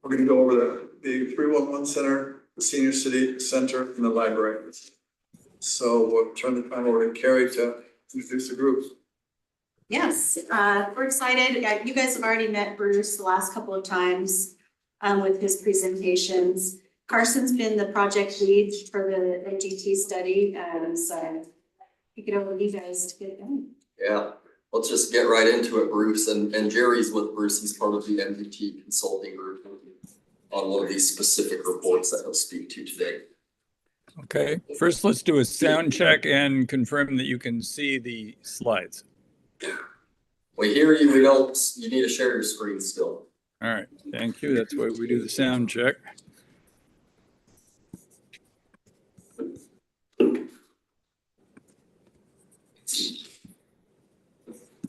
We're going to go over the 311 center, the senior city center, and the library. So we'll turn the time over to Carrie to introduce the groups. Yes, we're excited. You guys have already met Bruce the last couple of times with his presentations. Carson's been the project lead for the MGT study, and so kick it over to you guys to get going. Yeah, let's just get right into it, Bruce. And Jerry's with Bruce. He's part of the MGT consulting group on one of these specific reports that he'll speak to today. Okay, first let's do a sound check and confirm that you can see the slides. We hear you, we don't, you need to share your screen still. All right, thank you. That's why we do the sound check.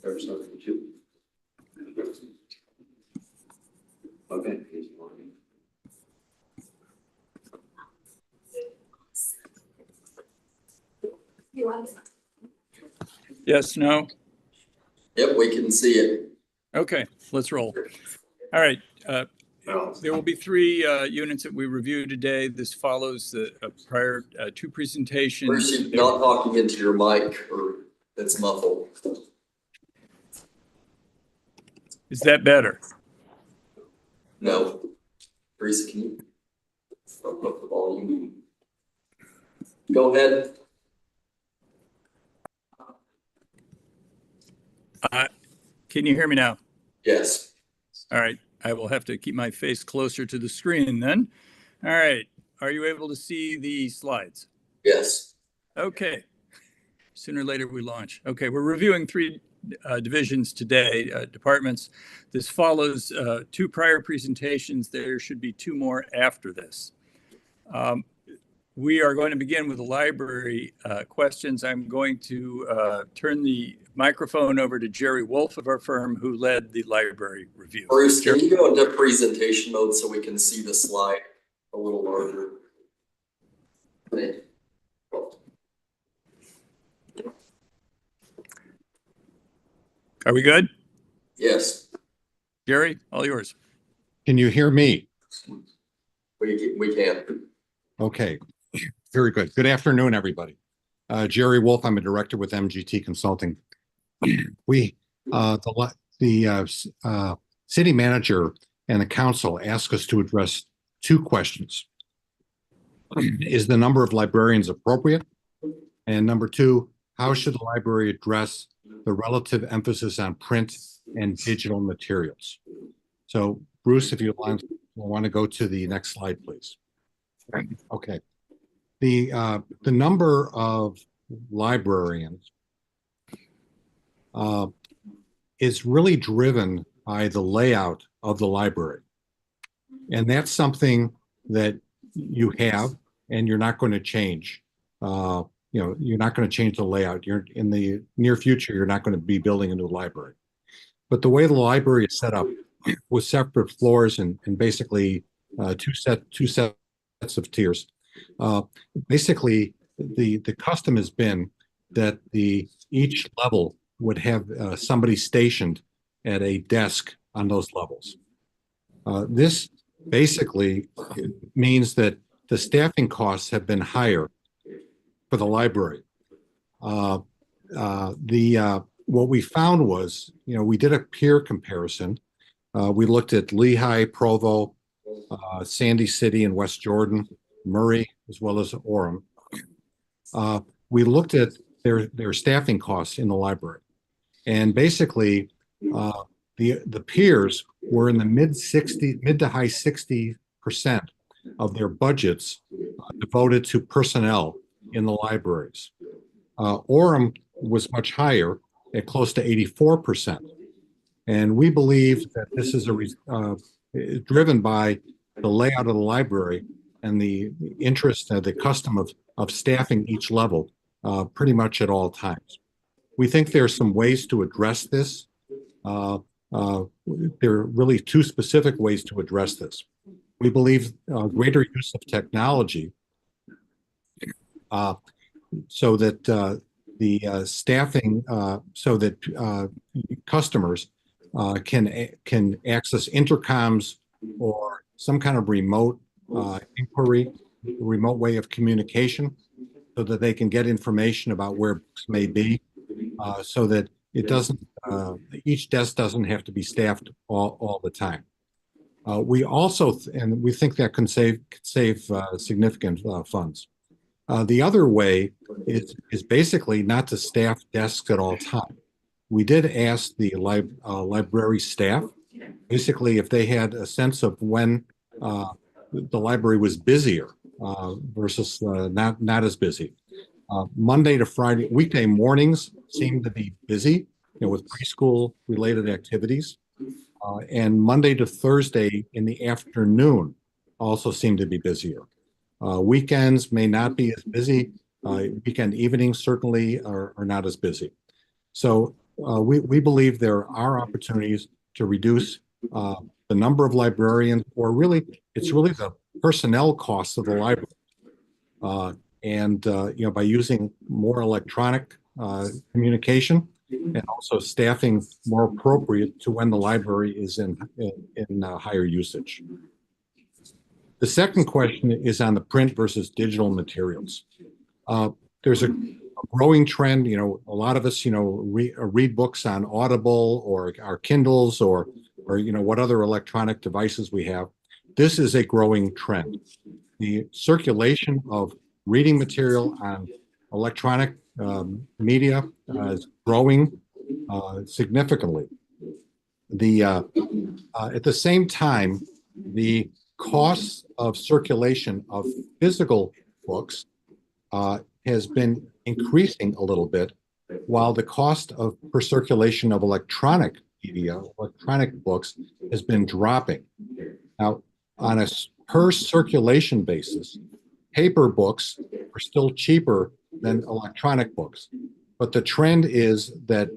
There's nothing to. Okay. Yes, no? Yep, we can see it. Okay, let's roll. All right, there will be three units that we review today. This follows the prior two presentations. Bruce, you're not talking into your mic, or it's muffled. Is that better? No. Bruce, can you up the volume? Go ahead. Can you hear me now? Yes. All right, I will have to keep my face closer to the screen then. All right, are you able to see the slides? Yes. Okay, sooner or later we launch. Okay, we're reviewing three divisions today, departments. This follows two prior presentations. There should be two more after this. We are going to begin with the library questions. I'm going to turn the microphone over to Jerry Wolf of our firm, who led the library review. Bruce, can you go into presentation mode so we can see the slide a little larger? Are we good? Yes. Jerry, all yours. Can you hear me? We can. Okay, very good. Good afternoon, everybody. Jerry Wolf, I'm a director with MGT Consulting. The city manager and the council asked us to address two questions. Is the number of librarians appropriate? And number two, how should the library address the relative emphasis on print and digital materials? So Bruce, if you want to go to the next slide, please. Okay. The number of librarians is really driven by the layout of the library. And that's something that you have and you're not going to change. You're not going to change the layout. You're in the near future, you're not going to be building a new library. But the way the library is set up with separate floors and basically two sets of tiers, basically the custom has been that each level would have somebody stationed at a desk on those levels. This basically means that the staffing costs have been higher for the library. What we found was, we did a peer comparison. We looked at Lehigh, Provo, Sandy City and West Jordan, Murray, as well as Orem. We looked at their staffing costs in the library. And basically, the peers were in the mid to high 60% of their budgets devoted to personnel in the libraries. Orem was much higher at close to 84%. And we believe that this is driven by the layout of the library and the interest, the custom of staffing each level pretty much at all times. We think there are some ways to address this. There are really two specific ways to address this. We believe greater use of technology so that the staffing, so that customers can access intercoms or some kind of remote inquiry, remote way of communication, so that they can get information about where books may be, so that it doesn't, each desk doesn't have to be staffed all the time. We also, and we think that can save significant funds. The other way is basically not to staff desks at all times. We did ask the library staff, basically, if they had a sense of when the library was busier versus not as busy. Monday to Friday, weekday mornings seem to be busy, with preschool related activities. And Monday to Thursday in the afternoon also seem to be busier. Weekends may not be as busy. Weekend evenings certainly are not as busy. So we believe there are opportunities to reduce the number of librarians, or really, it's really the personnel costs of the library. By using more electronic communication, and also staffing more appropriate to when the library is in higher usage. The second question is on the print versus digital materials. There's a growing trend. A lot of us, read books on Audible or our Kindles or what other electronic devices we have. This is a growing trend. The circulation of reading material on electronic media is growing significantly. At the same time, the cost of circulation of physical books has been increasing a little bit, while the cost per circulation of electronic media, electronic books, has been dropping. Now, on a per circulation basis, paper books are still cheaper than electronic books. But the trend is that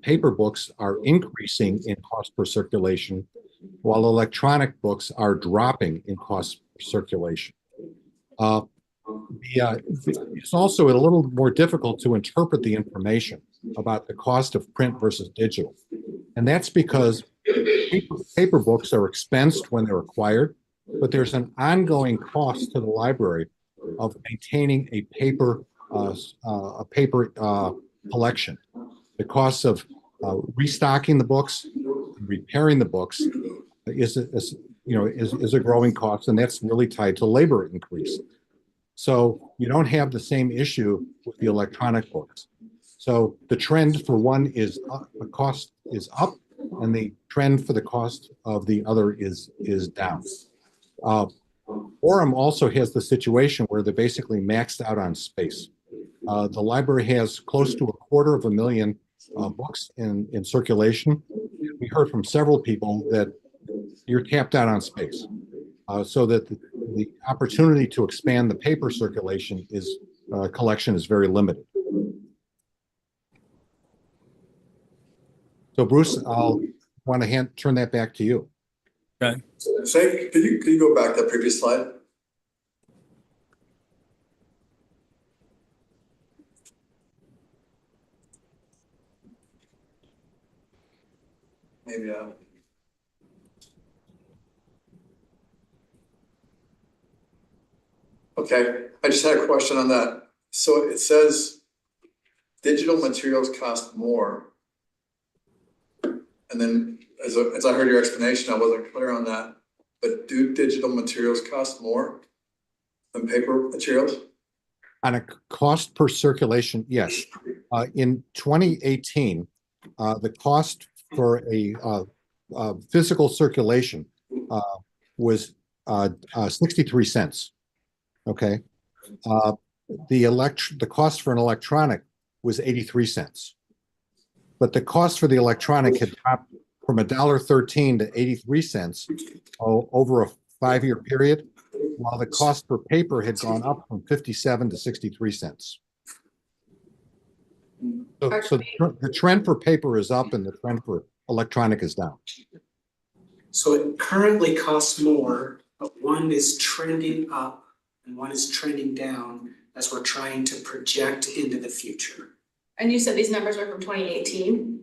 paper books are increasing in cost per circulation, while electronic books are dropping in cost per circulation. It's also a little more difficult to interpret the information about the cost of print versus digital. And that's because paper books are expensed when they're acquired, but there's an ongoing cost to the library of maintaining a paper collection. The cost of restocking the books, repairing the books is a growing cost, and that's really tied to labor increase. So you don't have the same issue with the electronic books. So the trend for one is the cost is up, and the trend for the cost of the other is down. Orem also has the situation where they're basically maxed out on space. The library has close to 250,000 books in circulation. We heard from several people that you're tapped out on space, so that the opportunity to expand the paper circulation collection is very limited. So Bruce, I'll want to turn that back to you. Okay. Could you go back to the previous slide? Maybe okay, I just had a question on that. So it says digital materials cost more. And then as I heard your explanation, I wasn't clear on that. But do digital materials cost more than paper materials? On a cost per circulation, yes. In 2018, the cost for a physical circulation was 63 cents. Okay. The cost for an electronic was 83 cents. But the cost for the electronic had dropped from $1.13 to 83 cents over a 5-year period, while the cost per paper had gone up from 57 to 63 cents. So the trend for paper is up and the trend for electronic is down. So it currently costs more, but one is trending up and one is trending down as we're trying to project into the future. And you said these numbers are from 2018?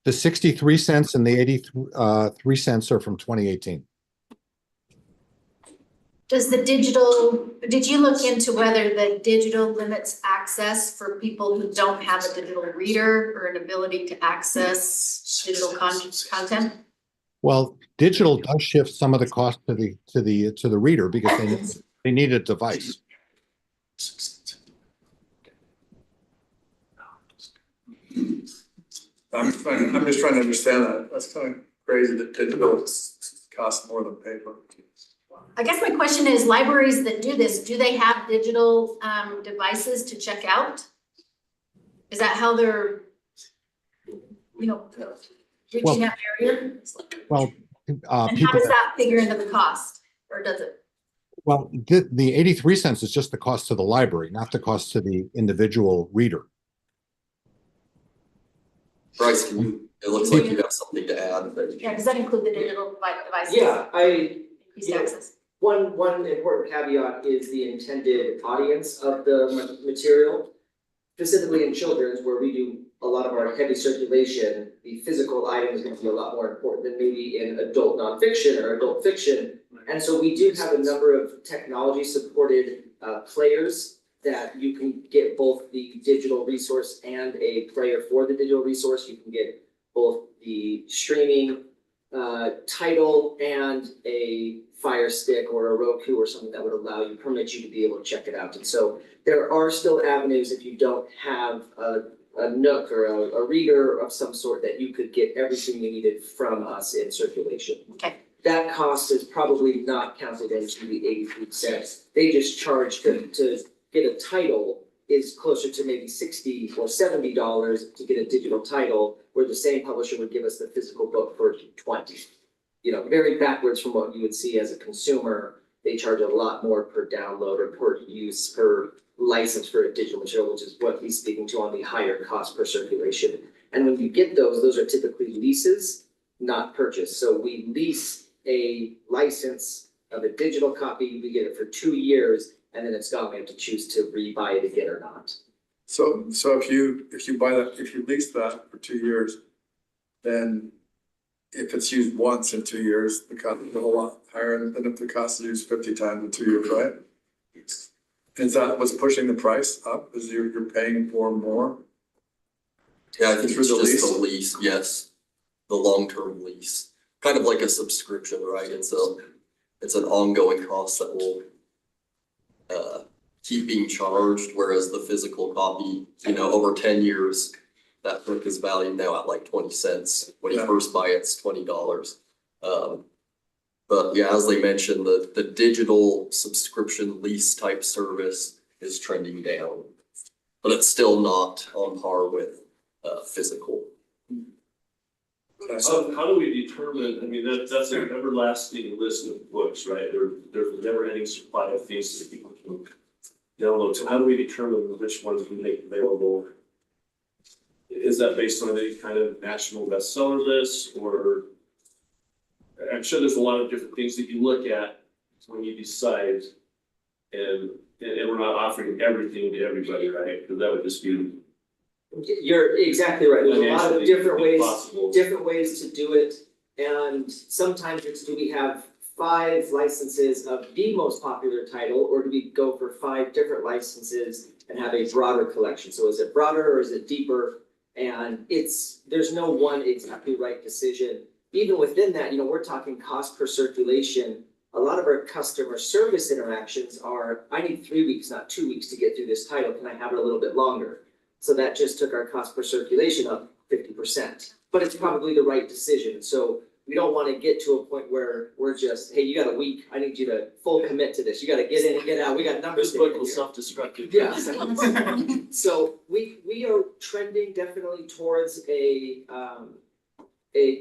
The 63 cents and the 83 cents are from 2018. Does the digital, did you look into whether the digital limits access for people who don't have a digital reader or an ability to access digital content? Well, digital does shift some of the cost to the reader because they need a device. I'm just trying to understand that. That's kind of crazy that digital costs more than paper. I guess my question is, libraries that do this, do they have digital devices to check out? Is that how they're, reaching that barrier? Well, And how people, does that figure into the cost, or does it? well, the 83 cents is just the cost to the library, not the cost to the individual reader. Bryce, it looks like you have something to add, but. Yeah, does that include the digital devices? Yeah, Increased access? one important caveat is the intended audience of the material. Specifically in children's, where we do a lot of our heavy circulation, the physical item is gonna be a lot more important than maybe in adult nonfiction or adult fiction. And so we do have a number of technology supported players that you can get both the digital resource and a player for the digital resource. You can get both the streaming title and a Fire Stick or a Roku or something that would permit you to be able to check it out. And so there are still avenues if you don't have a Nook or a reader of some sort that you could get everything you needed from us in circulation. Okay. That cost is probably not counted into the 83 cents. They just charge to get a title is closer to maybe $60 or $70 to get a digital title, where the same publisher would give us the physical book for $20. Very backwards from what you would see as a consumer. They charge a lot more per download or per use, per license for a digital material, which is what he's speaking to on the higher cost per circulation. And when you get those are typically leases, not purchase. So we lease a license of a digital copy, we get it for 2 years, and then it's gone. We have to choose to rebuy it again or not. So if you buy that, if you lease that for 2 years, then if it's used once in 2 years, the cost is a whole lot higher than if the cost is used 50 times in 2 years, right? Is that what's pushing the price up? Is you're paying for more? Yeah, I think Through it's the just the lease, yes, the long-term lease, kind of like a subscription, right? It's an ongoing cost that will keep being charged, whereas the physical copy, over 10 years, that book is valued now at like 20 cents. When you first buy it, it's $20. But yeah, as they mentioned, the digital subscription lease type service is trending down, but it's still not on par with physical. How do we determine, that's an everlasting list of books, right? There's a never ending supply of things that people can download. So how do we determine which ones we make available? Is that based on any kind of national bestseller list, or I'm sure there's a lot of different things that you look at when you decide, and we're not offering everything to everybody, right? Because that would just be. You're exactly right. There's a lot of different ways to do it. And sometimes it's, do we have 5 licenses of the most popular title, or do we go for 5 different licenses and have a broader collection? So is it broader or is it deeper? And there's no one exactly right decision. Even within that, we're talking cost per circulation. A lot of our customer service interactions are, I need 3 weeks, not 2 weeks to get through this title. Can I have it a little bit longer? So that just took our cost per circulation up 50%, but it's probably the right decision. So we don't want to get to a point where we're just, hey, you got a week. I need you to full commit to this. You got to get in and get out. We got numbers. This book will self-destruct. Yeah. So we are trending definitely towards a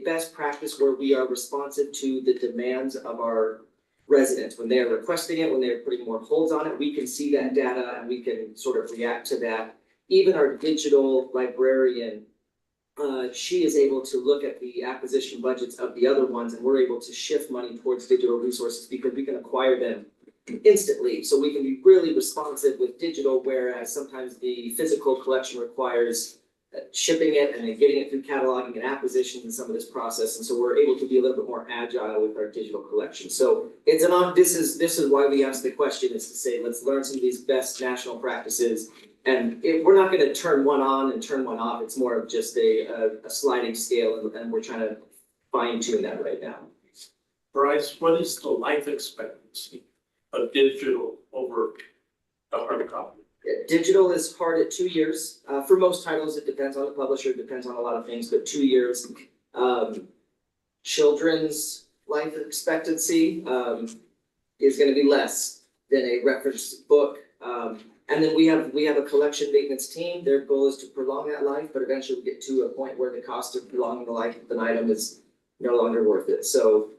best practice where we are responsive to the demands of our residents. When they're requesting it, when they're putting more holds on it, we can see that data and we can sort of react to that. Even our digital librarian, she is able to look at the acquisition budgets of the other ones, and we're able to shift money towards digital resources because we can acquire them instantly. So we can be really responsive with digital, whereas sometimes the physical collection requires shipping it and then getting it through cataloging and acquisition and some of this process. And so we're able to be a little bit more agile with our digital collection. So it's this is why we asked the question, is to say, let's learn some of these best national practices. And we're not going to turn one on and turn one off. It's more of just a sliding scale, and we're trying to fine tune that right now. Bryce, what is the life expectancy of digital over a hard copy? Digital is hard at 2 years. For most titles, it depends on the publisher, it depends on a lot of things, but 2 years. Children's life expectancy is going to be less than a reference book. And then we have a collection maintenance team. Their goal is to prolong that life, but eventually we get to a point where the cost of prolonging the life of an item is no longer worth it. So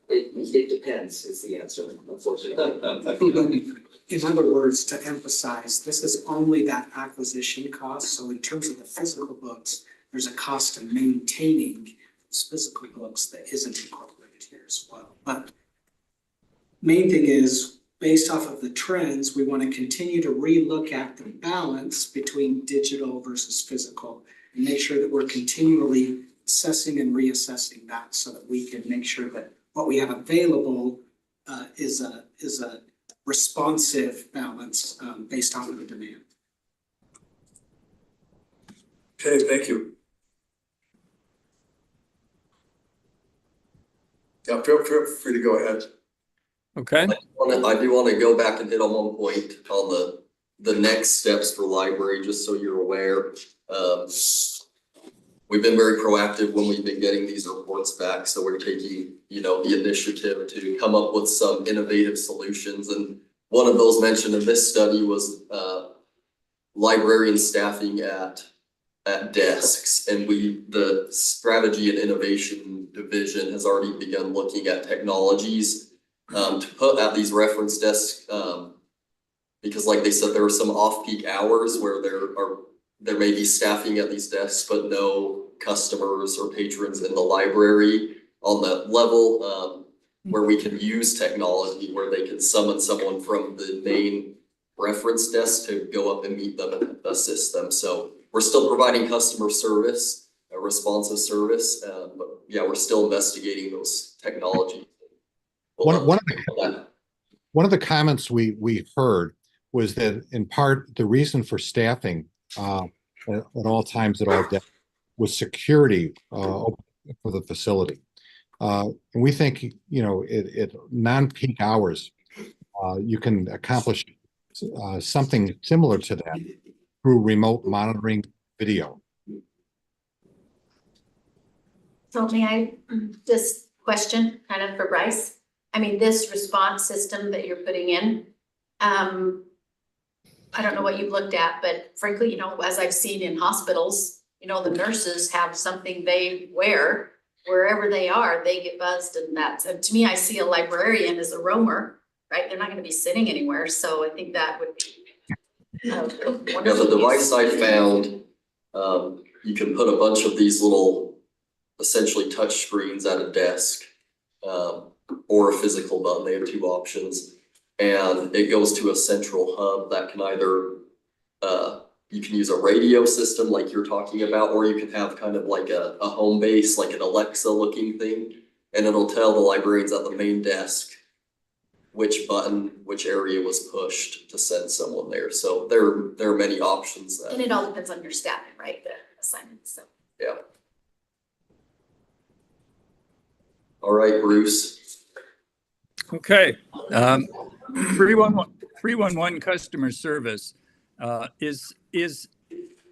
it depends is the answer, unfortunately. In other words, to emphasize, this is only that acquisition cost. So in terms of the physical books, there's a cost of maintaining those physical books that isn't incorporated here as well. But main thing is, based off of the trends, we want to continue to relook at the balance between digital versus physical and make sure that we're continually assessing and reassessing that so that we can make sure that what we have available is a responsive balance based on the demand. Okay, thank you. Yeah, feel free to go ahead. Okay. I do want to go back and hit on one point on the next steps for library, just so you're aware. We've been very proactive when we've been getting these reports back, so we're taking, the initiative to come up with some innovative solutions. And one of those mentioned in this study was librarian staffing at desks. And the strategy and innovation division has already begun looking at technologies to put at these reference desks, because like they said, there are some off-peak hours where there may be staffing at these desks, but no customers or patrons in the library on that level, where we can use technology, where they can summon someone from the main reference desk to go up and meet them and assist them. So we're still providing customer service, a responsive service, but yeah, we're still investigating those technologies. One of the comments we heard was that in part the reason for staffing at all times at all depths was security for the facility. And we think, at non-peak hours, you can accomplish something similar to that through remote monitoring video. So may I just question kind of for Bryce? I mean, this response system that you're putting in, I don't know what you've looked at, but frankly, as I've seen in hospitals, the nurses have something they wear wherever they are, they get buzzed, and to me, I see a librarian as a roamer, right? They're not going to be sitting anywhere. So I think that would be the device I found, you can put a bunch of these little, essentially touch screens at a desk, or a physical button. They have two options, and it goes to a central hub that can either, you can use a radio system like you're talking about, or you can have kind of like a home base, like an Alexa looking thing, and it'll tell the librarians at the main desk which button, which area was pushed to send someone there. So there are many options. And it all depends on your staffing, right? The assignments. So. Yeah. All right, Bruce. Okay. 311 customer service is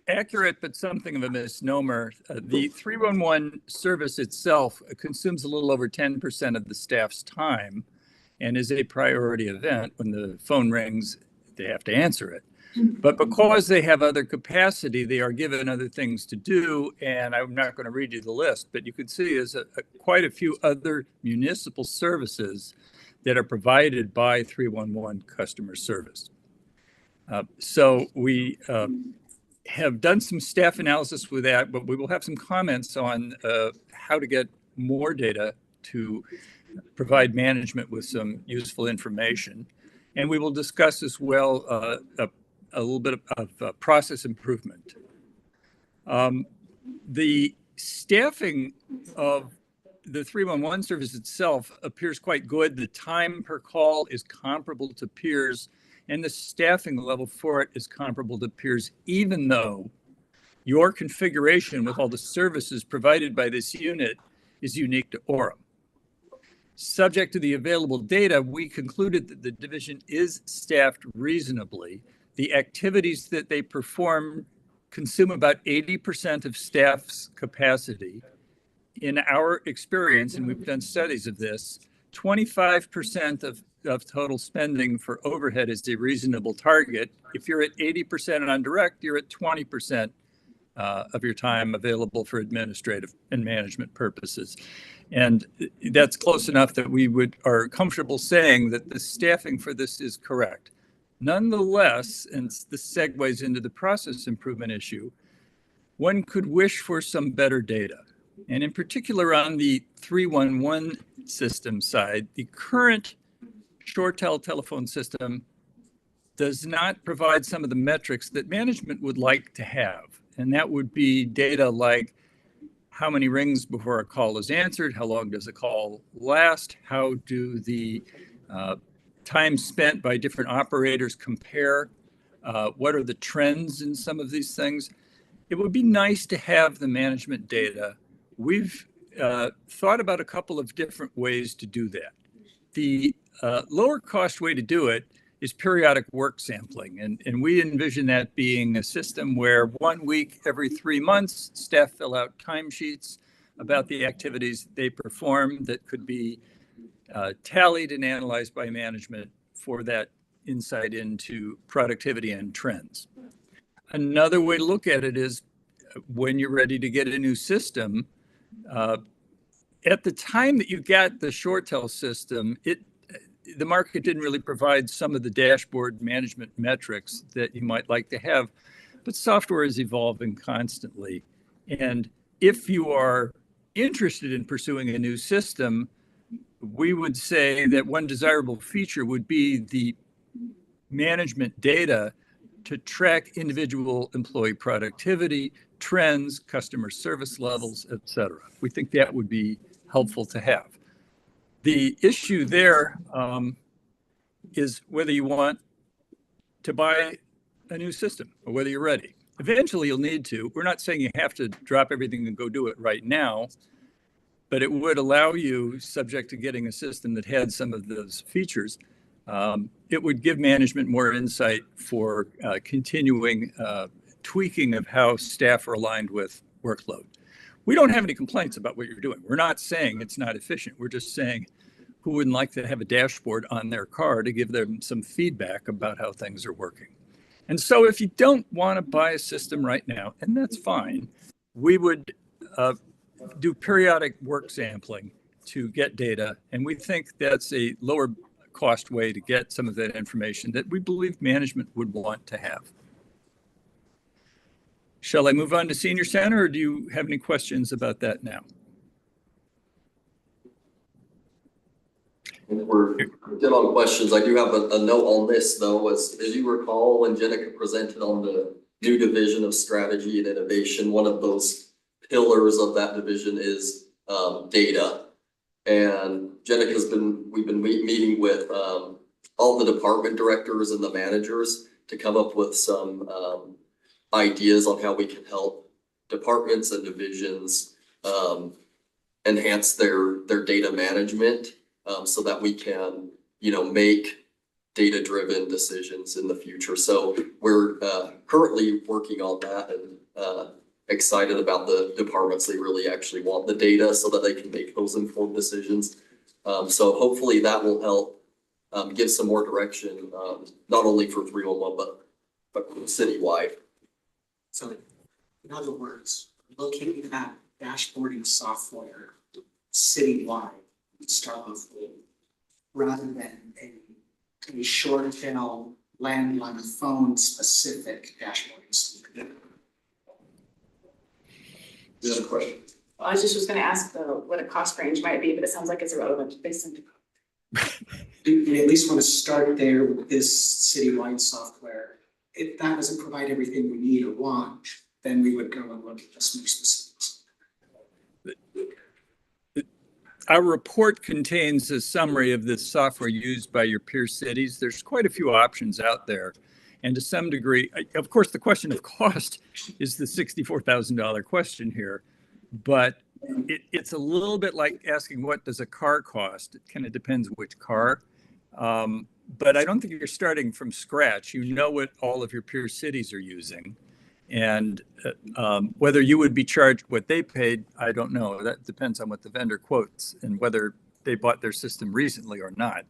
accurate, but something of a misnomer. The 311 service itself consumes a little over 10% of the staff's time and is a priority event. When the phone rings, they have to answer it. But because they have other capacity, they are given other things to do. And I'm not going to read you the list, but you can see there's quite a few other municipal services that are provided by 311 customer service. So we have done some staff analysis with that, but we will have some comments on how to get more data to provide management with some useful information. And we will discuss as well a little bit of process improvement. The staffing of the 311 service itself appears quite good. The time per call is comparable to peers, and the staffing level for it is comparable to peers, even though your configuration with all the services provided by this unit is unique to Orem. Subject to the available data, we concluded that the division is staffed reasonably. The activities that they perform consume about 80% of staff's capacity. In our experience, and we've done studies of this, 25% of total spending for overhead is a reasonable target. If you're at 80% on direct, you're at 20% of your time available for administrative and management purposes. And that's close enough that we are comfortable saying that the staffing for this is correct. Nonetheless, and this segues into the process improvement issue, one could wish for some better data. And in particular on the 311 system side, the current ShoreTel telephone system does not provide some of the metrics that management would like to have. And that would be data like how many rings before a call is answered, how long does a call last, how do the time spent by different operators compare, what are the trends in some of these things. It would be nice to have the management data. We've thought about a couple of different ways to do that. The lower cost way to do it is periodic work sampling. And we envision that being a system where 1 week every 3 months, staff fill out timesheets about the activities they perform that could be tallied and analyzed by management for that insight into productivity and trends. Another way to look at it is when you're ready to get a new system, at the time that you got the ShoreTel system, the market didn't really provide some of the dashboard management metrics that you might like to have, but software is evolving constantly. And if you are interested in pursuing a new system, we would say that one desirable feature would be the management data to track individual employee productivity, trends, customer service levels, et cetera. We think that would be helpful to have. The issue there is whether you want to buy a new system or whether you're ready. Eventually you'll need to. We're not saying you have to drop everything and go do it right now, but it would allow you, subject to getting a system that had some of those features, it would give management more insight for continuing tweaking of how staff are aligned with workload. We don't have any complaints about what you're doing. We're not saying it's not efficient. We're just saying who wouldn't like to have a dashboard on their car to give them some feedback about how things are working. And so if you don't want to buy a system right now, and that's fine, we would do periodic work sampling to get data. And we think that's a lower cost way to get some of that information that we believe management would want to have. Shall I move on to Senior Center, or do you have any questions about that now? We're good on questions. I do have a note on this though, as you recall, when Jenica presented on the new division of strategy and innovation, one of those pillars of that division is data. And we've been meeting with all the department directors and the managers to come up with some ideas on how we can help departments and divisions enhance their data management so that we can, make data-driven decisions in the future. So we're currently working on that and excited about the departments that really actually want the data so that they can make those informed decisions. So hopefully that will help give some more direction, not only for 311, but citywide. So in other words, locating that dashboarding software citywide to start off with, rather than a short channel landline phone specific dashboarding solution. The other question. Well, I was gonna ask what a cost range might be, but it sounds like it's irrelevant based on. Do you at least want to start there with this citywide software? If that doesn't provide everything we need or want, then we would go and look at this more specifics. Our report contains a summary of the software used by your peer cities. There's quite a few options out there. And to some degree, of course, the question of cost is the $64,000 question here. But it's a little bit like asking, what does a car cost? It kind of depends which car. But I don't think you're starting from scratch. You know what all of your peer cities are using. And whether you would be charged what they paid, I don't know. That depends on what the vendor quotes and whether they bought their system recently or not.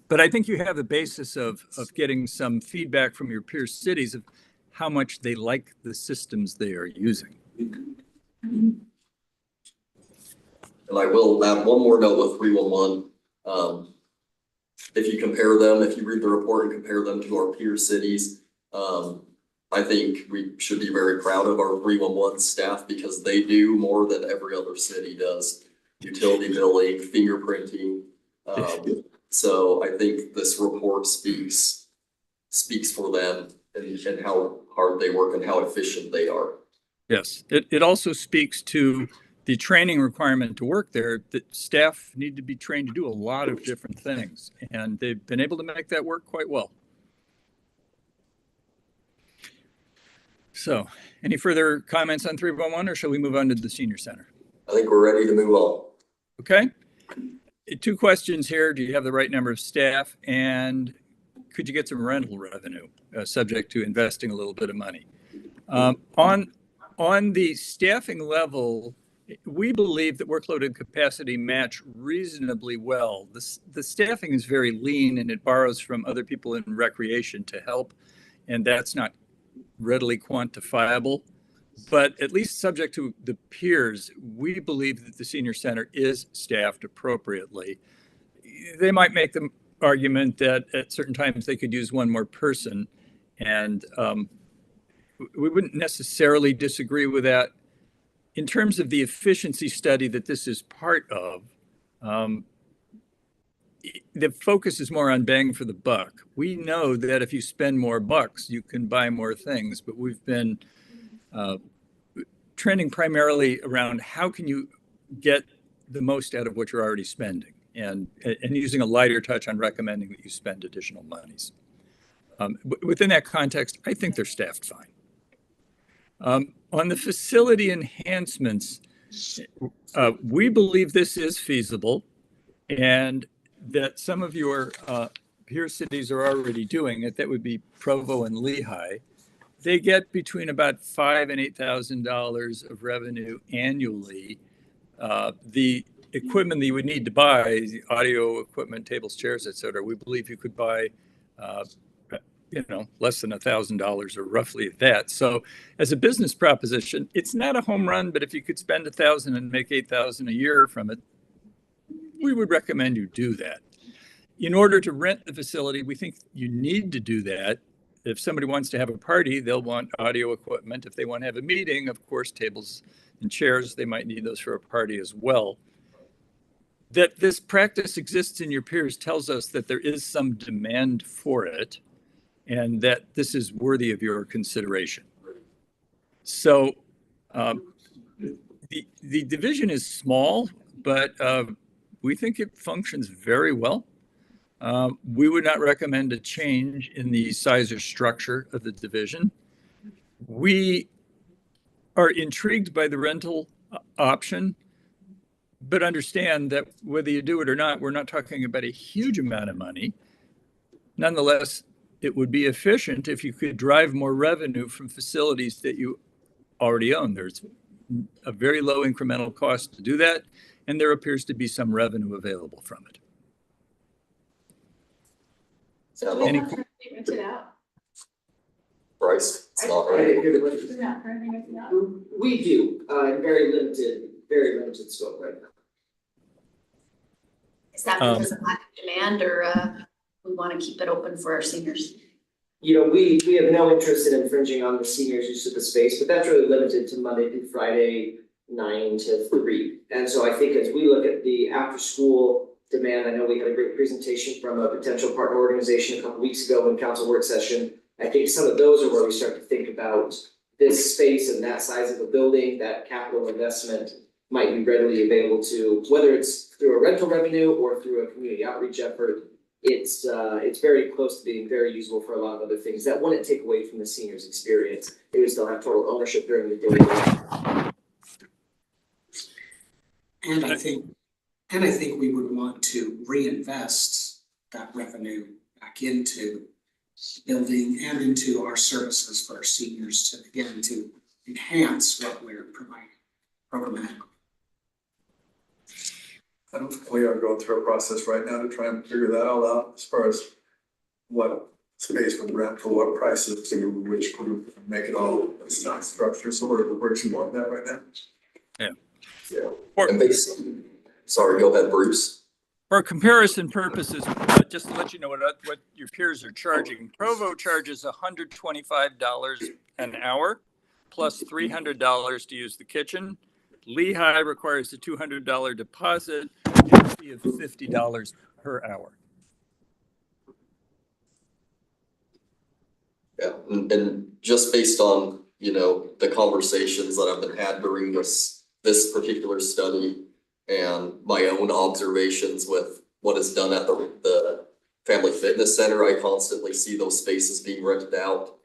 But I think you have the basis of getting some feedback from your peer cities of how much they like the systems they are using. And I will add one more note with 311. If you compare them, if you read the report and compare them to our peer cities, I think we should be very proud of our 311 staff because they do more than every other city does. Utility billing, fingerprinting. So I think this report speaks for them and how hard they work and how efficient they are. Yes, it also speaks to the training requirement to work there, that staff need to be trained to do a lot of different things. And they've been able to make that work quite well. So any further comments on 311 or shall we move on to the senior center? I think we're ready to move on. Okay. 2 questions here. Do you have the right number of staff? And could you get some rental revenue subject to investing a little bit of money? On the staffing level, we believe that workload and capacity match reasonably well. The staffing is very lean and it borrows from other people in recreation to help. And that's not readily quantifiable, but at least subject to the peers, we believe that the senior center is staffed appropriately. They might make the argument that at certain times they could use one more person, and we wouldn't necessarily disagree with that. In terms of the efficiency study that this is part of, the focus is more on bang for the buck. We know that if you spend more bucks, you can buy more things, but we've been trending primarily around how can you get the most out of what you're already spending, and using a lighter touch on recommending that you spend additional monies. Within that context, I think they're staffed fine. On the facility enhancements, we believe this is feasible and that some of your peer cities are already doing it. That would be Provo and Lehigh. They get between about $5,000 and $8,000 of revenue annually. The equipment that you would need to buy, the audio equipment, tables, chairs, et cetera, we believe you could buy less than $1,000 or roughly that. So as a business proposition, it's not a home run, but if you could spend $1,000 and make $8,000 a year from it, we would recommend you do that. In order to rent the facility, we think you need to do that. If somebody wants to have a party, they'll want audio equipment. If they want to have a meeting, of course, tables and chairs, they might need those for a party as well. That this practice exists in your peers tells us that there is some demand for it and that this is worthy of your consideration. So the division is small, but we think it functions very well. We would not recommend a change in the size or structure of the division. We are intrigued by the rental option, but understand that whether you do it or not, we're not talking about a huge amount of money. Nonetheless, it would be efficient if you could drive more revenue from facilities that you already own. There's a very low incremental cost to do that, and there appears to be some revenue available from it. So we have to rent it out. Bryce, it's not right. We're not renting it out. We do, in very limited scope right now. Is that because of lack of demand or we want to keep it open for our seniors? We have no interest in infringing on the seniors' use of the space, but that's really limited to Monday through Friday, 9 to 3. And so I think as we look at the after-school demand, I know we had a great presentation from a potential partner organization a couple weeks ago in council work session. I think some of those are where we start to think about this space and that size of a building, that capital investment might be readily available to, whether it's through a rental revenue or through a community outreach effort. It's very close to being very usable for a lot of other things that wouldn't take away from the seniors' experience. They would still have total ownership during the day. And I think we would want to reinvest that revenue back into building and into our services for our seniors to, again, to enhance what we're providing programmatically. I don't think we are going through a process right now to try and figure that all out as far as what space would rent for what prices to which group, make it all a stock structure, so we're working on that right now. Yeah. Or- And sorry, go ahead, Bruce. For comparison purposes, just to let you know what your peers are charging, Provo charges $125 an hour plus $300 to use the kitchen. Lehigh requires a $200 deposit and a fee of $50 per hour. Yeah, and just based on, the conversations that have been had during this particular study and my own observations with what is done at the Family Fitness Center, I constantly see those spaces being rented out.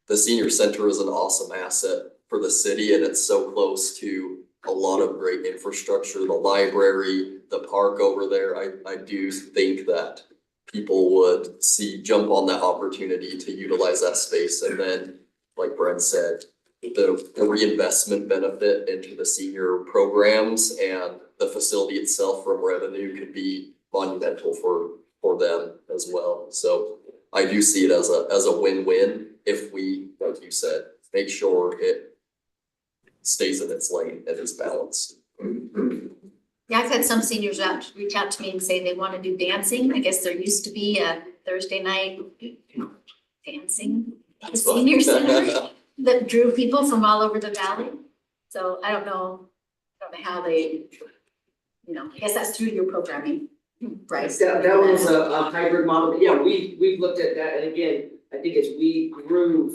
The senior center is an awesome asset for the city, and it's so close to a lot of great infrastructure, the library, the park over there. I do think that people would jump on that opportunity to utilize that space. And then, like Brent said, the reinvestment benefit into the senior programs and the facility itself from revenue could be monumental for them as well. So I do see it as a win-win if we, like you said, make sure it stays in its lane and is balanced. Yeah, I've had some seniors reach out to me and say they want to do dancing. I guess there used to be a Thursday night dancing at the That's fun. senior center that drew people from all over the valley. So I don't know how they, I guess that's through your programming, Bryce. That was a hybrid model, but yeah, we've looked at that, and again, I think as we groove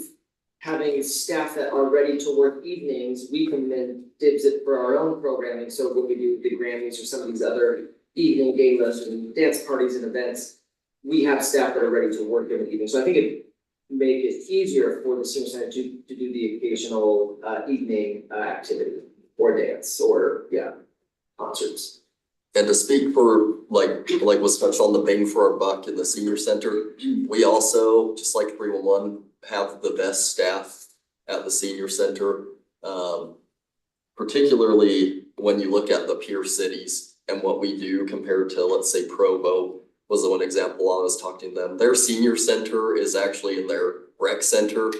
having staff that are ready to work evenings, we can then dibs it for our own programming. So when we do the Grammys or some of these other evening galas and dance parties and events, we have staff that are ready to work in the evening. So I think it make it easier for the senior center to do the occasional evening activity or dance or concerts. And to speak for like was touched on the bang for our buck in the senior center, we also, just like 311, have the best staff at the senior center. Particularly when you look at the peer cities and what we do compared to, let's say, Provo was the one example I was talking to them. Their senior center is actually in their rec center.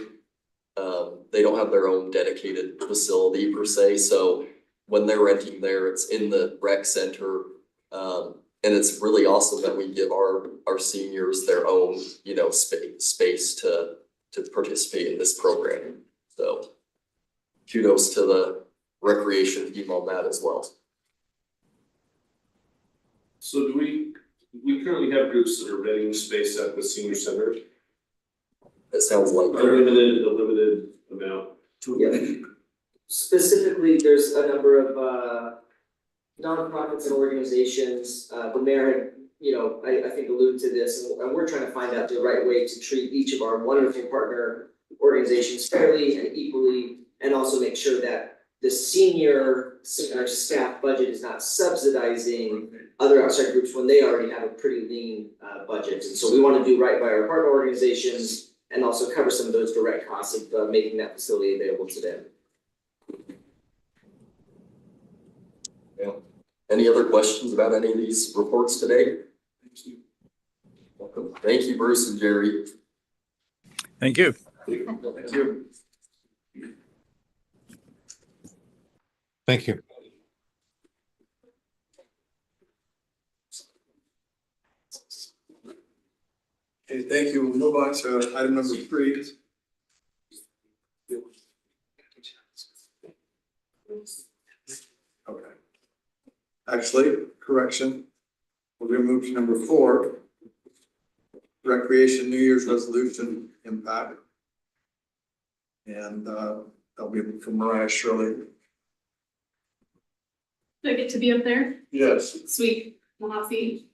They don't have their own dedicated facility per se, so when they're renting there, it's in the rec center. And it's really awesome that we give our seniors their own, space to participate in this program. So kudos to the recreation team on that as well. So do we currently have groups that are renting space at the senior center? It sounds like A limited amount. Yeah. Specifically, there's a number of nonprofits and organizations. The mayor had, I think alluded to this, and we're trying to find out the right way to treat each of our wonderful partner organizations fairly and equally, and also make sure that the senior staff budget is not subsidizing other outside groups when they already have a pretty lean budget. And so we want to do right by our partner organizations and also cover some of those direct costs of making that facility available to them. Yeah. Any other questions about any of these reports today? Welcome. Thank you, Bruce and Jerry. Thank you. Thank you. Thank you. Okay, thank you. We'll move on to item number 3. Okay. Actually, correction. We're gonna move to number 4. Recreation New Year's resolution impact. And That'll be from Mariah Shirley. Do I get to be up there? Yes. Sweet, the hot seat.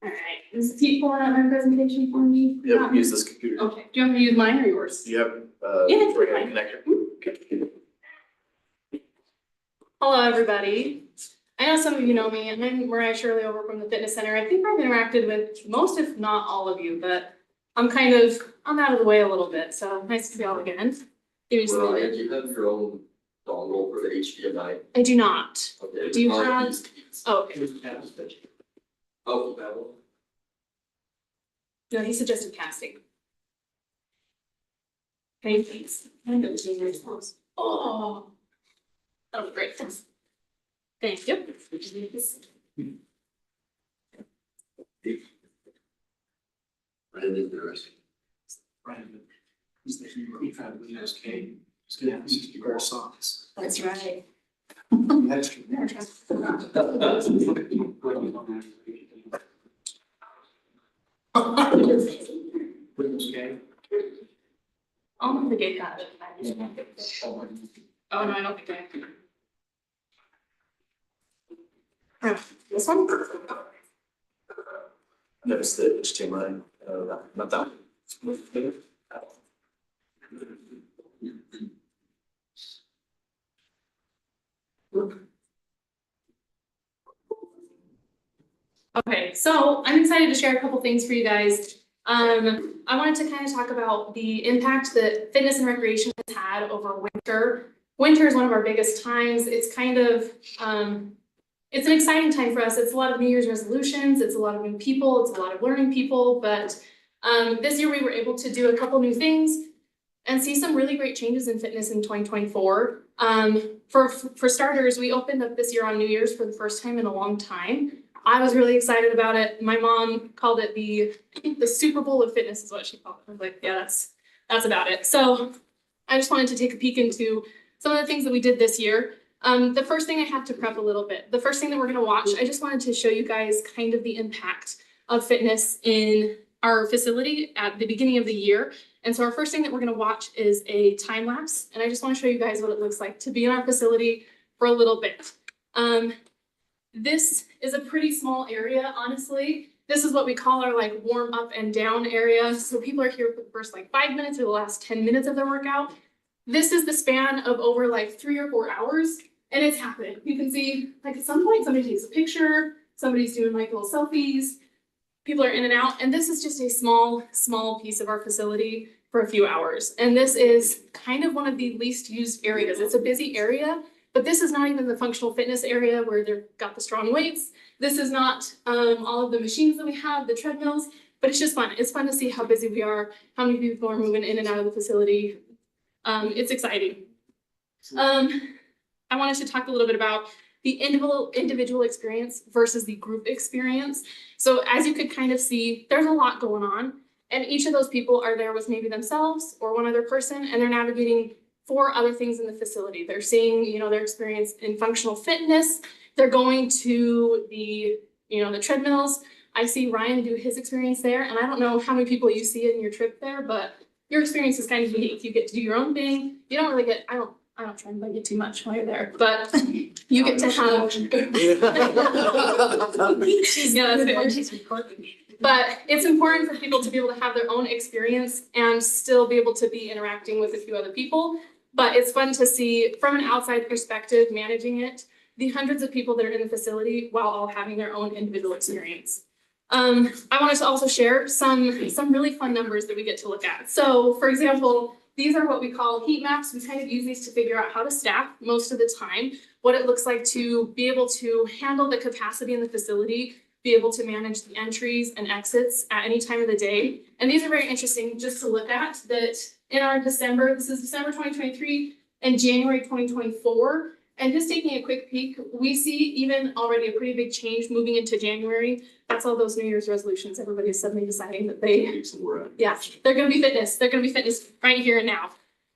All right, is Pete pulling out my presentation for me? Yeah, use this computer. Okay, do you want me to use mine or yours? Do you have, Yeah, it's bring fine. a connector? Hello, everybody. I know some of you know me, and I'm Mariah Shirley over from the fitness center. I think I've interacted with most, if not all of you, but I'm out of the way a little bit, so nice to see y'all again. Give me just a Well, minute. you have your own dongle for the HDMI. I do not. Okay. Do you mine have- is these. Oh, okay. Oh, you have one? No, he suggested casting. Okay, thanks. Oh. That was great. Thank you. Brandon, interesting. Brandon, he's the hero. He found Windows K. He's gonna have 60-bar socks. That's right. That's Windows K. I'll have to get that. Oh, no, I don't think I have. This one? Notice the HDMI, not that one. Okay, so I'm excited to share a couple things for you guys. I wanted to kind of talk about the impact that fitness and recreation has had over winter. Winter is one of our biggest times. It's kind of, it's an exciting time for us. It's a lot of New Year's resolutions. It's a lot of new people. It's a lot of learning people. But this year we were able to do a couple new things and see some really great changes in fitness in 2024. For starters, we opened up this year on New Year's for the first time in a long time. I was really excited about it. My mom called it the Super Bowl of fitness is what she called it. I was like, yeah, that's about it. So I just wanted to take a peek into some of the things that we did this year. The first thing I have to prep a little bit. The first thing that we're gonna watch, I just wanted to show you guys kind of the impact of fitness in our facility at the beginning of the year. And so our first thing that we're gonna watch is a time lapse. And I just wanna show you guys what it looks like to be in our facility for a little bit. This is a pretty small area, honestly. This is what we call our like warm up and down area. So people are here for the first like 5 minutes or the last 10 minutes of their workout. This is the span of over like 3 or 4 hours, and it's happening. You can see like at some point somebody takes a picture, somebody's doing like little selfies, people are in and out, and this is just a small piece of our facility for a few hours. And this is kind of one of the least used areas. It's a busy area, but this is not even the functional fitness area where they've got the strong weights. This is not all of the machines that we have, the treadmills, but it's just fun. It's fun to see how busy we are, how many people are moving in and out of the facility. It's exciting. I wanted to talk a little bit about the individual experience versus the group experience. So as you could kind of see, there's a lot going on, and each of those people are there with maybe themselves or one other person, and they're navigating 4 other things in the facility. They're seeing, their experience in functional fitness. They're going to the treadmills. I see Ryan do his experience there, and I don't know how many people you see in your trip there, but your experience is kind of unique. You get to do your own thing. You don't really get, I don't try and bug you too much while you're there, but you get to have. Yeah, that's fair. She's recording. But it's important for people to be able to have their own experience and still be able to be interacting with a few other people. But it's fun to see from an outside perspective, managing it, the hundreds of people that are in the facility while all having their own individual experience. I wanted to also share some really fun numbers that we get to look at. So for example, these are what we call heat maps. We kind of use these to figure out how to staff most of the time, what it looks like to be able to handle the capacity in the facility, be able to manage the entries and exits at any time of the day. And these are very interesting just to look at that in our December, this is December 2023 and January 2024. And just taking a quick peek, we see even already a pretty big change moving into January. That's all those New Year's resolutions. Everybody is suddenly deciding that they're going to be fitness. They're going to be fitness right here and now.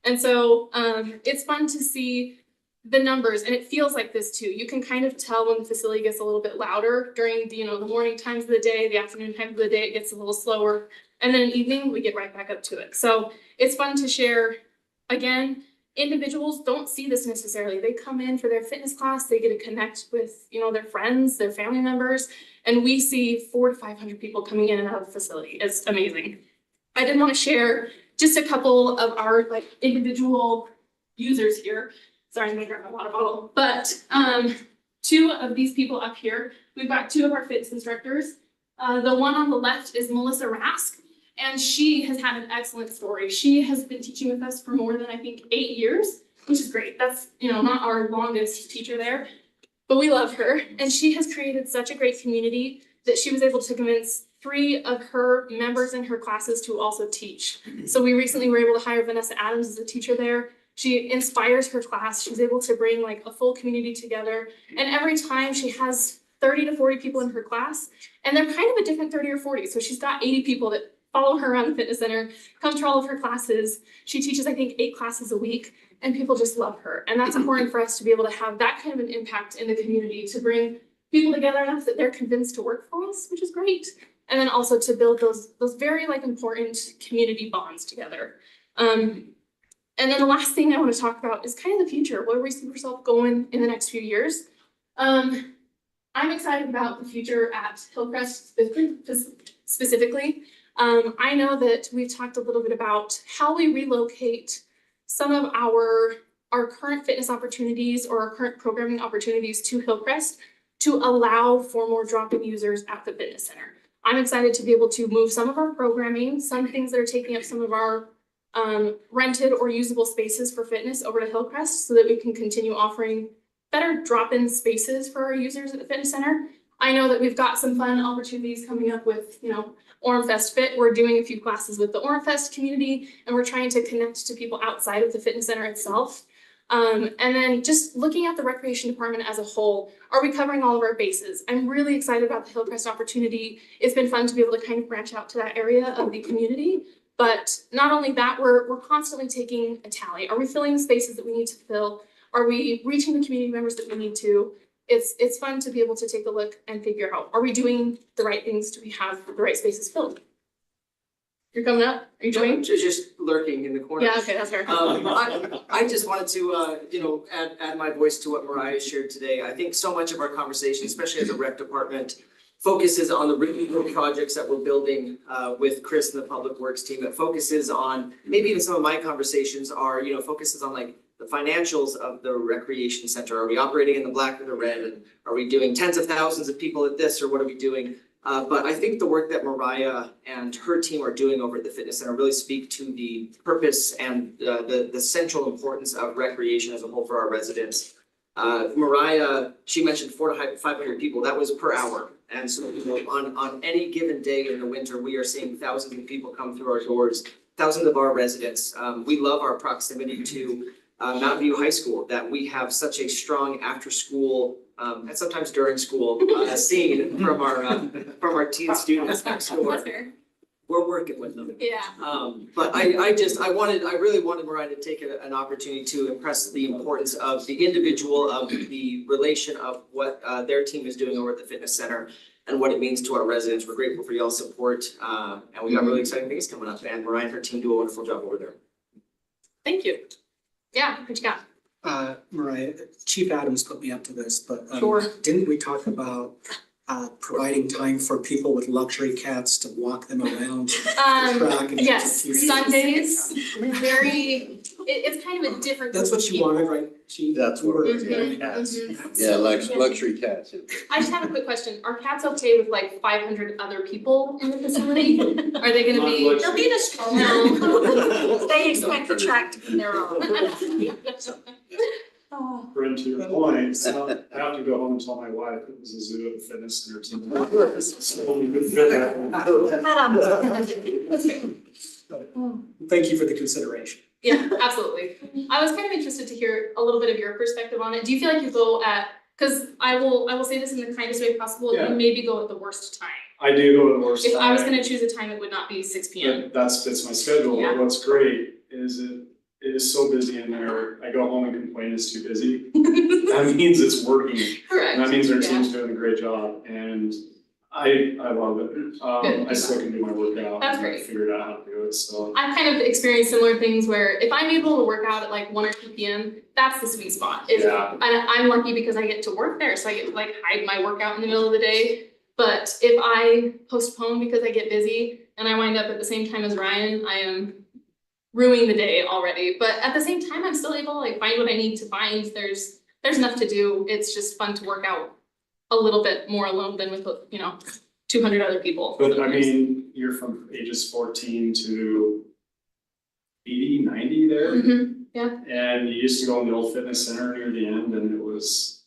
And so it's fun to see the numbers, and it feels like this too. You can kind of tell when the facility gets a little bit louder during the morning times of the day, the afternoon times of the day, it gets a little slower. And then in the evening, we get right back up to it. So it's fun to share again, individuals don't see this necessarily. They come in for their fitness class, they get to connect with, you know, their friends, their family members, and we see 400 to 500 people coming in and out of the facility. It's amazing. I did want to share just a couple of our like individual users here. Sorry, I'm gonna grab my water bottle, but two of these people up here, we've got two of our fitness instructors. The one on the left is Melissa Rask, and she has had an excellent story. She has been teaching with us for more than I think 8 years, which is great. That's, you know, not our longest teacher there, but we love her. And she has created such a great community that she was able to convince 3 of her members in her classes to also teach. So we recently were able to hire Vanessa Adams as a teacher there. She inspires her class. She's able to bring like a full community together. And every time she has 30 to 40 people in her class, and they're kind of a different 30 or 40. So she's got 80 people that follow her around the fitness center, come to all of her classes. She teaches, I think, 8 classes a week, and people just love her. And that's important for us to be able to have that kind of an impact in the community, to bring people together enough that they're convinced to work for us, which is great. And then also to build those very like important community bonds together. And then the last thing I want to talk about is kind of the future. Where we see ourselves going in the next few years. I'm excited about the future at Hillcrest specifically. I know that we've talked a little bit about how we relocate some of our current fitness opportunities or our current programming opportunities to Hillcrest to allow for more drop-in users at the fitness center. I'm excited to be able to move some of our programming, some things that are taking up some of our rented or usable spaces for fitness over to Hillcrest so that we can continue offering better drop-in spaces for our users at the fitness center. I know that we've got some fun opportunities coming up with, you know, Orem Fest Fit. We're doing a few classes with the Orem Fest community, and we're trying to connect to people outside of the fitness center itself. And then just looking at the recreation department as a whole, are we covering all of our bases? I'm really excited about the Hillcrest opportunity. It's been fun to be able to kind of branch out to that area of the community. But not only that, we're constantly taking a tally. Are we filling the spaces that we need to fill? Are we reaching the community members that we need to? It's fun to be able to take a look and figure out, are we doing the right things? Do we have the right spaces filled? You're coming up? Are you joining? Just lurking in the corner. Yeah, okay, that's fair. I just wanted to, add my voice to what Mariah shared today. I think so much of our conversation, especially as a rec department, focuses on the really good projects that we're building with Chris and the Public Works team. That focuses on, maybe even some of my conversations are, focuses on like the financials of the recreation center. Are we operating in the black or the red? And are we doing tens of thousands of people at this, or what are we doing? But I think the work that Mariah and her team are doing over at the fitness center really speak to the purpose and the central importance of recreation as a whole for our residents. Mariah, she mentioned 400 to 500 people. That was per hour. And so on any given day in the winter, we are seeing thousands of people come through our doors, thousands of our residents. We love our proximity to Mountain View High School, that we have such a strong after school and sometimes during school scene from our teen students next door. We're working with them. Yeah. But I really wanted Mariah to take an opportunity to impress the importance of the individual, of the relation of what their team is doing over at the fitness center and what it means to our residents. We're grateful for y'all's support, and we got really exciting things coming up, and Mariah and her team do a wonderful job over there. Thank you. Yeah, what you got? Mariah, Chief Adams put me up to this, but Sure. didn't we talk about providing time for people with luxury cats to walk them around? Track and Yes, keep- Sundays, it's kind of a different. That's group what of you people. wanted, right, Chief? That's what it is, Mhm, yeah. mhm. Yeah, luxury cats. I just have a quick question. Are cats okay with like 500 other people in the facility? Are they gonna be? Not They'll be in a stroller. No. They expect the track to be their own. Oh. Brent, to your point, I have to go home and tell my wife it was a zoo at the fitness center. So we could fit that. Thank you for the consideration. Yeah, absolutely. I was kind of interested to hear a little bit of your perspective on it. Do you feel like you go at, because I will say this in the kindest way possible, Yeah. you maybe go at the worst time. I do go to the worst If I was time. gonna choose a time, it would not be 6 p.m. That fits my schedule, Yeah. but what's great is it is so busy in there. I go home and complain it's too busy. That means it's working. Correct. And that means our Yeah. team's doing a great job, and I love it. Good. I still can do my workout. That's and I great. figured out how to do it, so. I've kind of experienced similar things where if I'm able to work out at like 1 or 2 p.m., that's the sweet spot. Yeah. And I'm lucky because I get to work there, so I get to like hide my workout in the middle of the day. But if I postpone because I get busy and I wind up at the same time as Ryan, I am ruining the day already. But at the same time, I'm still able to like find what I need to find. There's enough to do. It's just fun to work out a little bit more alone than with, 200 other people. But I mean, you're from ages 14 to 80, 90 there. Yeah. And you used to go in the old fitness center near the end and it was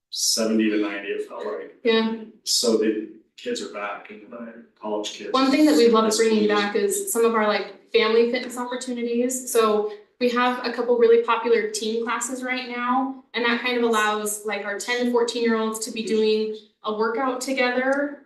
70 to 90, it felt like. Yeah. So the kids are back and the college kids. One thing that we'd love bringing back is some of our like family fitness opportunities. So we have a couple really popular teen classes right now, and that kind of allows like our 10 to 14-year-olds to be doing a workout together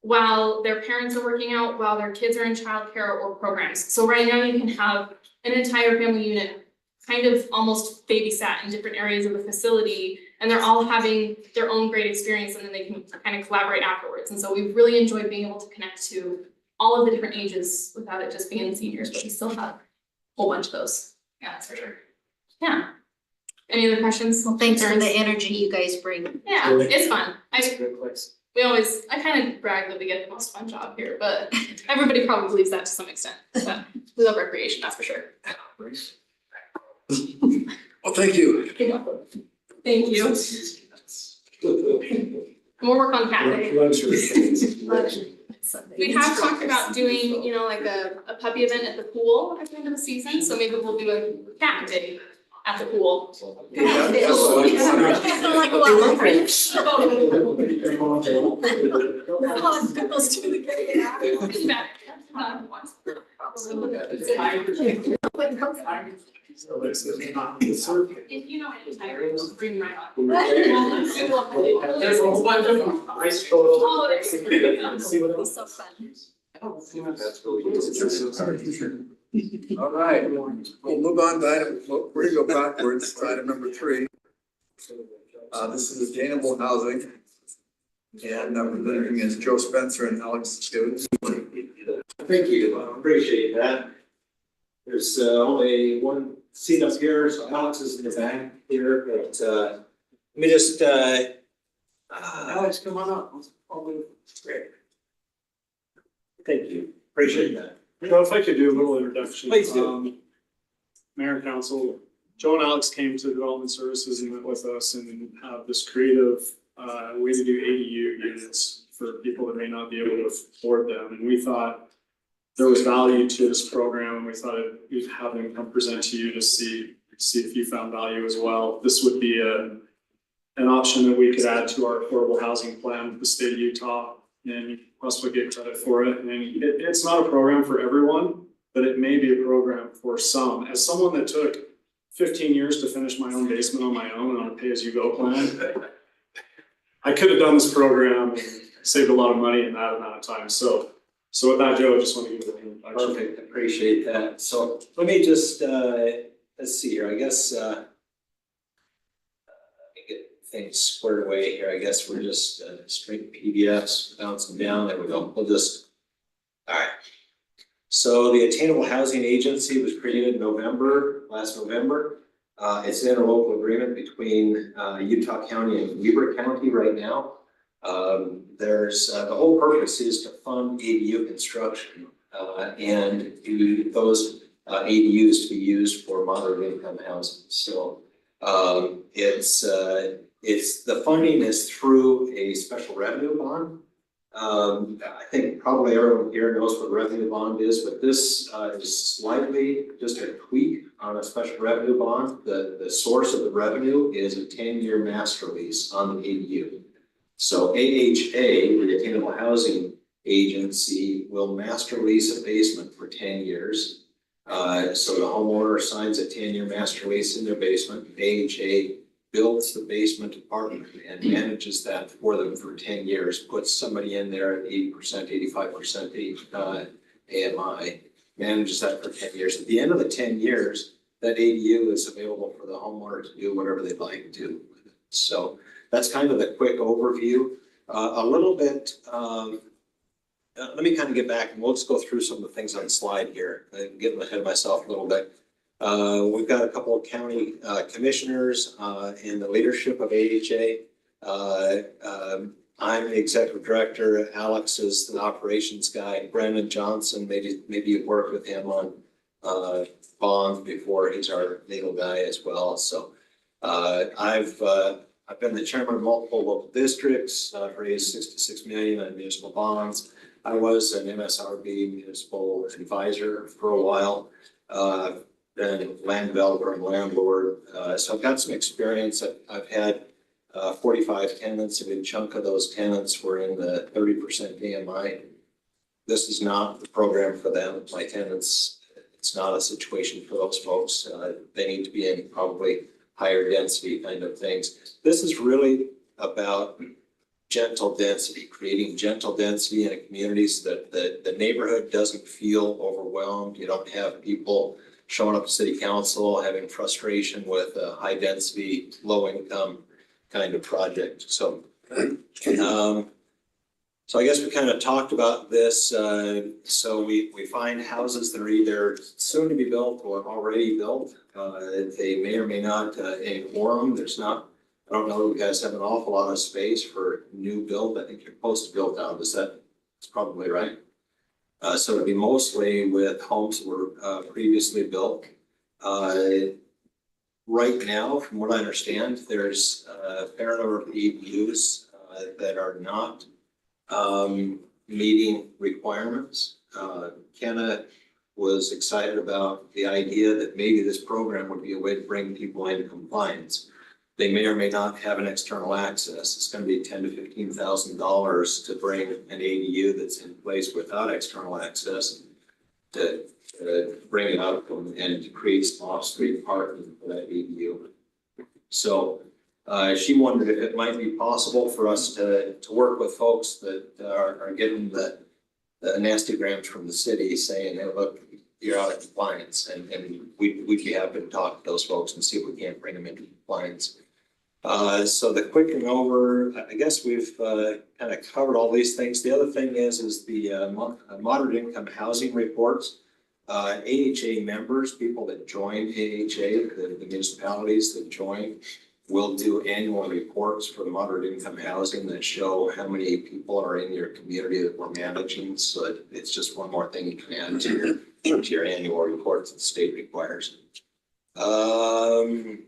while their parents are working out, while their kids are in childcare or programs. So right now you can have an entire family unit kind of almost babysat in different areas of the facility, and they're all having their own great experience, and then they can kind of collaborate afterwards. And so we really enjoyed being able to connect to all of the different ages without it just being seniors, but we still have a whole bunch of those. Yeah, that's for sure. Yeah. Any other questions? Well, thanks for concerns? the energy you guys bring. Yeah, it's fun. It's a good place. I kind of brag that we get the most fun job here, but everybody probably believes that to some extent. But we love recreation, that's for sure. Well, thank you. Thank you. More work on cat day. We have talked about doing, like a puppy event at the pool at the end of the season, so maybe we'll do a cat day at the pool. If you know any tires, bring right on. There's a whole bunch of ice photos. Oh, it's So fun. All right, we'll move on to item, we're gonna go backwards to item number 3. This is attainable housing. And representing is Joe Spencer and Alex Gibbs. Thank you, I appreciate that. There's only one seat up here, so Alex is in the back here, but let me just Alex, come on up. great. Thank you, appreciate that. If I could do a little introduction. Please do. Mayor and Council, Joe and Alex came to Development Services and met with us and have this creative way to do ADU units for people that may not be able to afford them. And we thought there was value to this program, and we thought we'd have them come present to you to see if you found value as well. This would be an option that we could add to our affordable housing plan with the state of Utah, and plus we get credit for it. And it's not a program for everyone, but it may be a program for some. As someone that took 15 years to finish my own basement on my own and on a pay-as-you-go plan, I could have done this program and saved a lot of money in that amount of time. So with that, Joe, I just want to give you an introduction. Perfect, appreciate that. So let me just, let's see here, I guess, let me get things squared away here. I guess we're just straight PDFs, bouncing down, there we go. We'll just, all right. So the Attainable Housing Agency was created last November. It's an interlocal agreement between Utah County and Weber County right now. There's the whole purpose is to fund ADU construction and do those ADUs to be used for moderate income housing. So it's the funding is through a special revenue bond. I think probably everyone here knows what revenue bond is, but this is slightly just a tweak on a special revenue bond. The source of the revenue is a 10-year master lease on the ADU. So AHA, the Attainable Housing Agency, will master lease a basement for 10 years. So the homeowner signs a 10-year master lease in their basement. AHA builds the basement apartment and manages that for them for 10 years, puts somebody in there at 80%, 85% AMI, manages that for 10 years. At the end of the 10 years, that ADU is available for the homeowner to do whatever they'd like to do with it. So that's kind of the quick overview. A little bit, let me kind of get back and we'll just go through some of the things on the slide here. I'm getting ahead of myself a little bit. We've got a couple of county commissioners in the leadership of AHA. I'm the executive director. Alex is the operations guy. Brandon Johnson, maybe you've worked with him on bonds before. He's our legal guy as well. So I've been the chairman of multiple local districts, raised 66 million on municipal bonds. I was an MSRB municipal advisor for a while. Been land developer and landlord. So I've got some experience. I've had 45 tenants. A good chunk of those tenants were in the 30% DMI. This is not the program for them. My tenants, it's not a situation for those folks. They need to be in probably higher density kind of things. This is really about gentle density, creating gentle density in a community so that the neighborhood doesn't feel overwhelmed. You don't have people showing up to city council, having frustration with a high density, low income kind of project. So, so I guess we kind of talked about this. So we find houses that are either soon to be built or already built. They may or may not in Orem. There's not, I don't know, you guys have an awful lot of space for new build. I think you're supposed to build out. That's probably right. So it'd be mostly with homes that were previously built. Right now, from what I understand, there's a fair number of ADUs that are not meeting requirements. Kenna was excited about the idea that maybe this program would be a way to bring people into compliance. They may or may not have an external access. It's going to be $10,000 to $15,000 to bring an ADU that's in place without external access to bring it up and to create some off-street parking for that ADU. So she wondered if it might be possible for us to work with folks that are getting the nasty grams from the city saying, hey, look, you're out of compliance. And we'd be happy to talk to those folks and see if we can't bring them into compliance. So the quicking over, I guess we've kind of covered all these things. The other thing is the moderate income housing reports. AHA members, people that join AHA, the municipalities that join, will do annual reports for moderate income housing that show how many people are in your community that we're managing. So it's just one more thing you can add to your annual reports that the state requires. Let's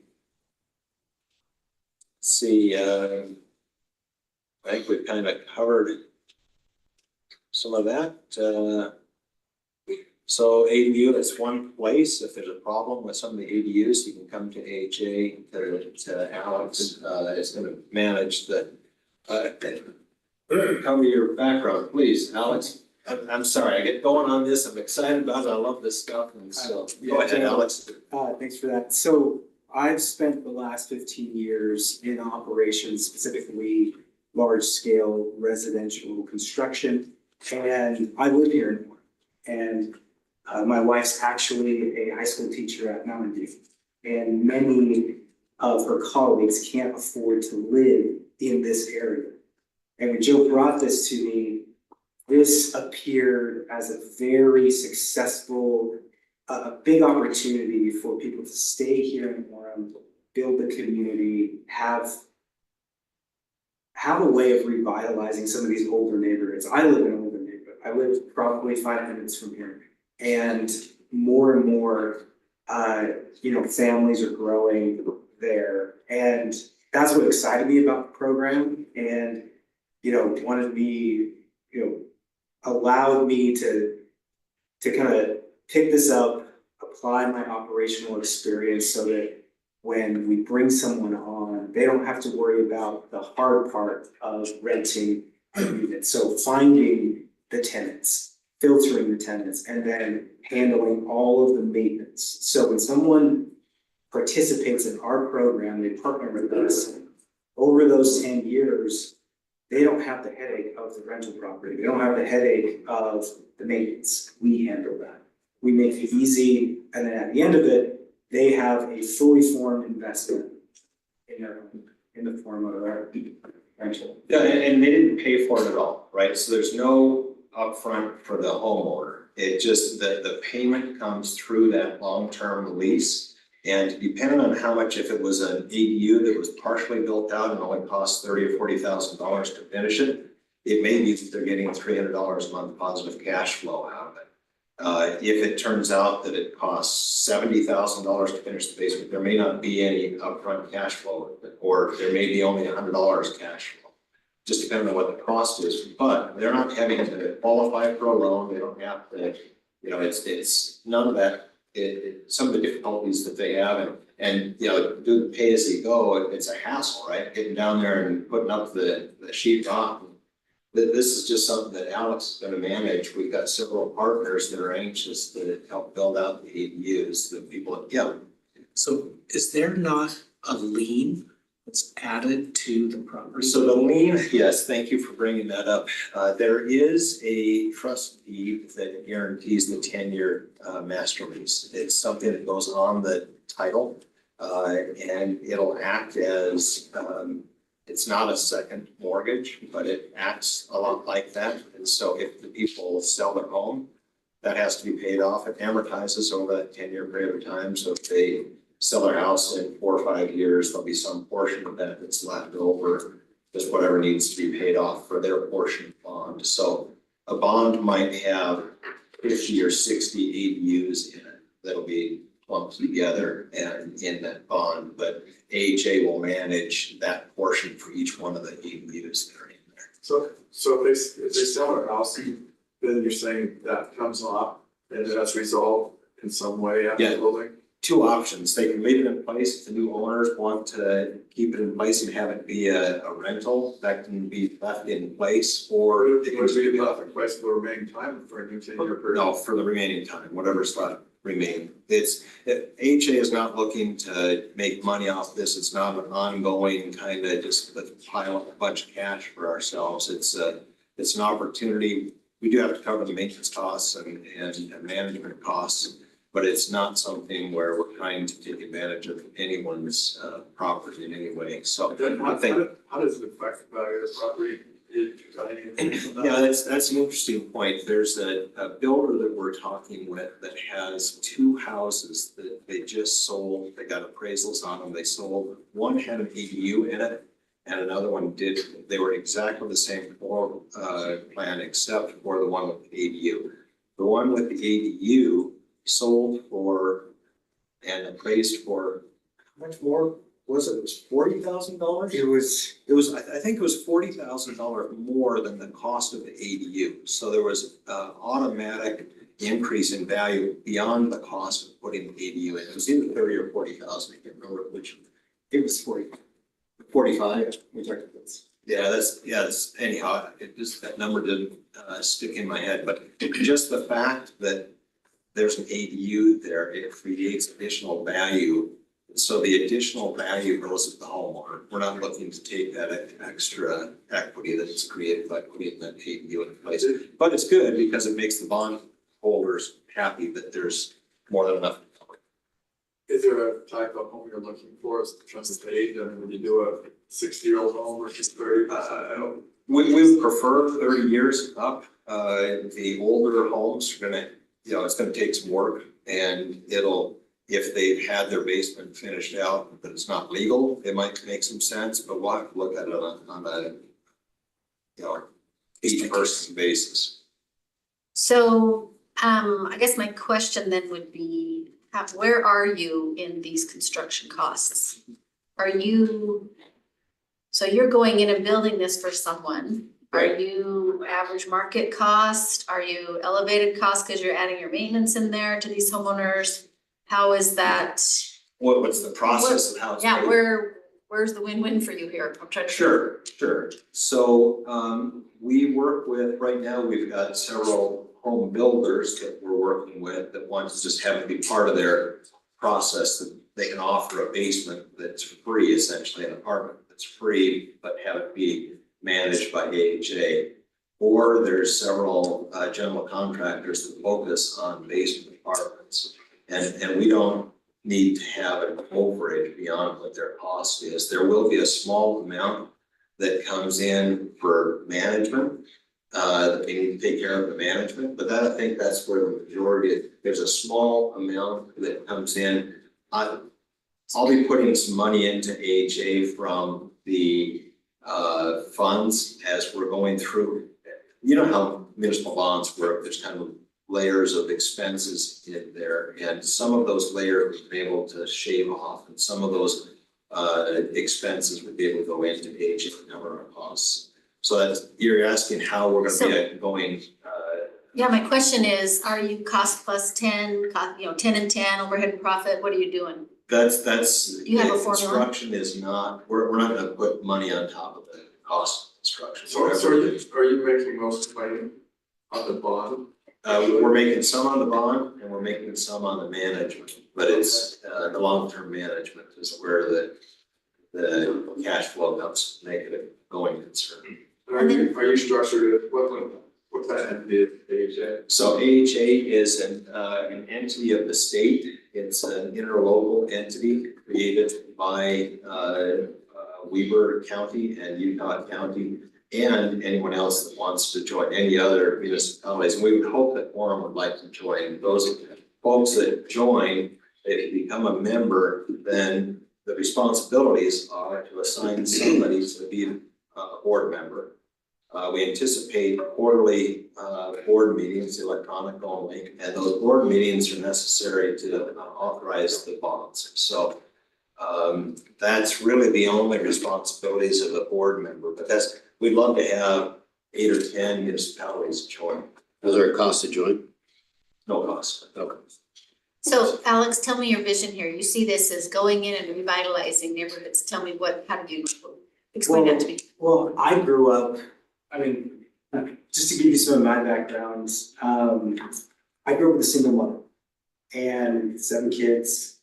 see, I think we've kind of covered some of that. So ADU is one place. If there's a problem with some of the ADUs, you can come to AHA, to Alex, is going to manage the, cover your background, please, Alex. I'm sorry, I get going on this. I'm excited about it. I love this stuff. And so go ahead, Alex. Thanks for that. So I've spent the last 15 years in operations, specifically large scale residential construction. And I live here in Orem. And my wife's actually a high school teacher at Mountain View. And many of her colleagues can't afford to live in this area. And when Joe brought this to me, this appeared as a very successful, a big opportunity for people to stay here in Orem, build the community, have a way of revitalizing some of these older neighborhoods. I live in an older neighborhood. I live probably 5 minutes from here. And more, families are growing there. And that's what excited me about the program. And, wanted me, allowed me to kind of pick this up, apply my operational experience so that when we bring someone on, they don't have to worry about the hard part of renting a unit. So finding the tenants, filtering the tenants, and then handling all of the maintenance. So when someone participates in our program, they partner with us, over those 10 years, they don't have the headache of the rental property. They don't have the headache of the maintenance. We handle that. We make it easy, and then at the end of it, they have a fully formed investment in their home in the form of our rental. Yeah, and they didn't pay for it at all, right? So there's no upfront for the homeowner. It just, the payment comes through that long-term lease. And depending on how much, if it was an ADU that was partially built out and only cost $30,000 or $40,000 to finish it, it may be that they're getting $300 a month positive cash flow out of it. If it turns out that it costs $70,000 to finish the basement, there may not be any upfront cash flow, or there may be only $100 cash flow. Just depending on what the cost is, but they're not having to qualify for a loan, they don't have to, you know, it's none of that. Some of the difficulties that they have and, you know, do the pay as you go, it's a hassle, right? Getting down there and putting up the sheet rock. This is just something that Alex is gonna manage. We've got several partners that are anxious to help build out the ADUs, the people, yeah. So is there not a lien that's added to the property? So the lien, yes, thank you for bringing that up. There is a trust deed that guarantees the 10-year master lease. It's something that goes on the title, and it'll act as, it's not a second mortgage, but it acts a lot like that. And so if the people sell their home, that has to be paid off. It amortizes over that 10-year period of time. So if they sell their house in 4 or 5 years, there'll be some portion of that that's left over, just whatever needs to be paid off for their portion of bond. So a bond might have 50 or 60 ADUs in it that'll be lumped together and in that bond, but AHA will manage that portion for each one of the ADUs that are in there. So if they sell their house, then you're saying that comes off and that's resolved in some way after Yeah. closing? 2 options. They can leave it in place if the new owners want to keep it in place and have it be a rental, that can be left in place, or It would be left in place for the remaining time for a new 10-year period. no, for the remaining time, whatever's left remaining. AHA is not looking to make money off this. It's not an ongoing kind of just pile up a bunch of cash for ourselves. It's an opportunity. We do have to cover the maintenance costs and management costs, but it's not something where we're trying to take advantage of anyone's property in any way. So Then I think. how does it affect the value of the property? Yeah, that's an interesting point. There's a builder that we're talking with that has 2 houses that they just sold. They got appraisals on them. They sold. One had an ADU in it and another one did. They were exactly the same floor plan except for the one with the ADU. The one with the ADU sold for and appraised for how much more? Was it was $40,000? It was, I think it was $40,000 more than the cost of the ADU. So there was automatic increase in value beyond the cost of putting the ADU in. It was either 30 or 40,000, I can't remember which. It was 45. We talked about this. Yeah, that's anyhow, it just, that number didn't stick in my head, but just the fact that there's an ADU there, it creates additional value. So the additional value goes to the homeowner. We're not looking to take that extra equity that is created by putting that ADU in place. But it's good because it makes the bond holders happy that there's more than enough. Is there a type of home you're looking for as the trust age? I mean, when you do a 60-year-old home versus 30, I don't. We would prefer 30 years up. The older homes are gonna, you know, it's gonna take some work and it'll, if they've had their basement finished out, but it's not legal, it might make some sense, but we'll have to look at it on a, you know, each person basis. So, I guess my question then would be, where are you in these construction costs? Are you, so you're going in and building this for someone? Are you average market cost? Are you elevated cost because you're adding your maintenance in there to these homeowners? How is that? What's the process of how it's Yeah, paid? where's the win-win for you here? I'm trying to. Sure. So, we work with, right now, we've got several home builders that we're working with that want to just have it be part of their process, that they can offer a basement that's free, essentially an apartment that's free, but have it be managed by AHA. Or there's several general contractors that focus on basement apartments. And we don't need to have an overage beyond what their cost is. There will be a small amount that comes in for management. That they need to take care of the management, but that, I think that's where the majority, there's a small amount that comes in. I'll be putting some money into AHA from the funds as we're going through. You know how municipal bonds work, there's kind of layers of expenses in there, and some of those layers we've been able to shave off, and some of those expenses would be able to go into AHA to cover our costs. So that's, you're asking how we're gonna be going. Yeah, my question is, are you cost plus 10, 10 and 10, overhead and profit, what are you doing? That's. You have a formula? Construction is not, we're not gonna put money on top of the cost of construction. So are you making most money on the bond? We're making some on the bond and we're making some on the management, but it's, the long-term management is where the cash flow comes negative going concern. Are you structured, what that entity is, AHA? So AHA is an entity of the state. It's an interlocal entity created by Weber County and Utah County and anyone else that wants to join, any other municipalities. And we would hope that Orem would like to join. Those folks that join, if you become a member, then the responsibilities are to assign somebody to be a board member. We anticipate quarterly board meetings, electronic only, and those board meetings are necessary to authorize the bonds. So that's really the only responsibilities of the board member, but that's, we'd love to have 8 or 10 municipalities join. Is there a cost to join? No cost. Okay. So Alex, tell me your vision here. You see this as going in and revitalizing neighborhoods. Tell me how do you explain that to me? Well, I grew up, just to give you some of my background, I grew up with a single mother and 7 kids.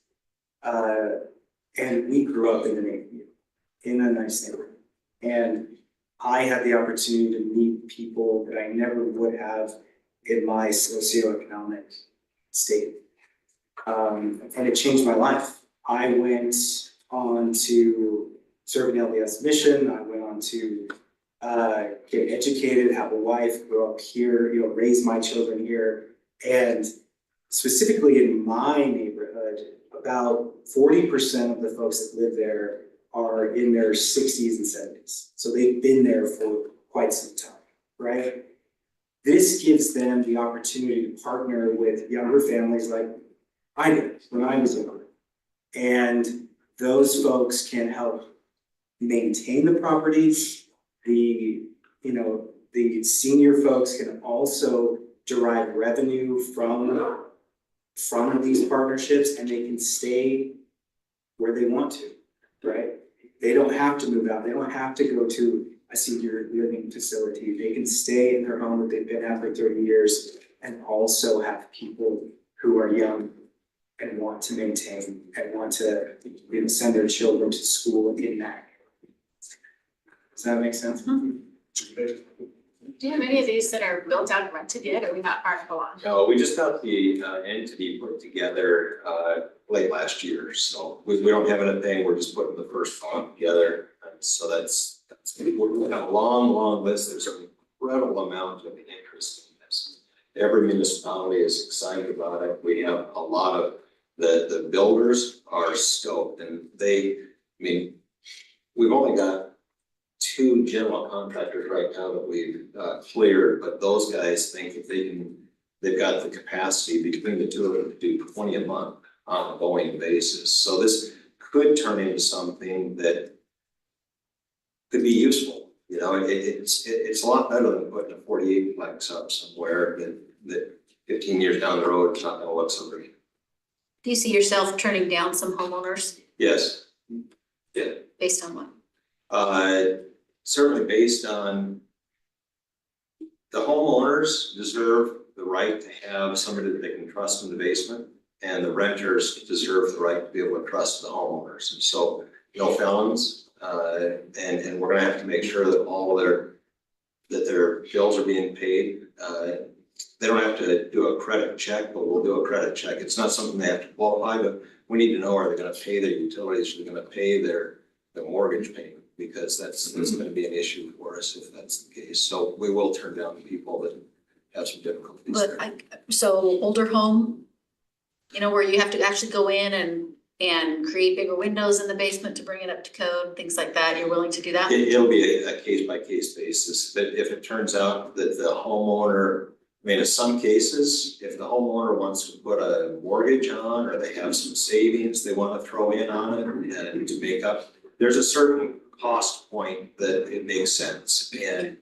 And we grew up in a nice neighborhood. And I had the opportunity to meet people that I never would have in my socioeconomic state. And it changed my life. I went on to serve an LDS mission. I went on to get educated, have a wife, grow up here, raise my children here. And specifically in my neighborhood, about 40% of the folks that live there are in their 60s and 70s. So they've been there for quite some time, right? This gives them the opportunity to partner with younger families like I did when I was younger. And those folks can help maintain the properties. The senior folks can also derive revenue from these partnerships, and they can stay where they want to, right? They don't have to move out. They don't have to go to a senior living facility. They can stay in their home that they've been at for 30 years and also have people who are young and want to maintain and want to send their children to school in that. Does that make sense? Mm-hmm. Do you have any of these that are built out and rented yet, or are we not far along? No, we just got the entity put together late last year, so we don't have anything, we're just putting the first one together. And so that's we have a long list. There's an incredible amount of interest in this. Every municipality is excited about it. We have a lot of the builders are stoked, and we've only got 2 general contractors right now that we've cleared, but those guys think if they've got the capacity between the 2 of them to do 20 a month on a going basis. So this could turn into something that could be useful. It's a lot better than putting a 48 plex up somewhere that 15 years down the road, it's not gonna look so great. Do you see yourself turning down some homeowners? Yes. Yeah. Based on what? Certainly based on the homeowners deserve the right to have somebody that they can trust in the basement, and the renters deserve the right to be able to trust the homeowners. And so no felons, and we're gonna have to make sure that their bills are being paid. They don't have to do a credit check, but we'll do a credit check. It's not something they have to qualify, but we need to know, are they gonna pay their utilities? Are they gonna pay their mortgage payment? because that's gonna be an issue for us if that's the case. So we will turn down people that have some difficulties But there. so older home, you know, where you have to actually go in and create bigger windows in the basement to bring it up to code, things like that, you're willing to do that? It'll be a case by case basis, but if it turns out that the homeowner, I mean, in some cases, if the homeowner wants to put a mortgage on, or they have some savings they wanna throw in on it and to make up, there's a certain cost point that it makes sense. And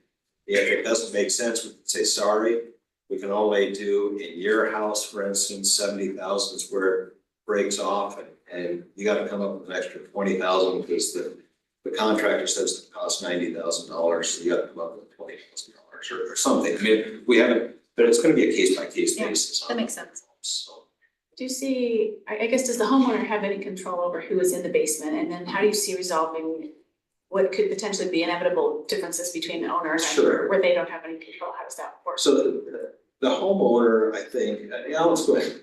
if it doesn't make sense, we can say, sorry, we can only do in your house, for instance, 70,000 is where it breaks off, and you gotta come up with an extra 20,000 because the contractor says it costs $90,000, so you gotta come up with $20,000 or something. I mean, we haven't, but it's gonna be a case by case Yeah, basis. that makes sense. So. Do you see, I guess, does the homeowner have any control over who is in the basement? And then how do you see resolving what could potentially be inevitable differences between the owner and Sure. where they don't have any control? How does that work? So the homeowner, I think, Alex, go ahead.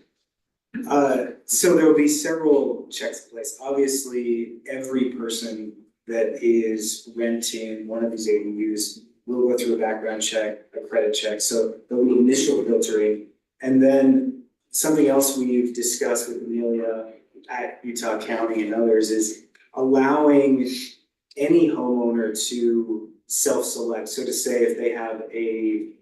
So there will be several checks in place. Obviously, every person that is renting one of these ADUs will go through a background check, a credit check, so there'll be initial filtering. And then something else we've discussed with Amelia at Utah County and others is allowing any homeowner to self-select. So to say if they have a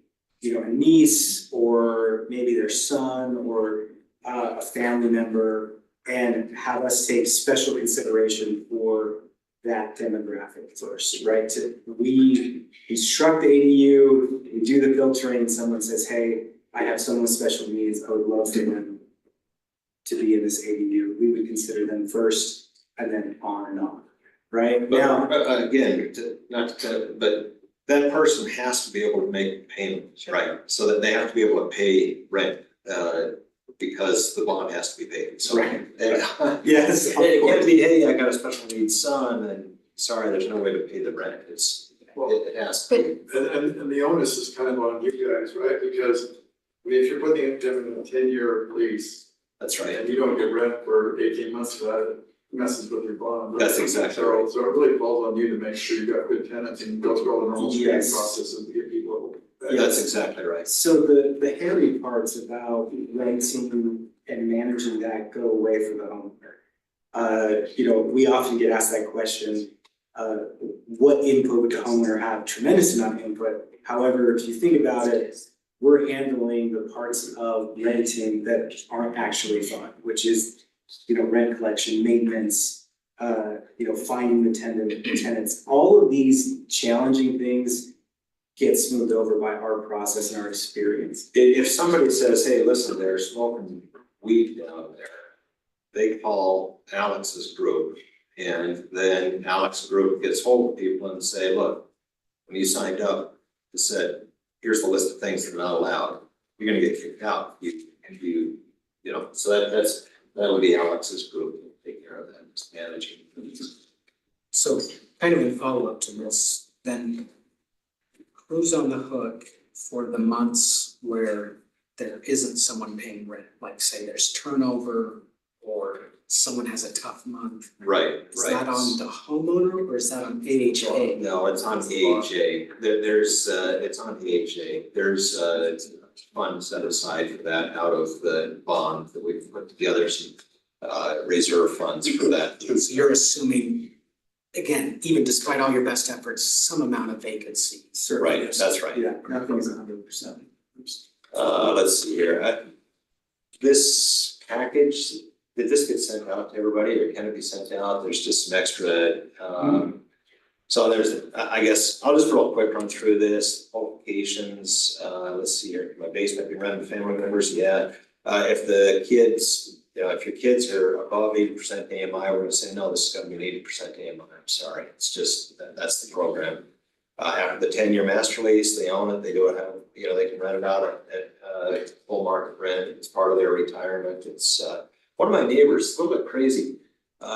niece or maybe their son or a family member, and have us take special consideration for that demographic first, right? We construct the ADU, we do the filtering, someone says, hey, I have someone with special needs, I would love for them to be in this ADU. We would consider them first and then on and on, right? Now, Again, but that person has to be able to make payments, right? So that they have to be able to pay rent, because the bond has to be paid, so. Right. Yes. It can't be, hey, I got a special needs son, and sorry, there's no way to pay the rent, it has to be. And the onus is kind of on you guys, right? Because, I mean, if you're putting them in a 10-year lease. That's right. And you don't get rent for 18 months for that, it messes with your bond. That's exactly right. So it really falls on you to make sure you got good tenants and go through all the normal screening Yes. processes to get people. That's exactly right. so the hairy parts about renting and managing that go away for the homeowner. We often get asked that question, what input would the homeowner have? Tremendous amount of input. However, if you think about it, we're handling the parts of renting that aren't actually fun, which is, rent collection, maintenance, finding the tenants. All of these challenging things get smoothed over by our process and our experience. If somebody says, hey, listen, they're smoking weed down there, they call Alex's group, and then Alex's group gets hold of people and say, look, when you signed up, it said, here's the list of things that are not allowed, you're gonna get kicked out, so that'll be Alex's group to take care of that, managing. So kind of in follow-up to this, then who's on the hook for the months where there isn't someone paying rent? Like say there's turnover or someone has a tough month. Right. Is that on the homeowner or is that on AHA? No, it's on AHA. It's on AHA. There's a fund set aside for that out of the bond that we've put together, some reserve funds for that. So you're assuming, again, even despite all your best efforts, some amount of vacancy. Right, that's right. Yeah, nothing's 100%. Let's see here. This package, did this get sent out to everybody or can it be sent out? There's just some extra, so I guess, I'll just real quick run through this, qualifications, let's see here, my basement be rented to family members, yeah. If the kids, if your kids are above 80% AMI, we're gonna say, no, this is gonna be an 80% AMI, I'm sorry, it's just, that's the program. After the 10-year master lease, they own it, they do it, they can rent it out at full market rent, it's part of their retirement, it's, one of my neighbors, a little bit crazy.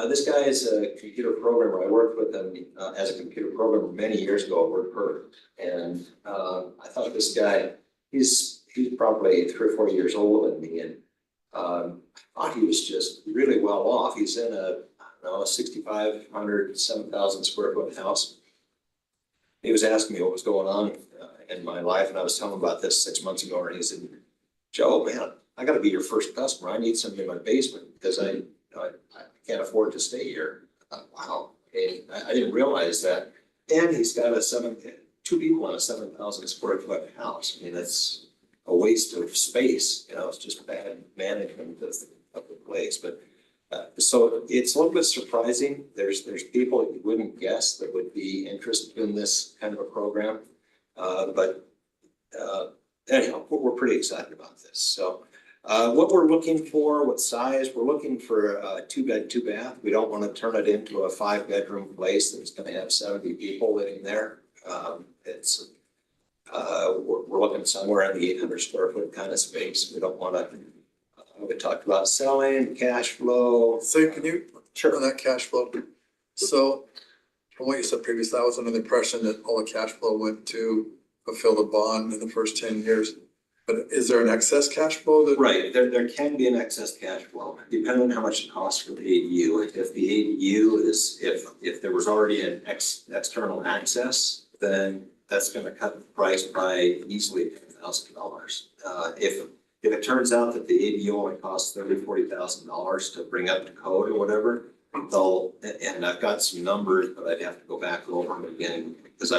This guy is a computer programmer. I worked with him as a computer programmer many years ago at WordPerfect. And I thought this guy, he's probably 3 or 4 years older than me. And I thought he was just really well off. He's in a a 6,500, 7,000 square foot house. He was asking me what was going on in my life, and I was telling him about this 6 months ago, and he said, Joe, man, I gotta be your first customer. I need something in my basement because I can't afford to stay here. I thought, wow, and I didn't realize that. And he's got two people in a 7,000 square foot house. I mean, that's a waste of space, it's just bad management of the place. But so it's a little bit surprising. There's people you wouldn't guess that would be interested in this kind of a program. But anyhow, we're pretty excited about this. So what we're looking for, what size, we're looking for a 2-bed, 2-bath. We don't want to turn it into a 5-bedroom place that's going to have 70 people living there. We're looking somewhere in the 800 square foot kind of space. We don't want to, we talked about selling, cash flow. So can you check on that cash flow? So from what you said previously, I was under the impression that all the cash flow went to fulfill the bond in the first 10 years. But is there an excess cash flow that? Right, there can be an excess cash flow, depending on how much it costs for the ADU. If the ADU is, if there was already an external access, then that's gonna cut the price by easily $10,000. If it turns out that the ADU only costs $30,000-$40,000 to bring up to code or whatever, and I've got some numbers, but I'd have to go back over them again, because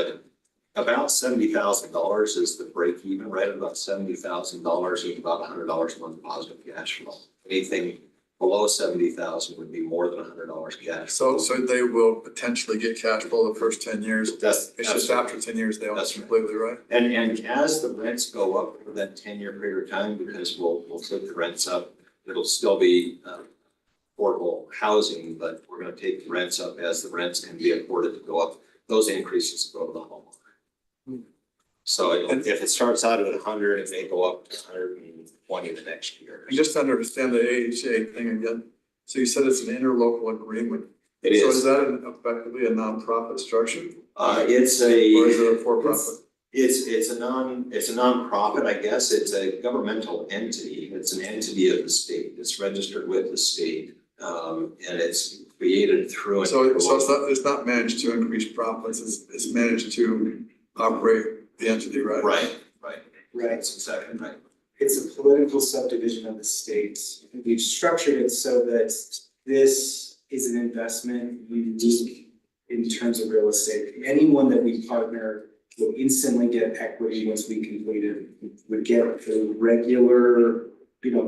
about $70,000 is the break even, right? About $70,000 is about $100 a month positive cash flow. Anything below 70,000 would be more than $100 cash. So they will potentially get cash flow the first 10 years. It's just after 10 years, they aren't completely right. And as the rents go up for that 10-year period of time, because we'll take the rents up, it'll still be affordable housing, but we're gonna take the rents up as the rents can be afforded to go up. Those increases go to the homeowner. So if it starts out at 100, it may go up to 120 the next year. And just to understand the AHA thing again, so you said it's an interlocal agreement. It is. So is that effectively a nonprofit structure? It's Or is it a for-profit? It's a nonprofit, I guess. It's a governmental entity. It's an entity of the state. It's registered with the state. And it's created through. So it's not managed to increase profits, it's managed to operate the entity, right? Right. Right. That's exactly right. It's a political subdivision of the state. We've structured it so that this is an investment unique in terms of real estate. Anyone that we partner will instantly get equity once we complete it, would get the regular,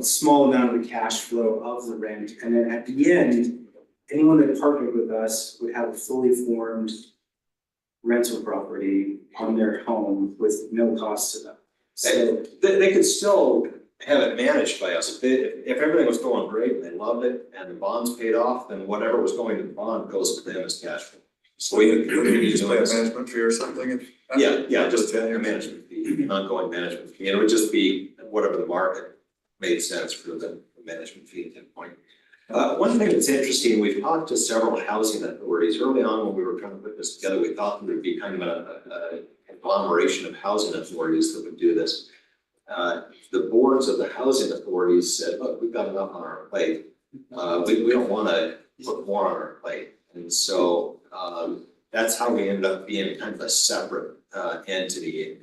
small amount of the cash flow of the rent. And then at the end, anyone that partnered with us would have a fully formed rental property on their home with no cost to them. So They could still have it managed by us. If everything was going great and they loved it and the bonds paid off, then whatever was going to the bond goes to them as cash flow. So we just pay a management fee or something? Yeah, just a management fee, an ongoing management fee. And it would just be whatever the market made sense for the management fee at that point. One thing that's interesting, we've talked to several housing authorities. Early on when we were trying to put this together, we thought there would be kind of a conglomeration of housing authorities that would do this. The boards of the housing authorities said, look, we've got enough on our plate. We don't want to put more on our plate. And so that's how we ended up being kind of a separate entity.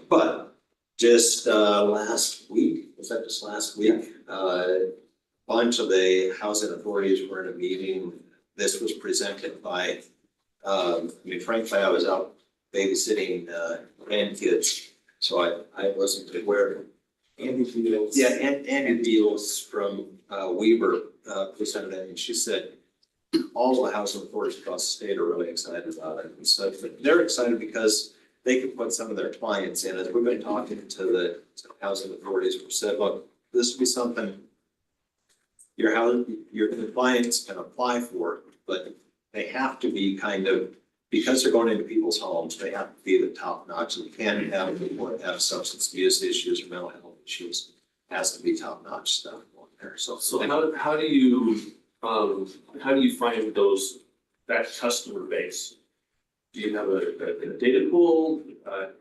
But just last week, was that just last week? Bunch of the housing authorities were in a meeting. This was presented by, frankly, I was out babysitting grandkids, so I wasn't aware. Andy Beals. Yeah, Andy Beals from Weber presented it, and she said all the housing authorities across the state are really excited about it. And so they're excited because they can put some of their clients in. As we've been talking to the housing authorities, we said, look, this would be something your clients can apply for, but they have to be because they're going into people's homes, they have to be the top notch. They can't have people that have substance abuse issues or mental health issues. It has to be top notch stuff going there. So how do you find that customer base? Do you have a data pool?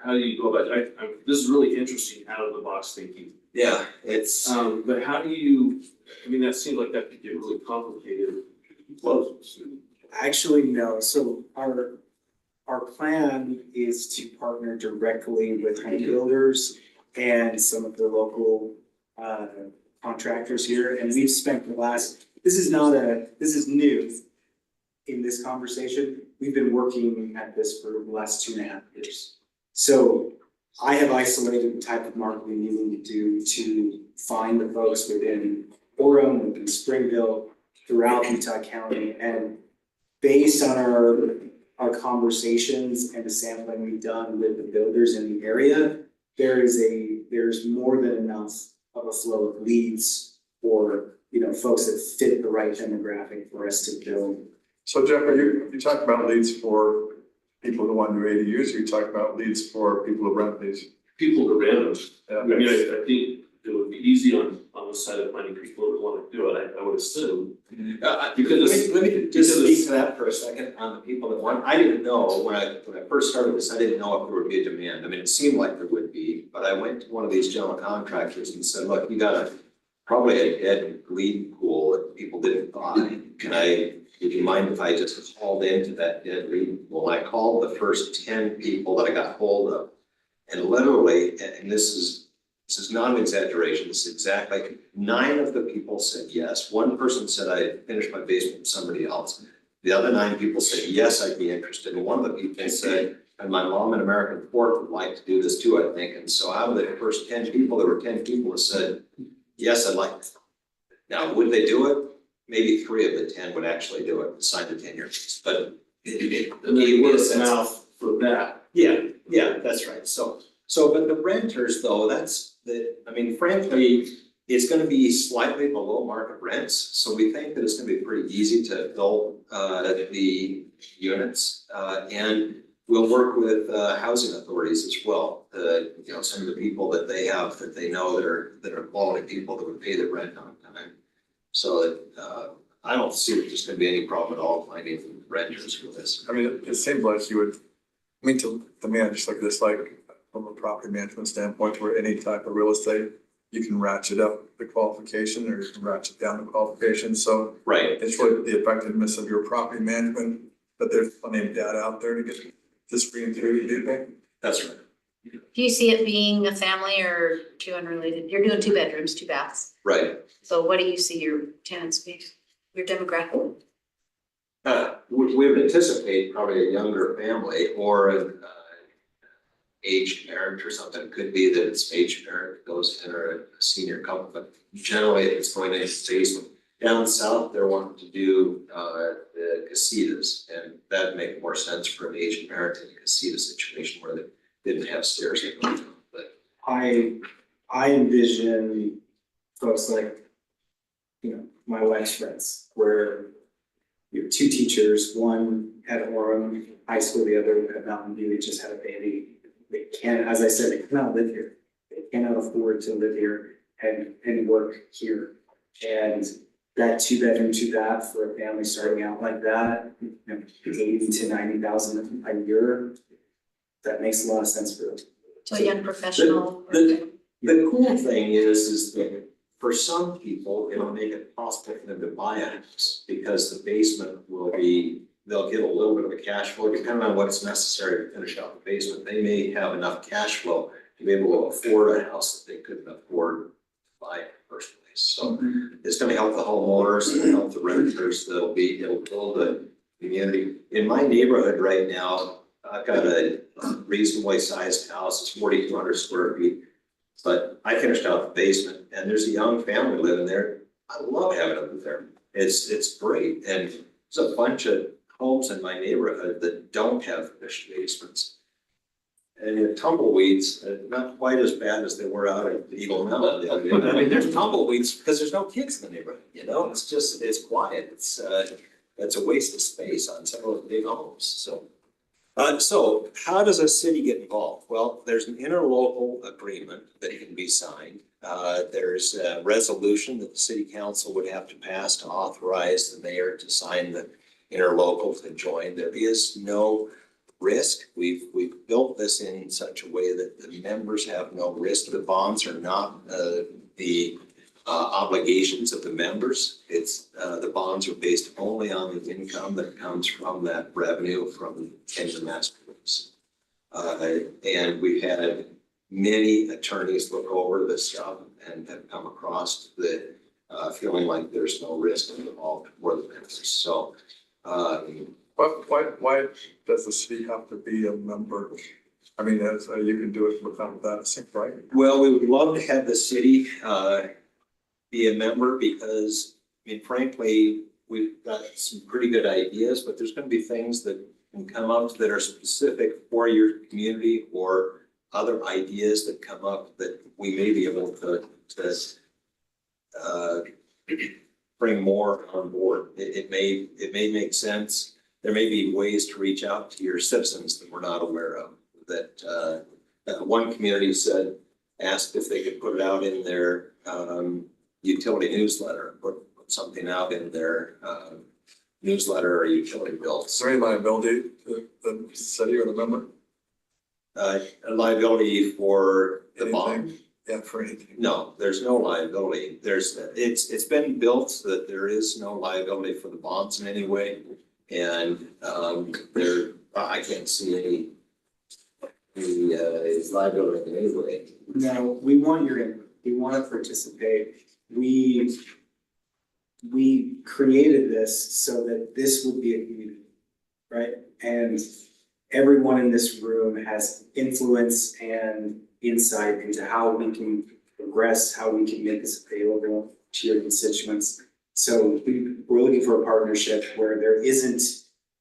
How do you go about it? This is really interesting, out of the box thinking. Yeah, it's but how do you? That seems like that could get really complicated. close. Actually, no, so our plan is to partner directly with home builders and some of the local contractors here, and we've spent this is new in this conversation. We've been working at this for the last 2.5 years. So I have isolated the type of marketing you need to do to find the folks within Orem, within Springville, throughout Utah County, and based on our conversations and the sampling we've done with the builders in the area, there's more than enough of a flow of leads for, folks that fit the right demographic for us to build. So Jeff, you talking about leads for people who want to do ADUs, or you talking about leads for people who rent these? People to random. Yeah. I mean, I think it would be easy on the side of finding people who want to do it, I would assume. Because Let me just speak to that for a second on the people that want, I didn't know, when I first started this, I didn't know if there would be a demand. I mean, it seemed like there would be, but I went to one of these general contractors and said, look, you got probably a dead lead pool that people didn't buy. Would you mind if I just called into that dead lead pool? I called the first 10 people that I got hold of, and literally, and this is not an exaggeration, this is exactly, 9 of the people said yes. One person said I finished my basement with somebody else. The other 9 people said, yes, I'd be interested. And one of the people said, and my mom in American Fork would like to do this too, I think. And so out of the first 10 people, there were 10 people that said, yes, I'd like to. Now, would they do it? Maybe 3 of the 10 would actually do it, sign the 10-year lease, but and then word of mouth for that. Yeah, that's right. So, but the renters though, frankly, it's gonna be slightly below market rents. So we think that it's gonna be pretty easy to fill the units. And we'll work with housing authorities as well. Some of the people that they have that they know that are quality people that would pay the rent on time. So I don't see that there's gonna be any problem at all finding renters for this. I mean, it seems like you would, to me, I just look at this like from a property management standpoint, where any type of real estate, you can ratchet up the qualification or you can ratchet down the qualification. So right, it's really the effectiveness of your property management, but there's plenty of data out there to get this screen through, do you think? that's right. Do you see it being a family or 2 unrelated? You're doing 2 bedrooms, 2 baths. Right. So what do you see your tenants be, your demographic? We would anticipate probably a younger family or an aged parent or something. It could be that it's aged parent goes in or a senior couple, but generally it's going into basement. Down south, they're wanting to do the casitas, and that'd make more sense for an aged parent in a casita situation where they didn't have stairs. But I envision folks like, my wife's friends, where you have 2 teachers, one at Orem High School, the other at Mountain View. They just had a baby. They can't, as I said, they cannot live here. They cannot afford to live here and work here. And that 2-bedroom, 2-bath for a family starting out like that, 80 to 90,000 a year, that makes a lot of sense for them. So a young professional. The cool thing is that for some people, it'll make it possible for them to buy a house because the basement they'll get a little bit of a cash flow, depending on what's necessary to finish out the basement. They may have enough cash flow to be able to afford a house that they couldn't afford to buy in the first place. So it's gonna help the homeowners, and help the renters. It'll build a community. In my neighborhood right now, I've got a reasonably sized house. It's 4,200 square feet. But I finished out the basement and there's a young family living there. I love having them there. It's great. And there's a bunch of homes in my neighborhood that don't have finished basements. And the tumbleweeds, not quite as bad as they were out at Eagle Mountain the other day. I mean, there's tumbleweeds because there's no kids in the neighborhood, it's quiet. It's a waste of space on some of the big homes, so. So how does a city get involved? Well, there's an interlocal agreement that can be signed. There's a resolution that the city council would have to pass to authorize the mayor to sign the interlocal to join. There is no risk. We've built this in such a way that the members have no risk. The bonds are not the obligations of the members. It's, the bonds are based only on the income that comes from that revenue from any of the master groups. And we've had many attorneys look over this stuff and have come across that, feeling like there's no risk involved for the members. So, Why does the city have to be a member? I mean, as, you can do it without that, I think, right? well, we would love to have the city, be a member because, I mean, frankly, we've got some pretty good ideas, but there's gonna be things that can come up that are specific for your community or other ideas that come up that we may be able to bring more on board. It may make sense. There may be ways to reach out to your citizens that we're not aware of. That one community asked if they could put it out in their utility newsletter, put something out in their newsletter or utility bills. Is there any liability to the city or the member? A liability for the bond? Anything? Yeah, for anything. No, there's no liability. It's been built so that there is no liability for the bonds in any way. And I can't see any liability in any way. No, we want your input, we wanna participate. We created this so that this would be a community, right? And everyone in this room has influence and insight into how we can progress, how we can make this available to your constituents. So we're looking for a partnership where there isn't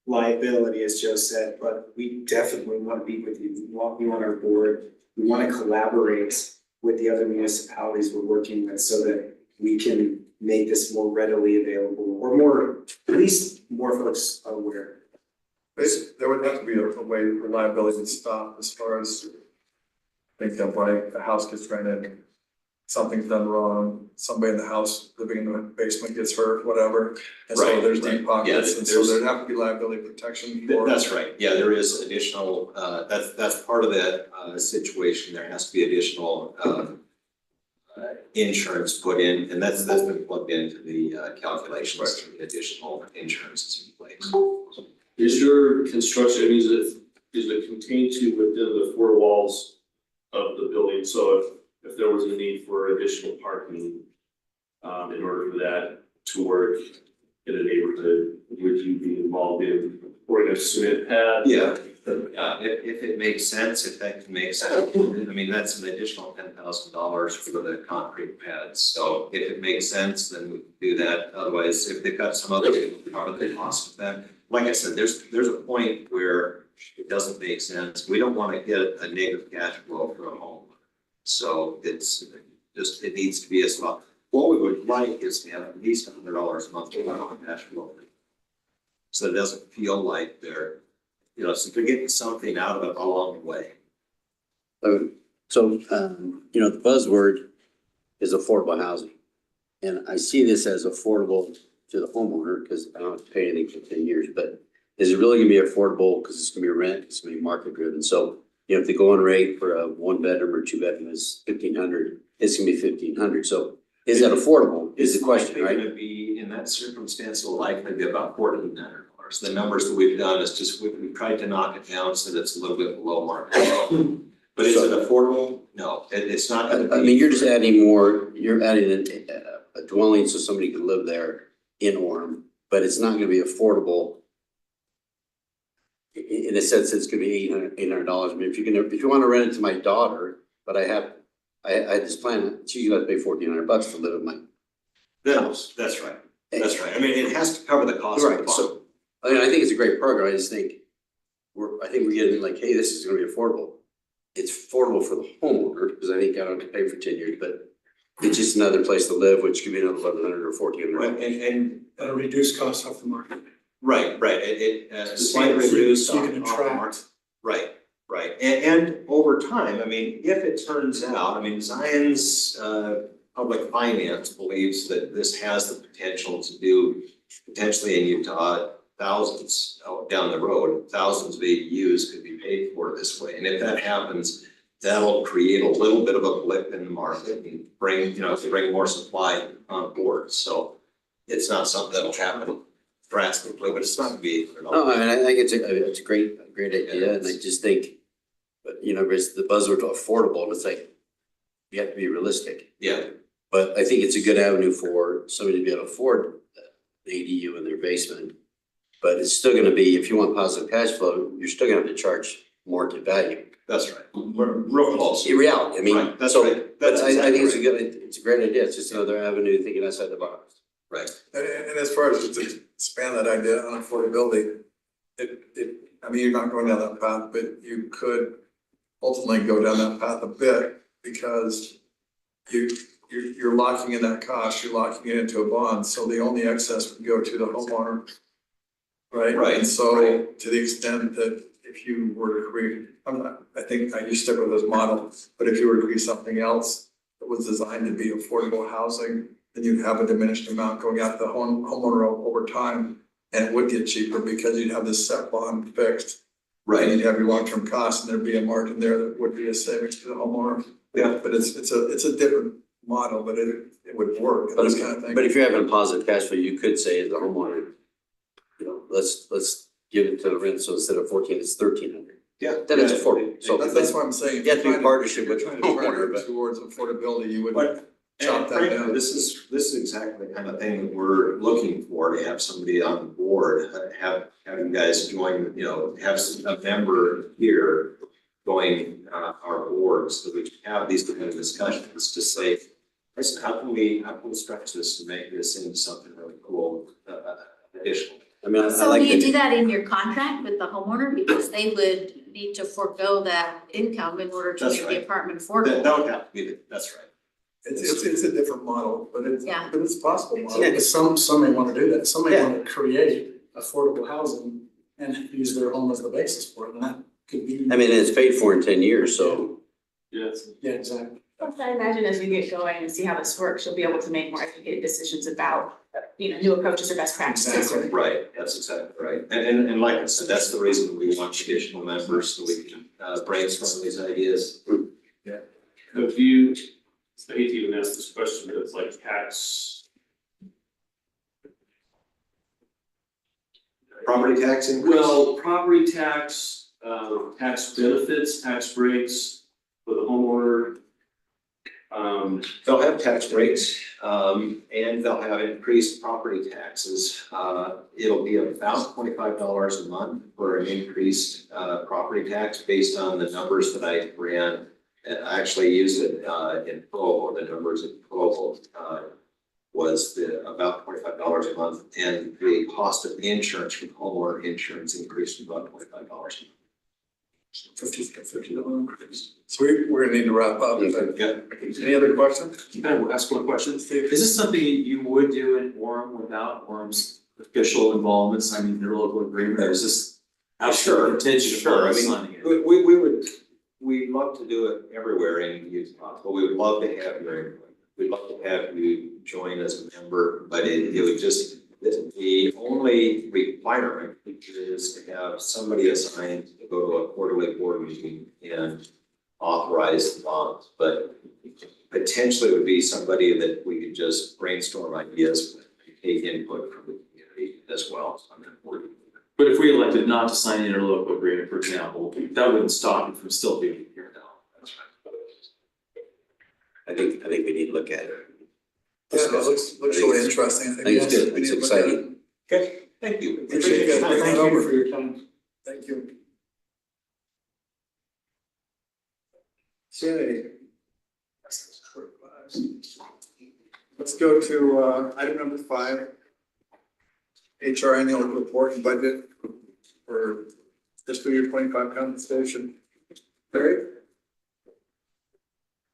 liability, as Joe said, but we definitely want to be with you. We want you on our board. We want to collaborate with the other municipalities we're working with so that we can make this more readily available or more, at least more folks are aware. There would have to be a way for liability to stop as far as think of like the house gets rented, something's done wrong, somebody in the house living in the basement gets hurt, whatever. And so Right, there's right. deep pockets, Yeah, and so there's- there'd have to be liability protection for. That's right. Yeah, there is additional, that's part of that situation. There has to be additional insurance put in, and that's been plugged into the calculations. The additional insurance is in place. Is your construction, I mean, is it contained to within the four walls of the building? So if there was a need for additional parking, in order for that to work in a neighborhood, would you be involved in pouring a cement pad? Yeah, if it makes sense, if that can make sense, I mean, that's an additional $10,000 for the concrete pads. So if it makes sense, then we can do that. Otherwise, if they've got some other part of the cost of that, like I said, there's a point where it doesn't make sense. We don't want to get a negative cash flow for a home. So it's just, it needs to be as well. What we would like is to have at least $100 a month on cash flow. So it doesn't feel like they're, so they're getting something out of it along the way. So, the buzzword is affordable housing. And I see this as affordable to the homeowner because I don't have to pay anything for 10 years, but is it really gonna be affordable because it's gonna be rent, it's gonna be market driven? So, if the going rate for a 1 bedroom or 2 bedroom is 1,500, it's gonna be 1,500. So is that affordable is the question, right? It's likely gonna be, in that circumstance, will likely be about $1,400. The numbers that we've done is just, we've tried to knock it down so that it's a little bit below market. But is it affordable? No, it's not gonna be. I mean, you're just adding more, you're adding a dwelling so somebody can live there in Orem, but it's not gonna be affordable. In a sense, it's gonna be $800. I mean, if you wanna rent it to my daughter, but I had this plan, she's gonna pay $1,400 to live in my house. That's right. That's right. I mean, it has to cover the cost of the Right, bond. so, I mean, I think it's a great program. I just think we're getting like, hey, this is gonna be affordable. It's affordable for the homeowner, because I think I don't have to pay for 10 years, but it's just another place to live, which could be another $1,100 or $1,400. And At a reduced cost off the market. right, it slightly reduced So you on can the market. attract. Right, and over time, I mean, if it turns out, I mean, Zion's public finance believes that this has the potential to do potentially in Utah thousands down the road, thousands of ADUs could be paid for this way. And if that happens, that'll create a little bit of a blip in the market and bring, bring more supply on board. So it's not something that'll happen drastically, but it's not gonna be. No, I mean, I think it's a great idea, and I just think, but it's the buzzword affordable, and it's like, you have to be realistic. Yeah, But I think it's a good avenue for somebody to be able to afford the ADU in their basement. But it's still gonna be, if you want positive cash flow, you're still gonna have to charge market value. that's right. We're real close. In reality, I mean, Right, that's so, right. but That's I think exactly it's a great idea, it's just another avenue thinking outside the box. Right. And as far as to expand that idea on affordability, I mean, you're not going down that path, but you could ultimately go down that path a bit because you're locking in that cost, you're locking it into a bond, so the only excess would go to the homeowner. Right? Right, And so right. to the extent that if you were to create, I think I just stick with this model, but if you were to create something else that was designed to be affordable housing, then you'd have a diminished amount going out to the homeowner over time. And it would get cheaper because you'd have this set bond fixed. Right. And you'd have your long-term costs and there'd be a margin there that would be a savings to the homeowner. Yeah. But it's a different model, but it would work, But this if, kind of thing. but if you're having positive cash flow, you could say as a homeowner, let's give it to the rent, so instead of 14, it's 1,300. Yeah. Then it's affordable, so. That's what I'm saying. You have to be partnership with the Trying to homeowner, target but. towards affordability, you would But chop that frankly, down. this is exactly the kind of thing that we're looking for, to have somebody on the board, have you guys join, have a member here going our board, so that we can have these kind of discussions to say, listen, how can we stretch this and make this into something really cool, additional? I mean, I So like do you that. do that in your contract with the homeowner, because they would need to forego that income in order to That's make the right. apartment affordable? That would have to be, that's right. It's a different model, but it's Yeah. a possible model. Yeah, because some may wanna do that, some may Yeah. wanna create affordable housing and use their home as the basis for it, and that could be. I mean, it's paid for in 10 years, so. Yes. Yeah, exactly. I imagine as we get going and see how this works, you'll be able to make more educated decisions about, new approaches or best practices. Exactly. Right, that's exactly right. And like I said, that's the reason we want additional members, so we can brainstorm these ideas. Have you, I hate to even ask this question, but it's like tax. Property tax increase? Well, property tax, tax benefits, tax breaks for the homeowner. They'll have tax breaks, and they'll have increased property taxes. It'll be about $25 a month for an increased property tax based on the numbers that I ran. And I actually used it in Provo, the numbers in Provo was about $25 a month, and the cost of insurance from homeowner insurance increased to about $25 a month. $50 increase. So we're gonna need to wrap up. Yeah. Any other questions? Can I ask one question? Steve? Is this something you would do in Orem without Orem's official involvement, signing their local agreement, or is this Sure, contingent sure. I upon mean, signing it? we'd love to do it everywhere in Utah, but we would love to have your input. We'd love to have you join as a member, but it would just, the only requirement is to have somebody assigned to go to a quarterly board meeting and authorize the bonds. But potentially it would be somebody that we could just brainstorm ideas with, take input from the community as well on that board. But if we elected not to sign an interlocal agreement, for example, that wouldn't stop you from still being here now. That's I think we need to look at it. Yeah, it looks really interesting. I think it's good. we It's need to look at it. exciting. Okay, thank you. Appreciate you guys bringing Thank it over. you for your time. Thank you. Okay. Let's go to item number 5. HR annual report and budget for fiscal year 25 compensation. Barry?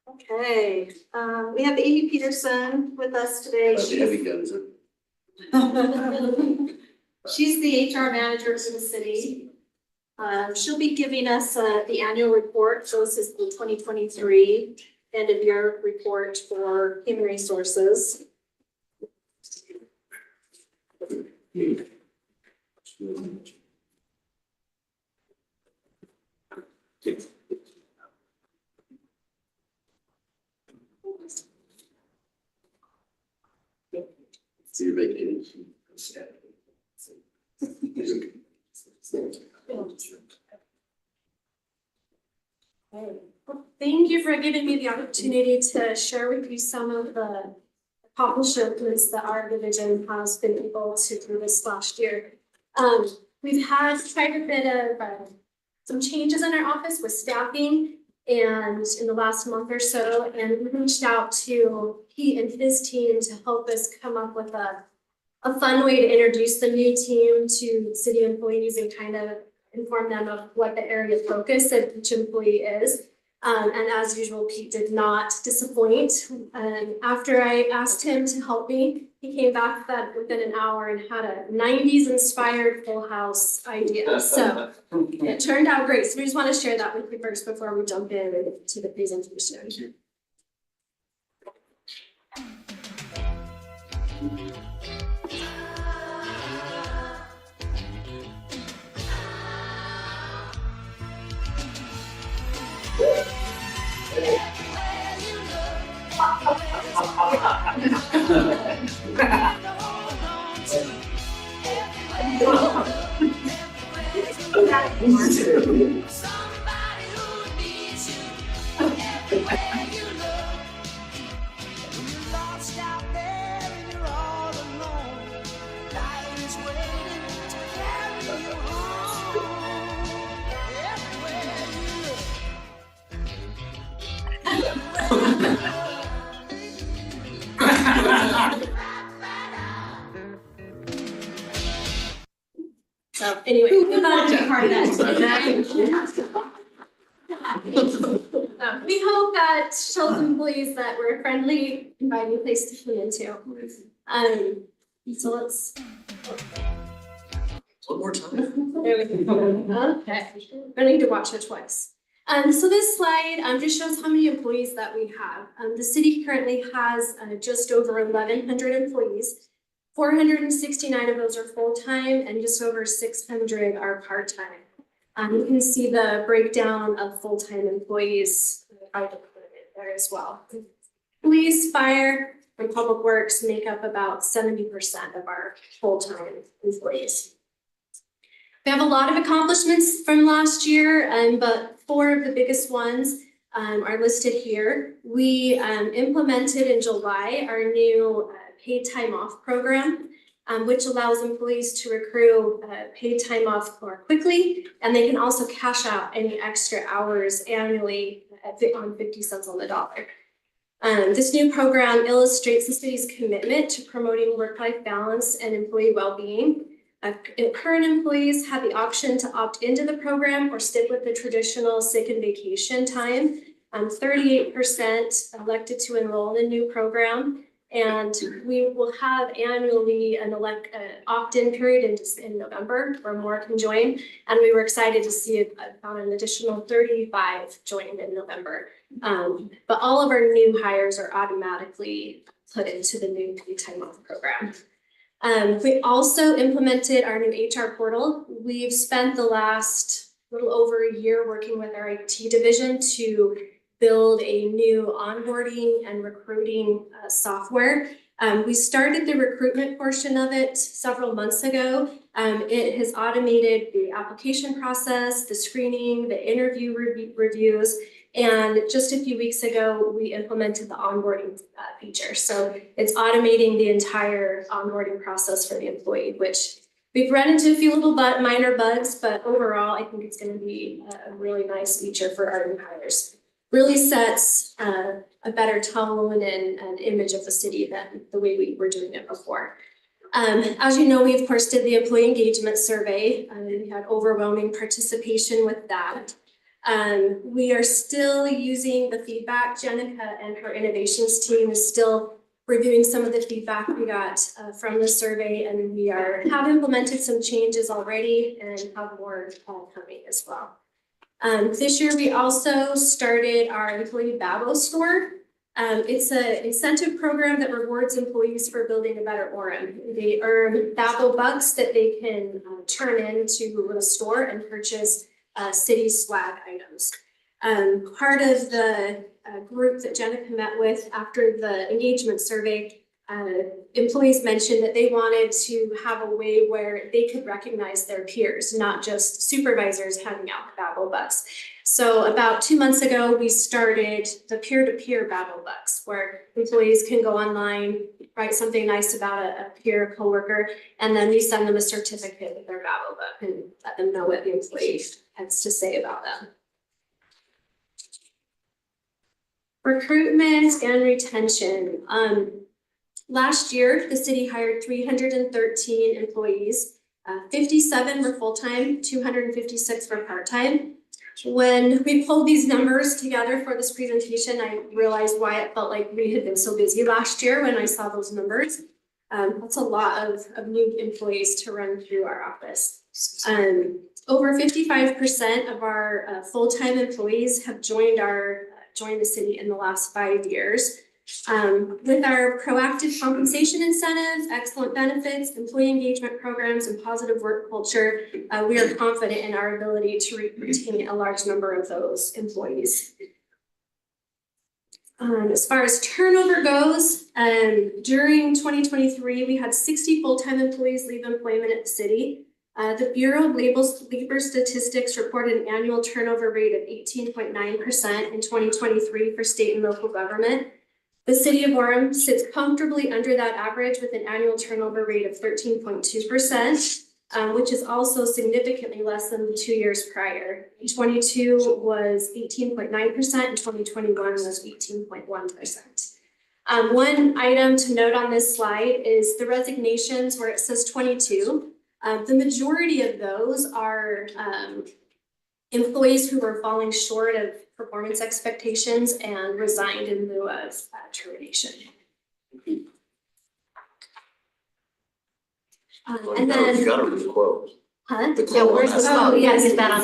Okay, we have Amy Peterson with us today. That's the heavy guns. She's the HR manager for the city. She'll be giving us the annual report, so this is the 2023 end of year report for human resources. Thank you for giving me the opportunity to share with you some of the accomplishments that our division has been able to do this last year. We've had quite a bit of some changes in our office with staffing and in the last month or so, and we reached out to he and his team to help us come up with a fun way to introduce the new team to city employees and kind of inform them of what the area of focus of each employee is. And as usual, Pete did not disappoint. After I asked him to help me, he came back that within an hour and had a 90s inspired Full House idea. So it turned out great. So we just want to share that with you first before we jump into the presentation. Thank you. So anyway, we thought it'd be part of that. We hope that shows employees that we're a friendly, inviting place to come into. So let's. One more time. There we go. Okay, I need to watch it twice. So this slide just shows how many employees that we have. The city currently has just over 1,100 employees. 469 of those are full-time and just over 600 are part-time. You can see the breakdown of full-time employees by department there as well. Police, fire, and public works make up about 70% of our full-time employees. We have a lot of accomplishments from last year, but 4 of the biggest ones are listed here. We implemented in July our new paid time off program, which allows employees to accrue paid time off more quickly, and they can also cash out any extra hours annually on 50 cents on the dollar. This new program illustrates the city's commitment to promoting work-life balance and employee well-being. Current employees have the option to opt into the program or stick with the traditional sick and vacation time. 38% elected to enroll in the new program, and we will have annually an opt-in period in November where more can join. And we were excited to see about an additional 35 joined in November. But all of our new hires are automatically put into the new paid time off program. We also implemented our new HR portal. We've spent the last little over a year working with our IT division to build a new onboarding and recruiting software. We started the recruitment portion of it several months ago. It has automated the application process, the screening, the interview reviews, and just a few weeks ago, we implemented the onboarding feature. So it's automating the entire onboarding process for the employee, which we've run into a few little minor bugs, but overall, I think it's going to be a really nice feature for our new hires. Really sets a better tone and image of the city than the way we were doing it before. As you know, we of course did the employee engagement survey. We had overwhelming participation with that. We are still using the feedback. Jenica and her innovations team is still reviewing some of the feedback we got from the survey, and we have implemented some changes already and have more coming as well. This year, we also started our employee Babo store. It's an incentive program that rewards employees for building a better Orem. They earn Babo bucks that they can turn into the store and purchase city swag items. Part of the group that Jenica met with after the engagement survey employees mentioned that they wanted to have a way where they could recognize their peers, not just supervisors handing out the Babel bucks. So about 2 months ago, we started the peer-to-peer Babel bucks, where employees can go online, write something nice about a peer coworker, and then we send them a certificate with their Babel buck and let them know what the employee has to say about them. Recruitment and retention. Last year, the city hired 313 employees. 57 were full-time, 256 were part-time. When we pulled these numbers together for this presentation, I realized why it felt like we had been so busy last year when I saw those numbers. That's a lot of new employees to run through our office. Over 55% of our full-time employees have joined the city in the last 5 years. With our proactive compensation incentives, excellent benefits, employee engagement programs, and positive work culture, we are confident in our ability to retain a large number of those employees. As far as turnover goes, during 2023, we had 60 full-time employees leave employment at the city. The Bureau of Labor Statistics reported an annual turnover rate of 18.9% in 2023 for state and local government. The city of Orem sits comfortably under that average with an annual turnover rate of 13.2%, which is also significantly less than the 2 years prior. 2022 was 18.9%, and 2021 was 18.1%. One item to note on this slide is the resignations where it says 22. The majority of those are employees who were falling short of performance expectations and resigned in lieu of termination. And then, You gotta read the quote. huh? The Yeah, quote where's the on quote? that. Yeah, get that on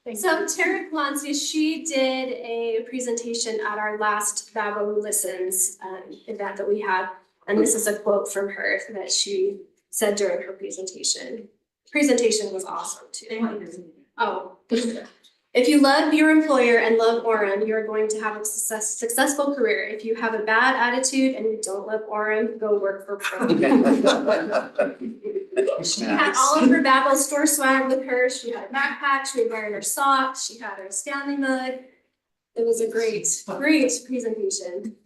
the So Tara Clancy, she did a presentation at our last Babel Listens event that we had. And this is a quote from her that she said during her presentation. Presentation was awesome too. Oh, if you love your employer and love Orem, you're going to have a successful career. If you have a bad attitude and you don't love Orem, go work for Pro. She had all of her Babel store swag with her. She had a backpack, she was wearing her socks, she had her Stanley mug. It was a great presentation.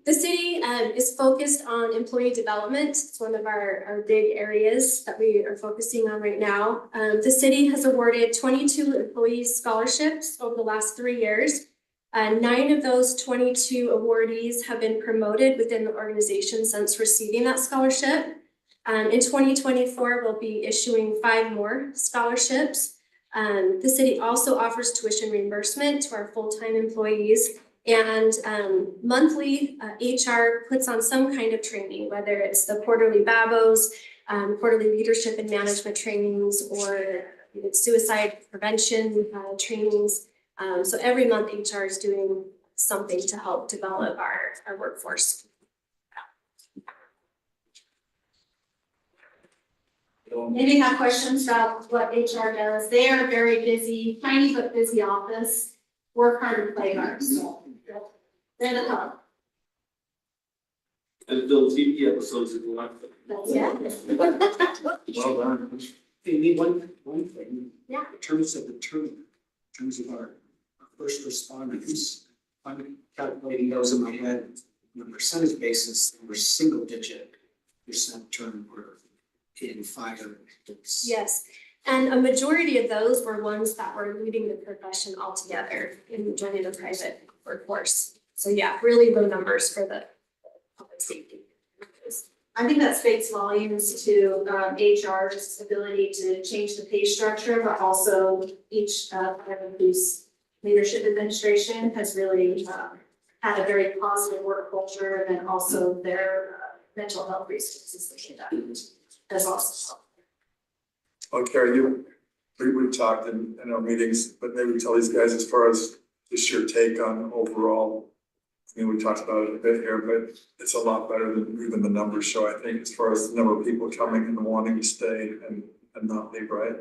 The city is focused on employee development. It's one of our big areas that we are focusing on right now. The city has awarded 22 employees scholarships over the last 3 years. 9 of those 22 awardees have been promoted within the organization since receiving that scholarship. In 2024, we'll be issuing 5 more scholarships. The city also offers tuition reimbursement to our full-time employees. And monthly, HR puts on some kind of training, whether it's the quarterly BABOs, quarterly leadership and management trainings, or suicide prevention trainings. So every month, HR is doing something to help develop our workforce. Maybe have questions about what HR does. They are very busy, tiny but busy office, work hard and play hard, so they're the hub. And build TV episodes if you want. That's it. Well done. They need one thing. Yeah. In terms of the turnover, in terms of our first responders, I'm calculating those in my head. On a percentage basis, we're single-digit % turnover in fire. Yes, and a majority of those were ones that were leaving the profession altogether and joining the private workforce. So yeah, really low numbers for the public safety. I think that speaks volumes to HR's ability to change the pay structure, but also each whose leadership administration has really had a very positive work culture, and also their mental health resources that has also helped. Oh, Carrie, we talked in our meetings, but maybe tell these guys as far as just your take on overall. I mean, we talked about it a bit here, but it's a lot better than even the numbers show, I think, as far as the number of people coming and wanting to stay and not leave, right?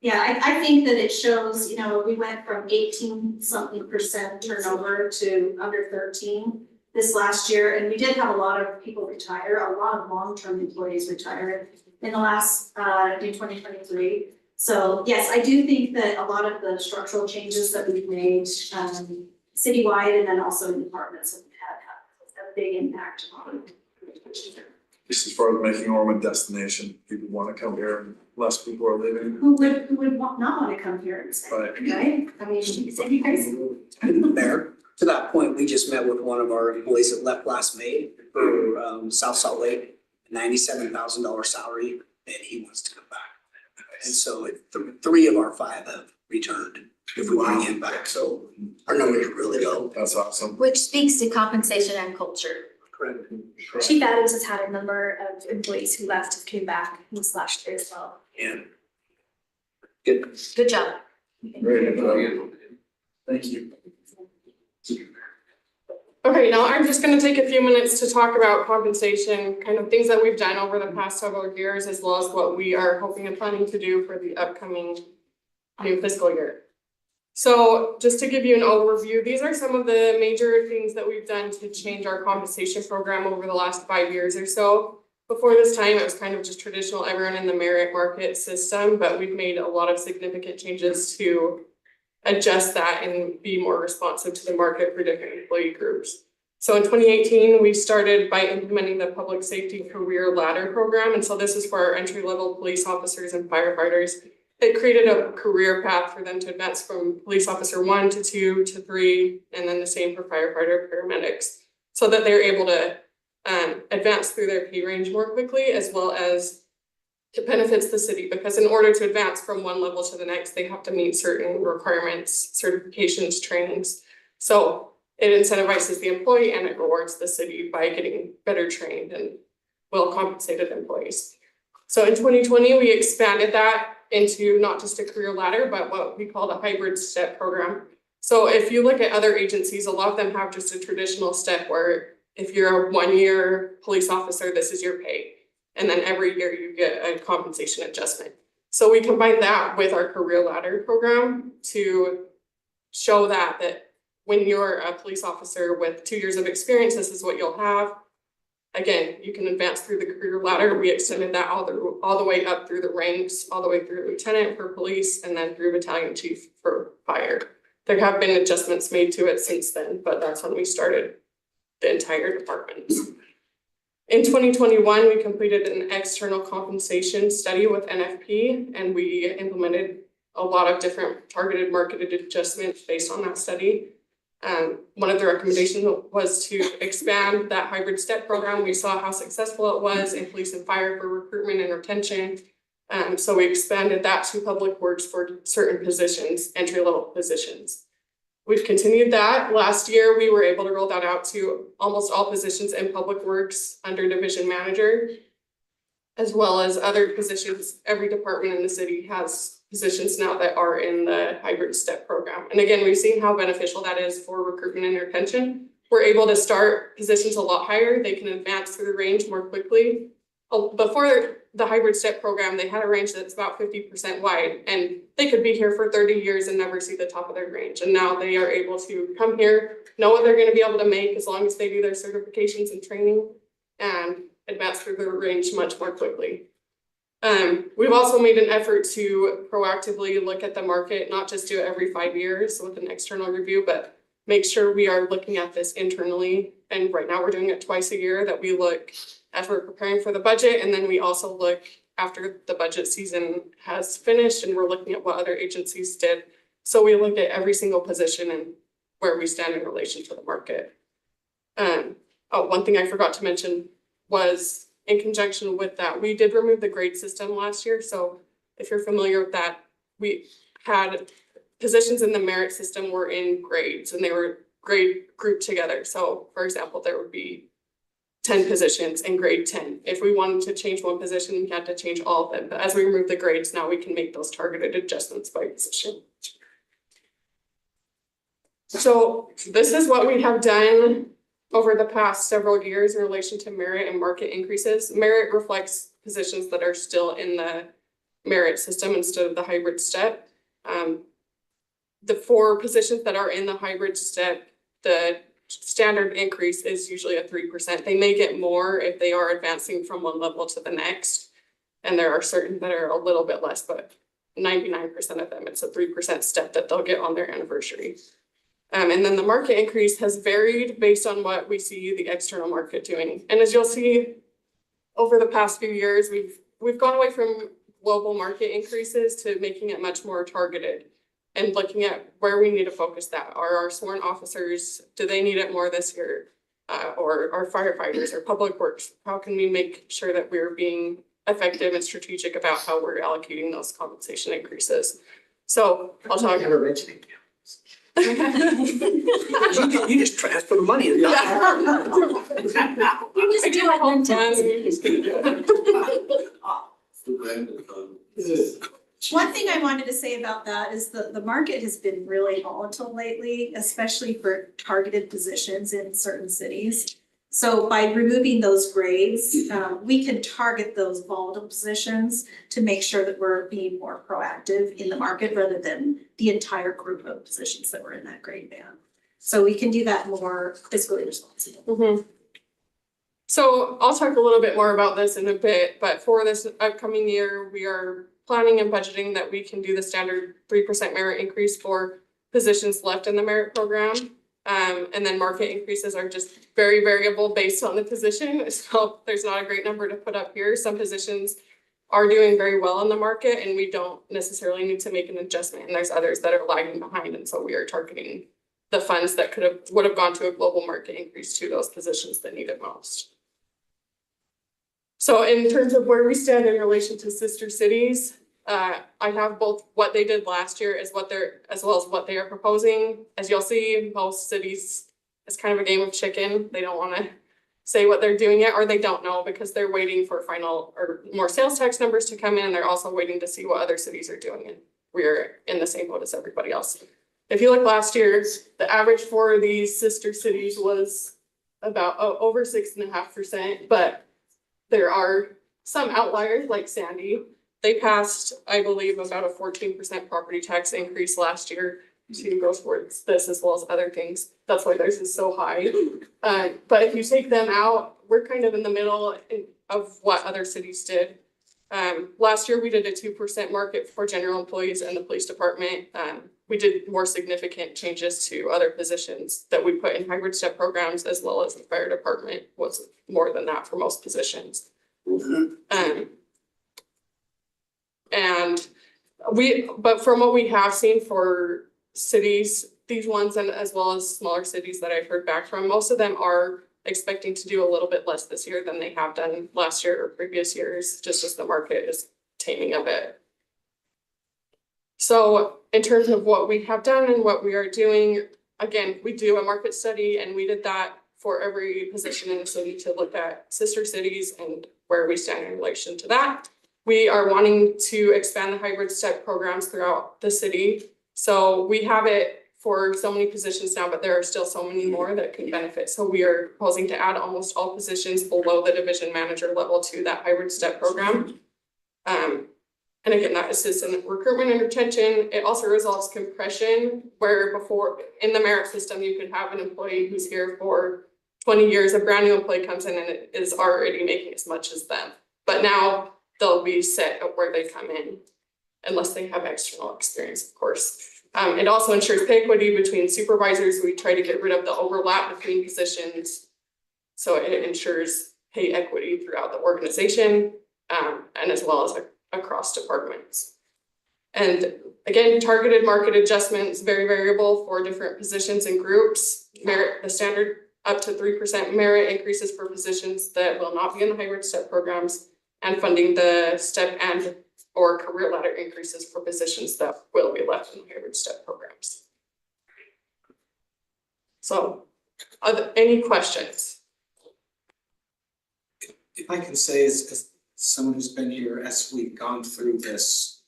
Yeah, I think that it shows, you know, we went from 18-something% turnover to under 13 this last year, and we did have a lot of people retire, a lot of long-term employees retire in the last, in 2023. So yes, I do think that a lot of the structural changes that we've made, citywide and then also in departments have had a big impact on. Just as far as making Orem a destination, people want to come here and less people are leaving. Who would not want to come here and stay, Right. right? I mean, it'd be crazy. Mayor, to that point, we just met with one of our employees that left last May for South Salt Lake, $97,000 salary, and he wants to come back. And so three of our five have returned if we bring him back, so our numbers are really low. That's awesome. Which speaks to compensation and culture. Correct. Chief Adams has had a number of employees who left and came back this last year as well. And Good job. Great. Thank you. Okay, now I'm just gonna take a few minutes to talk about compensation, kind of things that we've done over the past several years, as well as what we are hoping and planning to do for the upcoming new fiscal year. So just to give you an overview, these are some of the major things that we've done to change our compensation program over the last 5 years or so. Before this time, it was kind of just traditional, everyone in the merit market system, but we've made a lot of significant changes to adjust that and be more responsive to the market for different employee groups. So in 2018, we started by implementing the public safety career ladder program. And so this is for our entry-level police officers and firefighters. It created a career path for them to advance from police officer 1 to 2 to 3, and then the same for firefighter paramedics, so that they're able to advance through their pay range more quickly, as well as it benefits the city, because in order to advance from one level to the next, they have to meet certain requirements, certifications, trainings. So it incentivizes the employee and it rewards the city by getting better trained and well compensated employees. So in 2020, we expanded that into not just a career ladder, but what we call the hybrid step program. So if you look at other agencies, a lot of them have just a traditional step where if you're a 1-year police officer, this is your pay. And then every year you get a compensation adjustment. So we combine that with our career ladder program to show that when you're a police officer with 2 years of experience, this is what you'll have. Again, you can advance through the career ladder. We extended that all the way up through the ranks, all the way through lieutenant for police, and then through battalion chief for fire. There have been adjustments made to it since then, but that's when we started the entire department. In 2021, we completed an external compensation study with NFP, and we implemented a lot of different targeted marketed adjustments based on that study. One of the recommendations was to expand that hybrid step program. We saw how successful it was in police and fire for recruitment and retention. So we expanded that to public works for certain positions, entry-level positions. We've continued that. Last year, we were able to roll that out to almost all positions in public works under division manager, as well as other positions. Every department in the city has positions now that are in the hybrid step program. And again, we've seen how beneficial that is for recruitment and retention. We're able to start positions a lot higher. They can advance through the range more quickly. Before the hybrid step program, they had a range that's about 50% wide, and they could be here for 30 years and never see the top of their range. And now they are able to come here, know what they're going to be able to make as long as they do their certifications and training, and advance through the range much more quickly. We've also made an effort to proactively look at the market, not just do it every 5 years with an external review, but make sure we are looking at this internally. And right now we're doing it twice a year, that we look as we're preparing for the budget. And then we also look after the budget season has finished and we're looking at what other agencies did. So we look at every single position and where we stand in relation to the market. One thing I forgot to mention was, in conjunction with that, we did remove the grade system last year. So if you're familiar with that, we had positions in the merit system were in grades and they were grade grouped together. So for example, there would be 10 positions in grade 10. If we wanted to change one position, we had to change all of them. But as we remove the grades, now we can make those targeted adjustments by position. So this is what we have done over the past several years in relation to merit and market increases. Merit reflects positions that are still in the merit system instead of the hybrid step. The 4 positions that are in the hybrid step, the standard increase is usually a 3%. They may get more if they are advancing from one level to the next. And there are certain that are a little bit less, but 99% of them, it's a 3% step that they'll get on their anniversary. And then the market increase has varied based on what we see the external market doing. And as you'll see over the past few years, we've gone away from global market increases to making it much more targeted and looking at where we need to focus that. Are our sworn officers, do they need it more this year? Or our firefighters or public works? How can we make sure that we're being effective and strategic about how we're allocating those compensation increases? So I'll talk. Never mentioning you just transfer the money. You just do it. One thing I wanted to say about that is the market has been really volatile lately, especially for targeted positions in certain cities. So by removing those grades, we can target those volatile positions to make sure that we're being more proactive in the market rather than the entire group of positions that were in that grade band. So we can do that more fiscally responsible. Mm-hmm. So I'll talk a little bit more about this in a bit, but for this upcoming year, we are planning and budgeting that we can do the standard 3% merit increase for positions left in the merit program. And then market increases are just very variable based on the position. So there's not a great number to put up here. Some positions are doing very well in the market and we don't necessarily need to make an adjustment. And there's others that are lagging behind. And so we are targeting the funds that would have gone to a global market increase to those positions that need it most. So in terms of where we stand in relation to sister cities, I have both what they did last year as well as what they are proposing. As you'll see, most cities, it's kind of a game of chicken. They don't want to say what they're doing yet, or they don't know because they're waiting for final or more sales tax numbers to come in. And they're also waiting to see what other cities are doing. And we're in the same boat as everybody else. If you look last year, the average for these sister cities was about over 6.5%, but there are some outliers like Sandy. They passed, I believe, about a 14% property tax increase last year to go towards this as well as other things. That's why theirs is so high. But if you take them out, we're kind of in the middle of what other cities did. Last year, we did a 2% market for general employees and the police department. We did more significant changes to other positions that we put in hybrid step programs, as well as the fire department was more than that for most positions. But from what we have seen for cities, these ones and as well as smaller cities that I've heard back from, most of them are expecting to do a little bit less this year than they have done last year or previous years, just as the market is taming a bit. So in terms of what we have done and what we are doing, again, we do a market study and we did that for every position in the city to look at sister cities and where we stand in relation to that. We are wanting to expand the hybrid step programs throughout the city. So we have it for so many positions now, but there are still so many more that can benefit. So we are proposing to add almost all positions below the division manager level to that hybrid step program. And again, that assists in recruitment and retention. It also resolves compression, where before in the merit system, you could have an employee who's here for 20 years, a brand new employee comes in and it is already making as much as them. But now they'll be set at where they come in, unless they have external experience, of course. It also ensures pay equity between supervisors. We try to get rid of the overlap between positions. So it ensures pay equity throughout the organization, and as well as across departments. And again, targeted market adjustments, very variable for different positions and groups. Merit, the standard up to 3% merit increases for positions that will not be in the hybrid step programs, and funding the step and or career ladder increases for positions that will be left in the hybrid step programs. So are there any questions? If I can say, as someone who's been here, as we've gone through this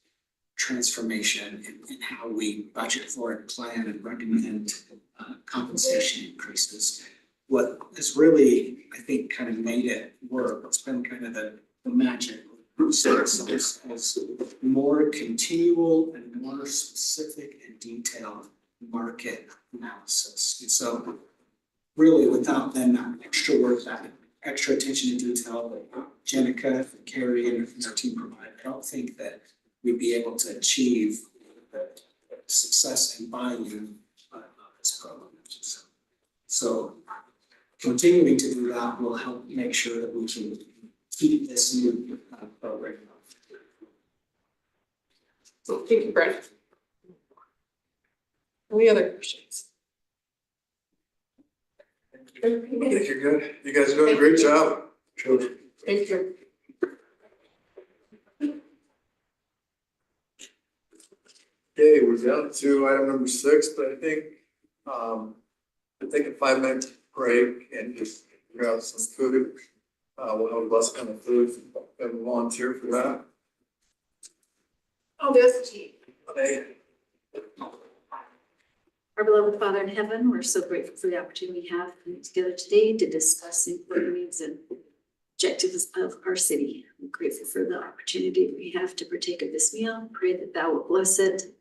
transformation in how we budget for it, plan and recommend compensation increases, what has really, I think, kind of made it work, what's been kind of the magic So it's more continual and more specific and detailed market analysis. And so really without then that extra work, that extra attention to detail that Jenica, Carrie and our team provide, I don't think that we'd be able to achieve the success and buy-in of this program. So continuing to do that will help make sure that we can keep this new program. Thank you, Brent. Any other questions? I think you're good. You guys are doing a great job. Thank you. Okay, we're down to item number 6, but I think, take a 5-minute break and just grab some food. We'll have a bus kind of food, have a volunteer for that. Oh, there's Okay. Our beloved Father in heaven, we're so grateful for the opportunity we have coming together today to discuss the important needs and objectives of our city. I'm grateful for the opportunity we have to partake of this meal. Pray that thou will bless it,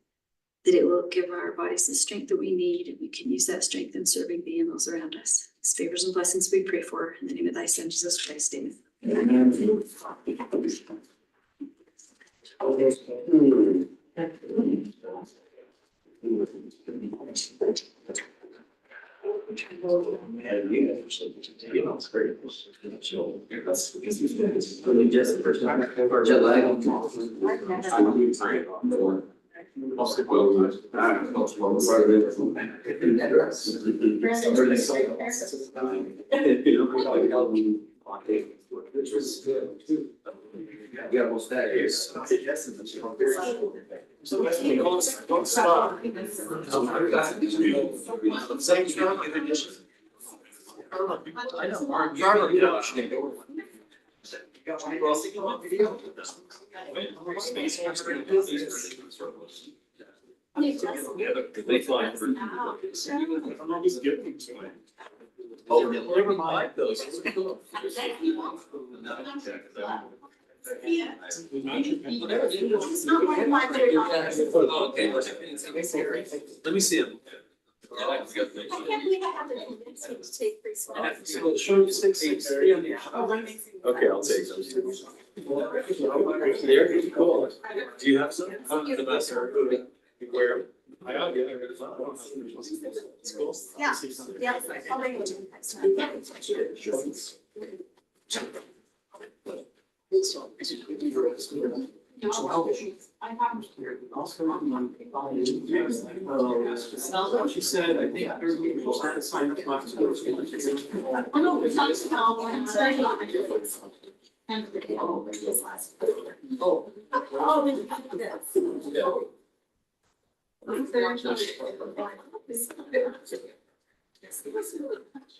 that it will give our bodies the strength that we need, and we can use that strength in serving thee and those around us. These favors and blessings we pray for in the name of thy son, Jesus Christ, amen. Don't stop. Oh, never mind those. Let me see him. I can't believe I have to take Okay, I'll take those. There, cool. Do you have some? The best are where? I got it. It's cool. Yeah, yeah, I'll bring it to you next time. She said, I think 30% signed up my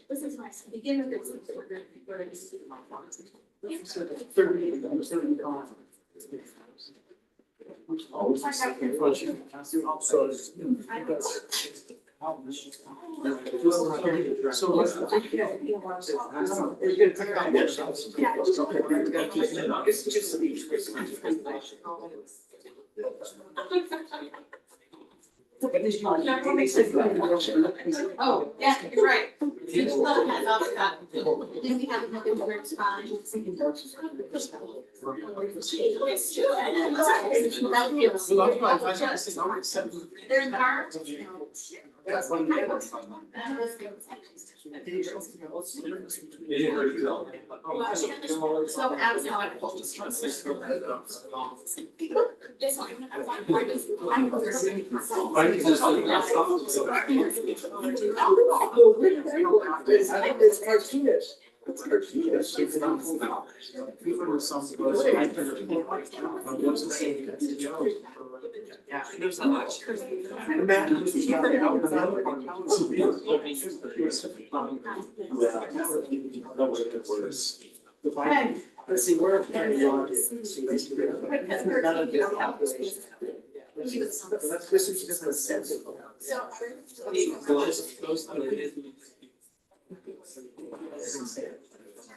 This is nice. Begin with this. Oh, yeah, you're right. Then we have another word spine. There's cars. So outside. It's cartoonish. It's cartoonish. It's not. People were some. Yeah, there's not much. Let's see where. This is just a sense of.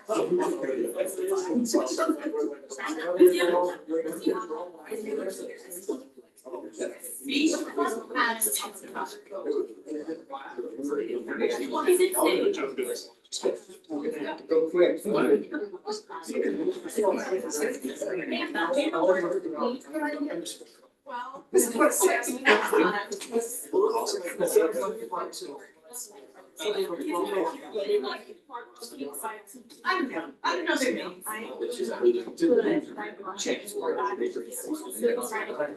Go quick. This is what it says. I don't know their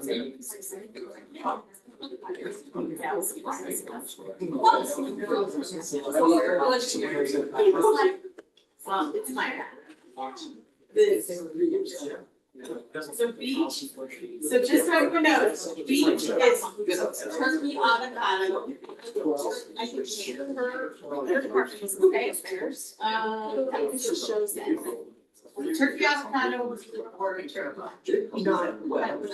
names. Well, it's my So beach, so just so everyone knows, beach is turkey avocado. I think her department is okay affairs. That just shows that. Turkey avocado or turkey. Just whatever.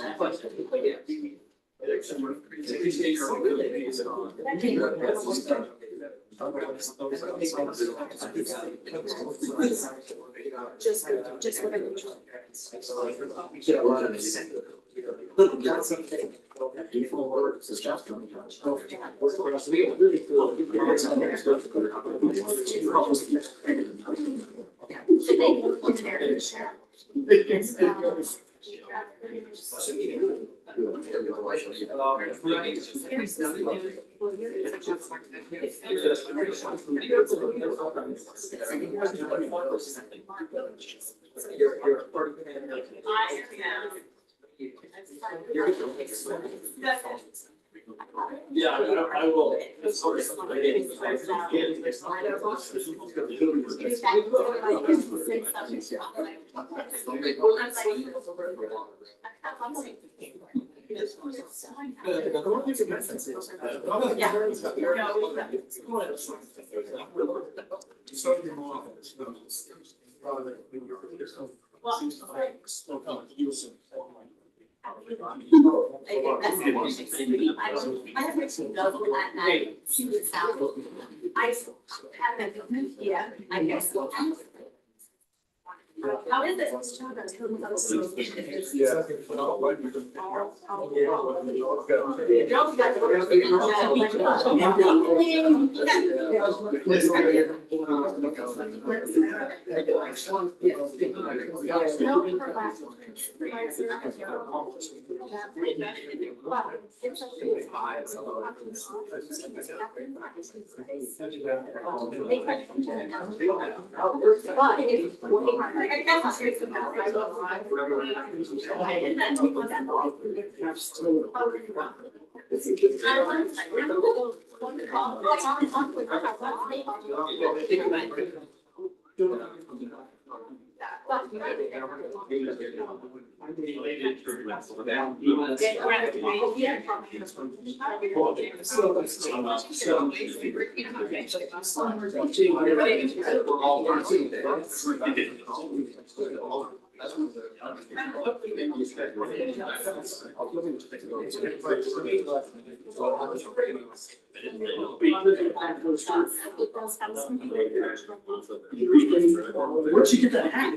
Yeah, I will. I have actually double at night, see what's out. I haven't, yeah, I guess. How is it? Where'd you get that hat?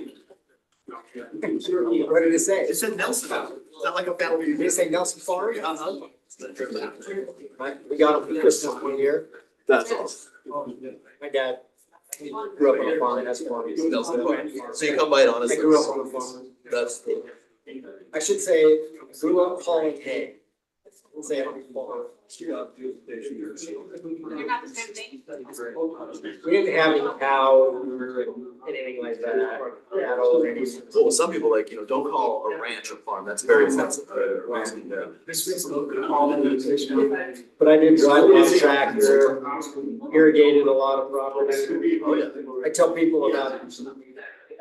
What did it say? It said Nelson. Is that like a family? Did it say Nelson Farm? We got him for Christmas one year. That's awesome. My dad grew up on a farm, that's a farm. So you come by it honestly. I grew up on a farm. That's cool. I should say, I grew up hauling hay. Say it on the farm. You're not the same thing. We didn't have any cows or anything like that. Cattle or anything. Well, some people like, don't call a ranch a farm. That's very offensive. But I did drive a lot of tractor, irrigated a lot of property. Oh, yeah. I tell people about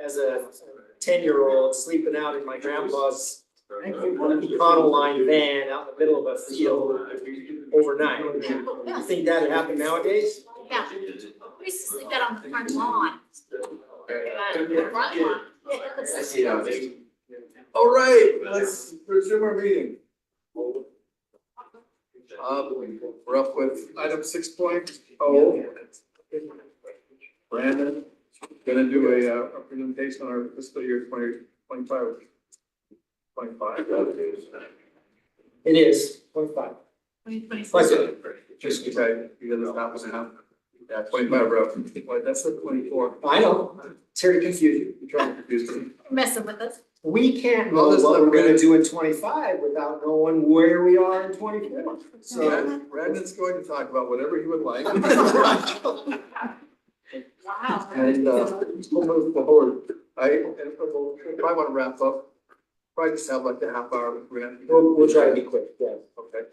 as a 10-year-old sleeping out in my grandpa's Econoline van out in the middle of a field overnight. You think that'd happen nowadays? Yeah, we used to sleep out on the front lawn. Front lawn. All right, let's resume our meeting. We're up with item 6.0. Brandon, Gonna do a presentation on our fiscal year 2025. 25. It is 25. 2024. Just okay, because it's not gonna happen. Yeah, 25 rough. Well, that's the 24. I know, it's here to confuse you. You're trying to confuse me. Messing with us. We can't Well, know this what is we're gonna Brandon. do in 25 without knowing where we are in 24. So, Brandon's going to talk about whatever he would like. Wow. And we'll move forward. And we'll probably want to wrap up. Probably just have like a half hour. we'll try to be quick, yeah. Okay.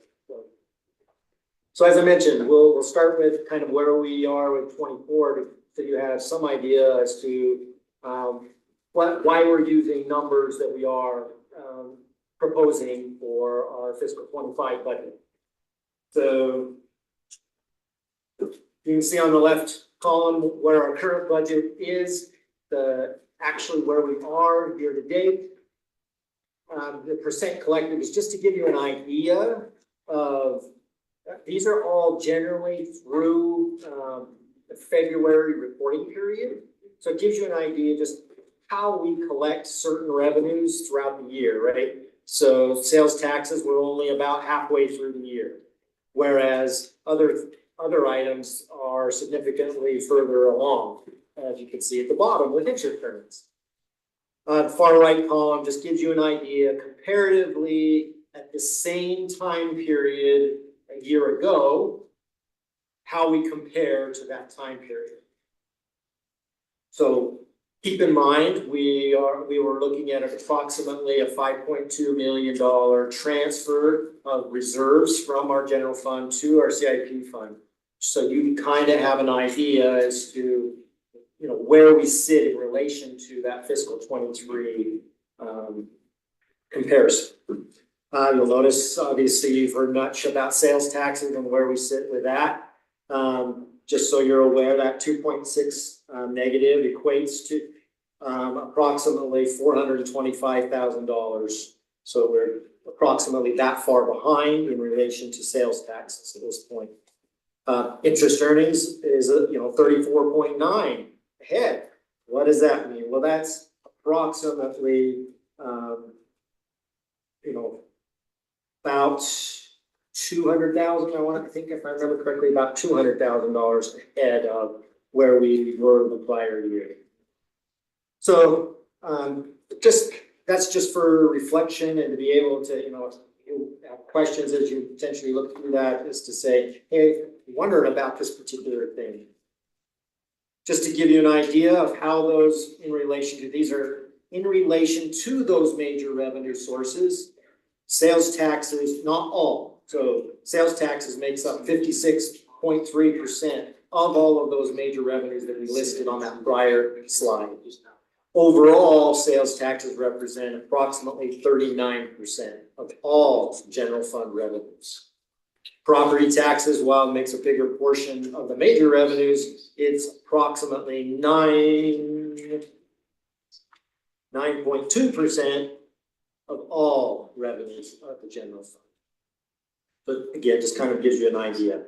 So as I mentioned, we'll start with kind of where we are with 24 so you have some idea as to why we're using numbers that we are proposing for our fiscal 25 budget. So you can see on the left column where our current budget is, actually where we are year to date. The percent collected is just to give you an idea of, these are all generally through the February reporting period. So it gives you an idea just how we collect certain revenues throughout the year, right? So sales taxes were only about halfway through the year, whereas other items are significantly further along, as you can see at the bottom with interest earnings. The far right column just gives you an idea comparatively at the same time period a year ago, how we compare to that time period. So keep in mind, we were looking at approximately a $5.2 million transfer of reserves from our general fund to our CIP fund. So you kind of have an idea as to, you know, where we sit in relation to that fiscal 23 comparison. You'll notice, obviously, you've heard much about sales taxes and where we sit with that. Just so you're aware, that 2.6 negative equates to approximately $425,000. So we're approximately that far behind in relation to sales taxes at this point. Interest earnings is 34.9 ahead. What does that mean? Well, that's approximately about 200,000. I think if I remember correctly, about $200,000 ahead of where we were the prior year. So that's just for reflection and to be able to you have questions as you potentially look through that, is to say, hey, wondering about this particular thing. Just to give you an idea of how those in relation to, these are in relation to those major revenue sources. Sales taxes, not all. So sales taxes makes up 56.3% of all of those major revenues that we listed on that prior slide. Overall, sales taxes represent approximately 39% of all general fund revenues. Property taxes, while it makes a bigger portion of the major revenues, it's approximately 9.2% of all revenues of the general fund. But again, just kind of gives you an idea.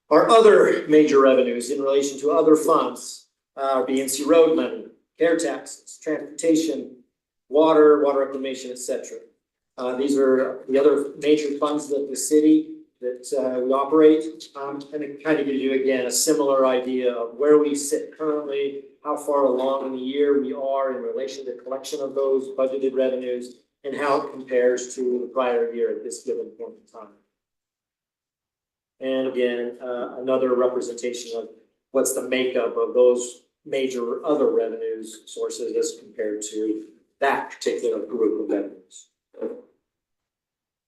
Our other major revenues in relation to other funds are BNC road money, care taxes, transportation, water reclamation, etc. These are the other major funds of the city that we operate. And it kind of gives you, again, a similar idea of where we sit currently, how far along in the year we are in relation to collection of those budgeted revenues, and how it compares to the prior year at this given point in time. And again, another representation of what's the makeup of those major other revenues sources as compared to that particular group of revenues.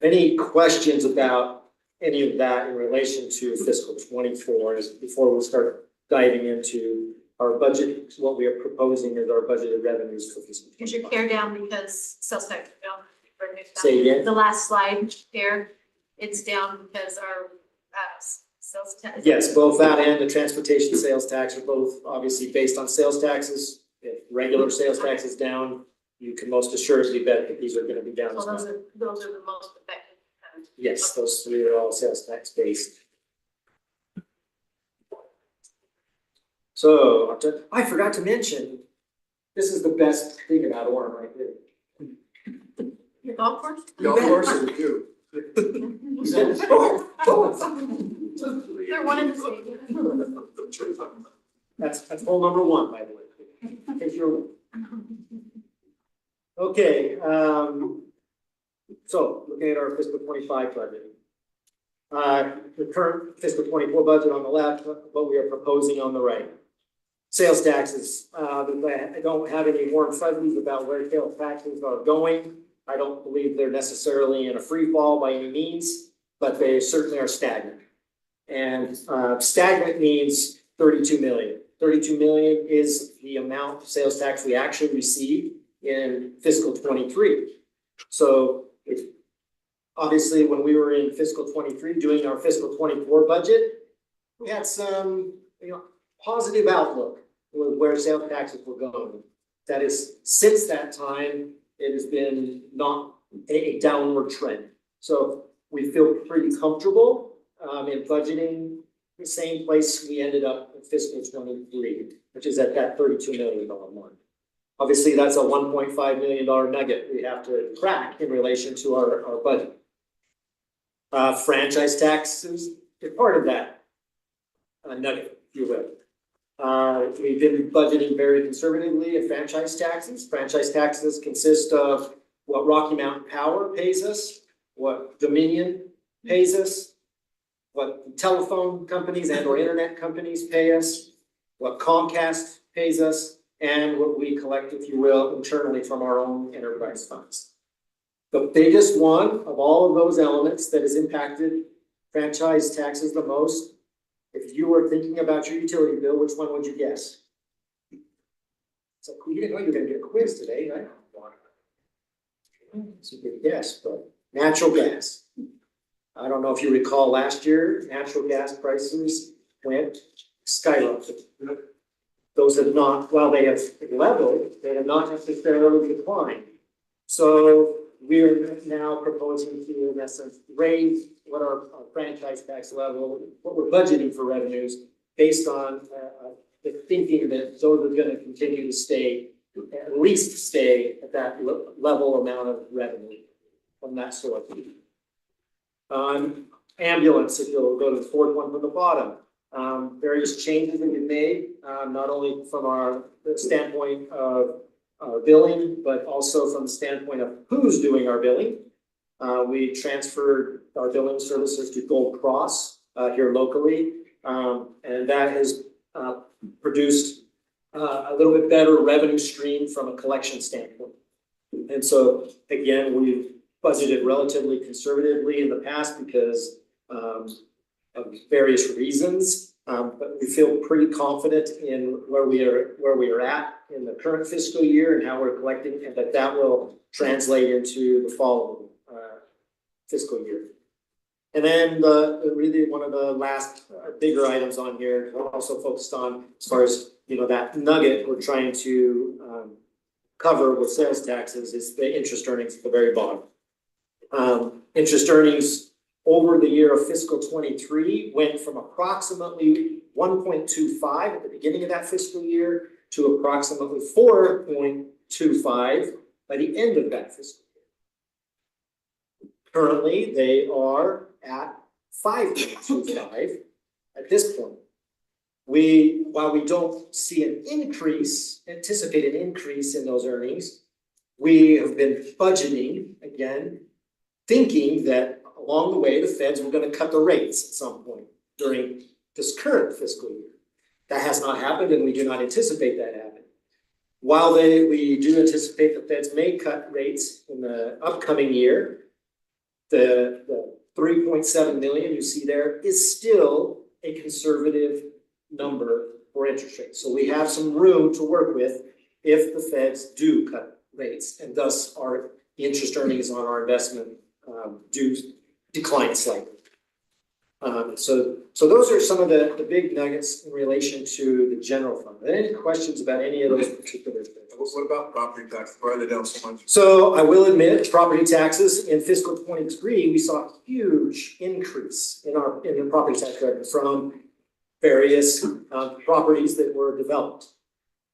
Any questions about any of that in relation to fiscal 24 before we start diving into our budget, what we are proposing as our budgeted revenues for fiscal 25? Is your care down because sales tax down? Say again? The last slide there, it's down because our sales tax. Yes, both that and the transportation sales tax are both obviously based on sales taxes. If regular sales tax is down, you can most assuredly bet that these are going to be down as Well, well. those are the most effective. Yes, those three are all sales tax based. So, I forgot to mention, this is the best thing about Orem right here. Your golf course? Golf course or you? They're one and the same. That's hole number one, by the way. In case you're. Okay, so looking at our fiscal 25 budget. The current fiscal 24 budget on the left, what we are proposing on the right. Sales taxes, I don't have any warm fuzzies about where sales taxes are going. I don't believe they're necessarily in a free fall by any means, but they certainly are stagnant. And stagnant means 32 million. 32 million is the amount of sales tax we actually received in fiscal 23. So if, obviously, when we were in fiscal 23 doing our fiscal 24 budget, we had some, positive outlook with where sales taxes were going. That is, since that time, it has been not a downward trend. So we feel pretty comfortable in budgeting the same place we ended up in fiscal 23, which is at that $32 million mark. Obviously, that's a $1.5 million nugget we have to crack in relation to our budget. Franchise taxes are part of that nugget, if you will. We've been budgeting very conservatively in franchise taxes. Franchise taxes consist of what Rocky Mountain Power pays us, what Dominion pays us, what telephone companies and or internet companies pay us, what Comcast pays us, and what we collect, if you will, internally from our own enterprise funds. The biggest one of all of those elements that has impacted franchise taxes the most, if you were thinking about your utility bill, which one would you guess? It's like, you didn't know you were gonna get a quiz today, right? It's a good guess, but natural gas. I don't know if you recall last year, natural gas prices went skyrocketed. Those have not, while they have leveled, they have not necessarily declined. So we're now proposing to, in essence, raise what our franchise tax level, what we're budgeting for revenues based on the thinking that those are going to continue to stay, at least stay at that level amount of revenue from that source. Ambulance, if you'll go to the fourth one from the bottom, various changes that we've made, not only from our standpoint of billing, but also from the standpoint of who's doing our billing. We transferred our billing services to Gold Cross here locally, and that has produced a little bit better revenue stream from a collection standpoint. And so, again, we've budgeted relatively conservatively in the past because of various reasons, but we feel pretty confident in where we are at in the current fiscal year and how we're collecting, and that will translate into the following fiscal year. And then really one of the last bigger items on here, we're also focused on as far as that nugget we're trying to cover with sales taxes is the interest earnings at the very bottom. Interest earnings over the year of fiscal 23 went from approximately 1.25 at the beginning of that fiscal year to approximately 4.25 by the end of that fiscal year. Currently, they are at 5.25 at this point. While we don't see an increase, anticipate an increase in those earnings, we have been budgeting, again, thinking that along the way, the feds were going to cut the rates at some point during this current fiscal year. That has not happened, and we do not anticipate that happening. While we do anticipate the feds may cut rates in the upcoming year, the 3.7 million you see there is still a conservative number for interest rates. So we have some room to work with if the feds do cut rates, and thus our interest earnings on our investment do decline slightly. So those are some of the big nuggets in relation to the general fund. Are there any questions about any of those particular things? What about property tax? Why are they down so much? So I will admit, property taxes in fiscal 23, we saw a huge increase in the property tax revenue from various properties that were developed.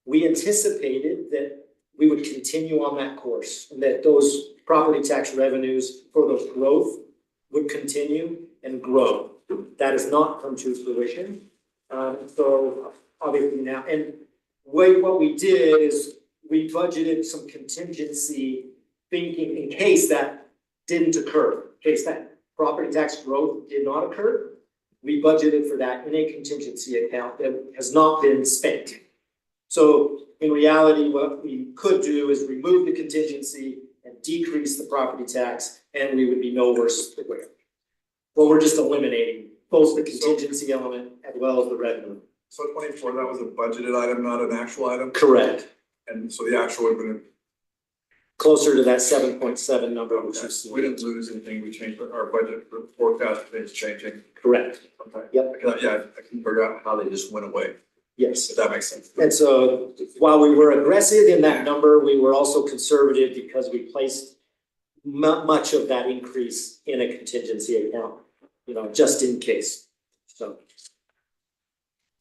We anticipated that we would continue on that course and that those property tax revenues for those growth would continue and grow. That has not come to fruition. So obviously now, and what we did is we budgeted some contingency thinking in case that didn't occur, in case that property tax growth did not occur. We budgeted for that in a contingency account that has not been spent. So in reality, what we could do is remove the contingency and decrease the property tax, and we would be no worse for wear. Well, we're just eliminating both the contingency element as well as the revenue. So 24, that was a budgeted item, not an actual item? Correct. And so the actual would have been. Closer to that 7.7 number, which you see. We didn't lose anything, we changed our budget forecast is changing. Correct. Okay. Yep. Yeah, I can figure out how they just went away, Yes. if that makes sense. And so while we were aggressive in that number, we were also conservative because we placed much of that increase in a contingency account, just in case. So.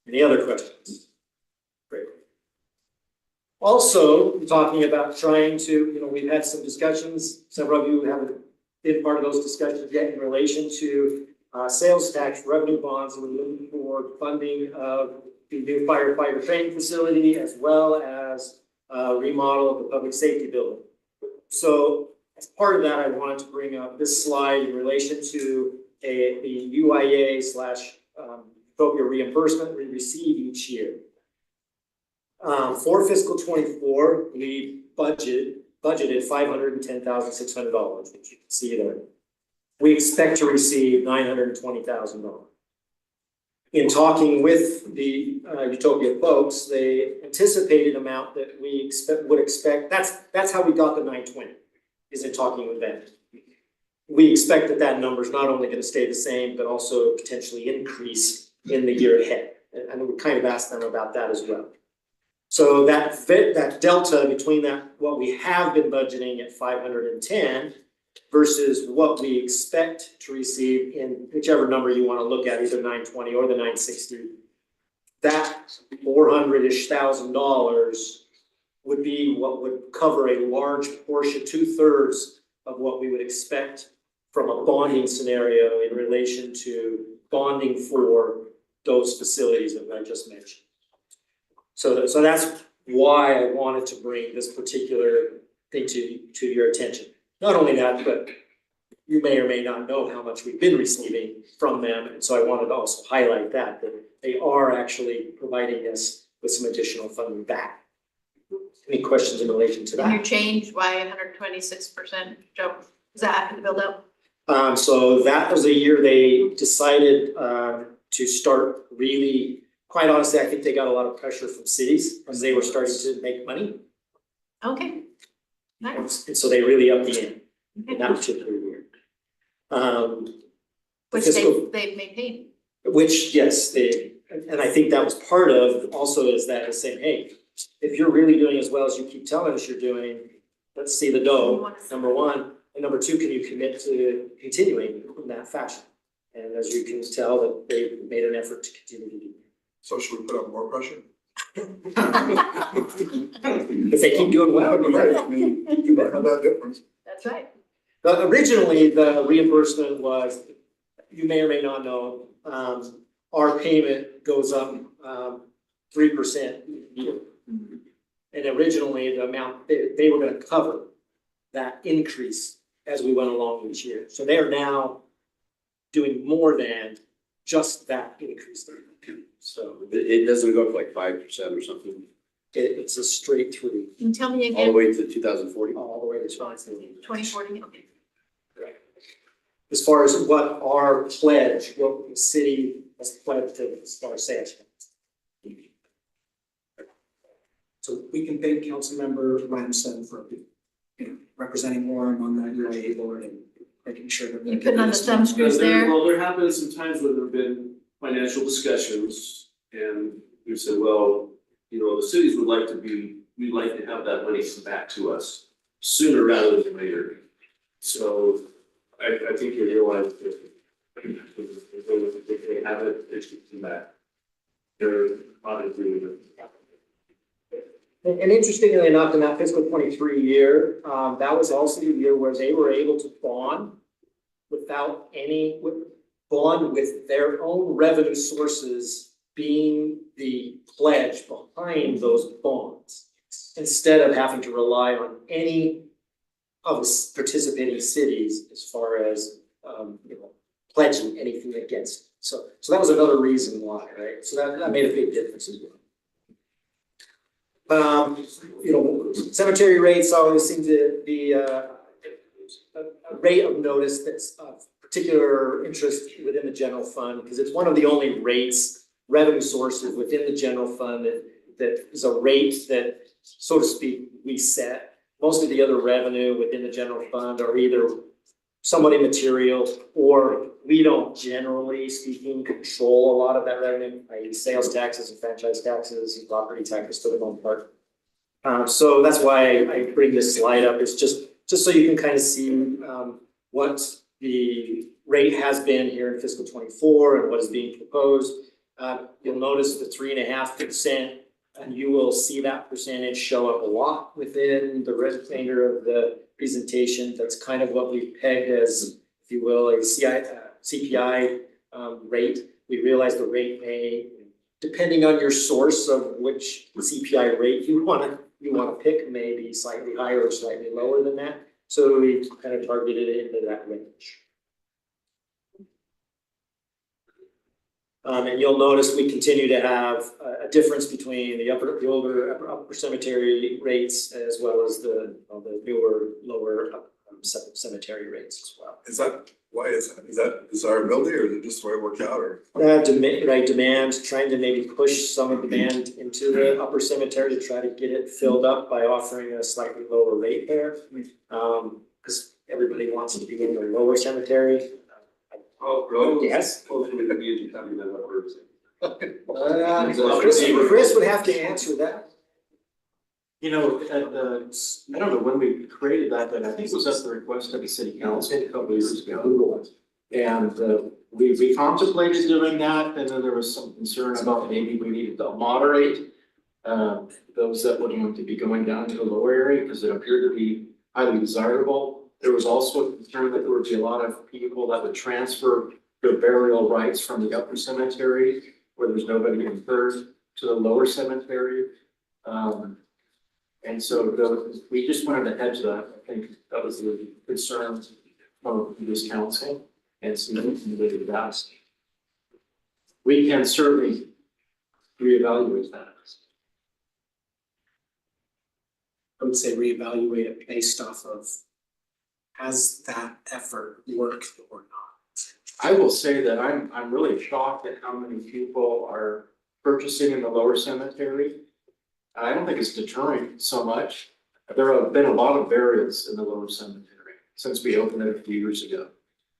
Any other questions? Great. Also, talking about trying to, we've had some discussions, several of you haven't been part of those discussions yet in relation to sales tax revenue bonds. We're looking for funding of the new firefighter training facility as well as remodel of the public safety building. So as part of that, I wanted to bring up this slide in relation to the UIA / Utopia reimbursement we receive each year. For fiscal 24, we budgeted $510,600, which you can see there. We expect to receive $920,000. In talking with the Utopia folks, they anticipated amount that we would expect. That's how we got the 920, is in talking with them. We expect that number is not only going to stay the same, but also potentially increase in the year ahead. And we kind of asked them about that as well. So that delta between what we have been budgeting at 510 versus what we expect to receive in whichever number you want to look at, either 920 or the 960, that $400-ish thousand would be what would cover a large portion, 2/3 of what we would expect from a bonding scenario in relation to bonding for those facilities that I just mentioned. So that's why I wanted to bring this particular thing to your attention. Not only that, but you may or may not know how much we've been receiving from them. And so I wanted to also highlight that they are actually providing us with some additional funding back. Any questions in relation to that? Can you change why 126% jump? Is that after the build out? So that was a year they decided to start really, quite honestly, I think they got a lot of pressure from cities as they were starting to make money. Okay. Nice. And so they really upped the ante in that particular year. Which they've maintained. Which, yes, and I think that was part of also is saying, hey, if you're really doing as well as you keep telling us you're doing, let's see the dough, number one. And number two, can you commit to continuing in that fashion? And as you can tell, that they made an effort to continue to do that. So should we put up more pressure? If they keep doing well, right. I mean, you might have that difference. That's right. Originally, the reimbursement was, you may or may not know, our payment goes up 3% a year. And originally, the amount, they were gonna cover that increase as we went along each year. So they are now doing more than just that increase. So It doesn't go up like 5% or something, it's a straight through, Can you tell me all the again? way to 2040? all the way to 2040, okay. as far as what our pledge, what the city has pledged to as far as sales. So we can thank Councilmember Ramsden for, representing Orem on that UIA board and making sure that. You putting on the thumb screws there? Well, there have been some times where there have been financial discussions and we said, well, the cities we'd like to have that money come back to us sooner rather than later. So I think you realize that if they have it, they should come back. they're not agreeing. And interestingly enough, in that fiscal 23 year, that was also the year where they were able to bond without any, bond with their own revenue sources being the pledge behind those bonds, instead of having to rely on any of the participating cities as far as, pledging anything against it. So that was another reason why, right? So that made a big difference as well. Cemetery rates always seem to be a rate of notice that's of particular interest within the general fund, because it's one of the only revenue sources within the general fund that is a rate that, so to speak, we set. Most of the other revenue within the general fund are either somewhat immaterial, or we don't, generally speaking, control a lot of that revenue, i.e. sales taxes and franchise taxes and property taxes for the most part. So that's why I bring this slide up, is just so you can kind of see what the rate has been here in fiscal 24 and what is being proposed. You'll notice the 3.5%, and you will see that percentage show up a lot within the remainder of the presentation. That's kind of what we've pegged as, if you will, a CPI rate. We realize the rate may, depending on your source of which CPI rate you wanna pick, may be slightly higher or slightly lower than that. So we kind of targeted it into that range. And you'll notice we continue to have a difference between the upper cemetery rates as well as the newer, lower cemetery rates as well. Is that, why is that? Is that desirability, or is it just the way it worked out, or? Demand, trying to maybe push some of the demand into the upper cemetery to try to get it filled up by offering a slightly lower rate there. Because everybody wants to be in the lower cemetery. Oh, really? Yes. Hopefully the community coming that up. Chris would have to answer that. You know, at the, I don't know when we created that, but I think it was at the request of the city council a couple of years ago. And we contemplated doing that, and then there was some concern about maybe we needed to moderate those that were going to be going down to the lower area, because it appeared to be highly desirable. There was also a concern that there would be a lot of people that would transfer their burial rights from the upper cemetery, where there's nobody interred, to the lower cemetery. And so we just wanted to hedge that. I think that was the concern of this council, and so we can do that. We can certainly reevaluate that. I would say reevaluate it based off of, has that effort worked or not? I will say that I'm really shocked at how many people are purchasing in the lower cemetery. I don't think it's deterring so much. There have been a lot of burials in the lower cemetery since we opened it a few years ago.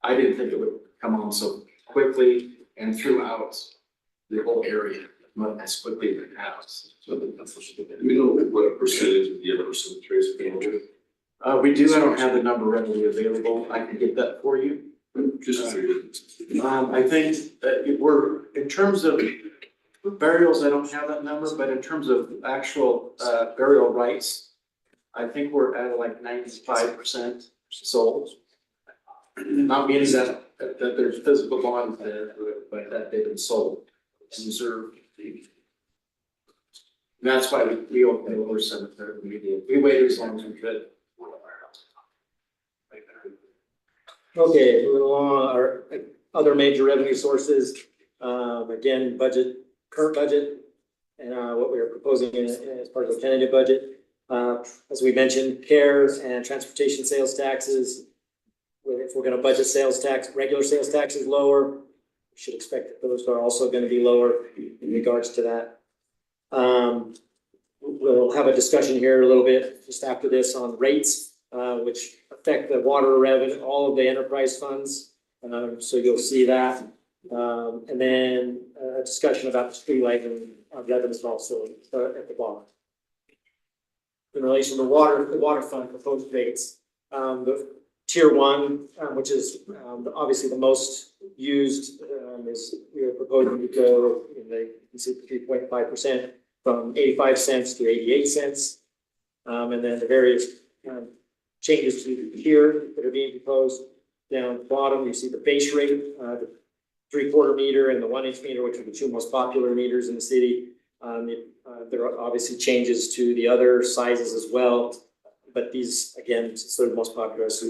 I didn't think it would come on so quickly and throughout the whole area, not as quickly as it has. So that's what should be. We know what percentage of the other cemeteries are being done. We do. I don't have the number readily available. I can get that for you. I think that we're, in terms of burials, I don't have that number, but in terms of actual burial rights, I think we're at like 95% sold. Not meaning that there's physical bonds there, but that they've been sold and reserved. And that's why we opened the lower cemetery immediately. We waited as long as we could. Okay, moving along, our other major revenue sources, again, current budget, and what we are proposing as part of the tentative budget. As we mentioned, CARES and transportation sales taxes. If we're gonna budget sales tax, regular sales taxes lower, we should expect that those are also gonna be lower in regards to that. We'll have a discussion here a little bit just after this on rates, which affect the water revenue, all of the enterprise funds. So you'll see that. And then a discussion about the street lighting revenues also at the bottom. In relation to the water fund proposed rates, tier one, which is obviously the most used, is we are proposing to go in the 3.5% from 85 cents to 88 cents. And then the various changes to the tier that are being proposed. Down the bottom, you see the base rate, the 3/4 meter and the 1-inch meter, which are the two most popular meters in the city. There are obviously changes to the other sizes as well, but these, again, sort of the most popular, so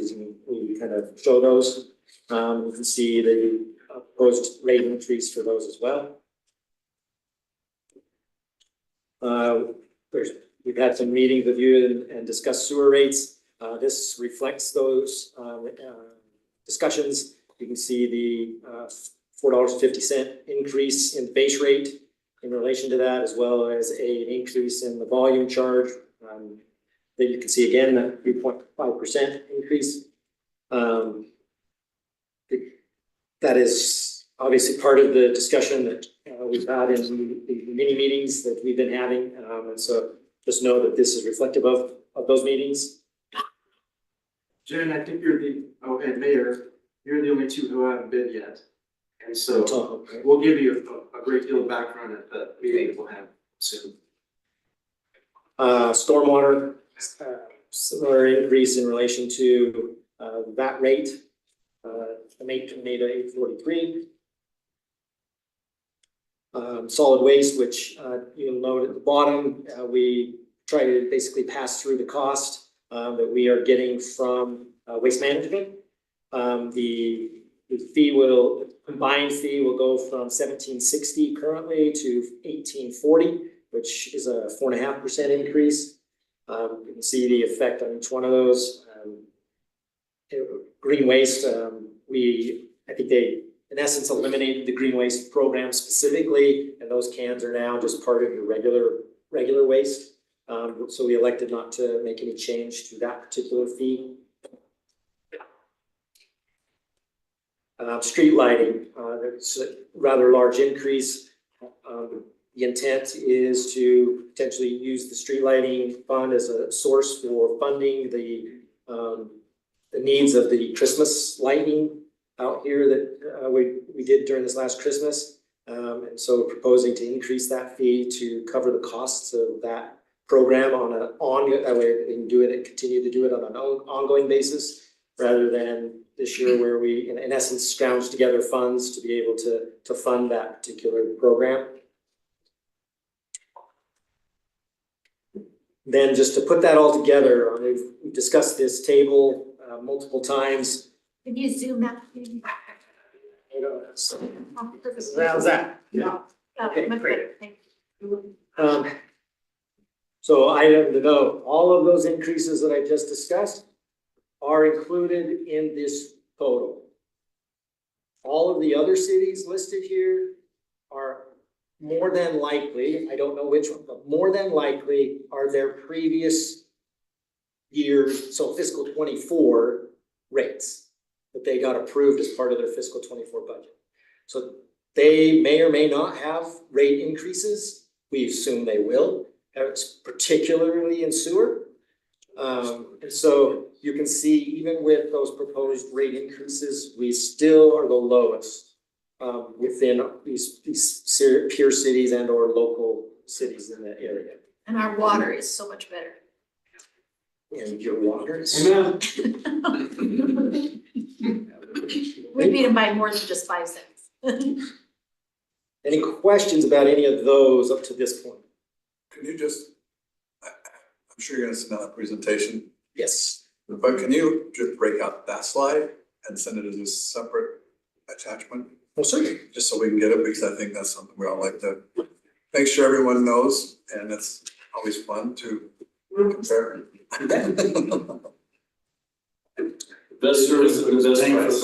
we kind of show those. You can see the proposed rate increase for those as well. We've had some meetings with you and discussed sewer rates. This reflects those discussions. You can see the $4.50 increase in base rate in relation to that, as well as an increase in the volume charge. That you can see again, that 3.5% increase. That is obviously part of the discussion that we've had in the mini meetings that we've been having. And so just know that this is reflective of those meetings. Jen, I think and Mayor, you're the only two who haven't bid yet. And so we'll give you a great deal of background at the meeting we'll have soon. Stormwater, similar increase in relation to that rate, from 828 to 843. Solid waste, which you'll note at the bottom, we try to basically pass through the cost that we are getting from waste management. The combined fee will go from $17.60 currently to $18.40, which is a 4.5% increase. You can see the effect on each one of those. Green waste, I think they, in essence, eliminated the green waste program specifically, and those cans are now just part of your regular waste. So we elected not to make any change to that particular fee. Street lighting, there's a rather large increase. The intent is to potentially use the street lighting fund as a source for funding the needs of the Christmas lighting out here that we did during this last Christmas. And so proposing to increase that fee to cover the costs of that program that way they can do it and continue to do it on an ongoing basis, rather than this year where we, in essence, scrounged together funds to be able to fund that particular program. Then just to put that all together, we've discussed this table multiple times. Can you zoom out? How's that? Yeah. Okay, Much great. better, thank you. So item to note, all of those increases that I just discussed are included in this total. All of the other cities listed here are more than likely, I don't know which one, but more than likely are their previous years, so fiscal 24 rates that they got approved as part of their fiscal 24 budget. So they may or may not have rate increases. We assume they will, particularly in sewer. And so you can see, even with those proposed rate increases, we still are the lowest within these peer cities and or local cities in that area. And our water is so much better. And your water is. Amen. We beat them by more than just 5 cents. Any questions about any of those up to this point? Can you just, I'm sure you're gonna send out a presentation, Yes. but can you just break out that slide and send it as a separate attachment? Well, certainly. Just so we can get it, because I think that's something we all like to make sure everyone knows, and it's always fun to compare. Best service and the best price.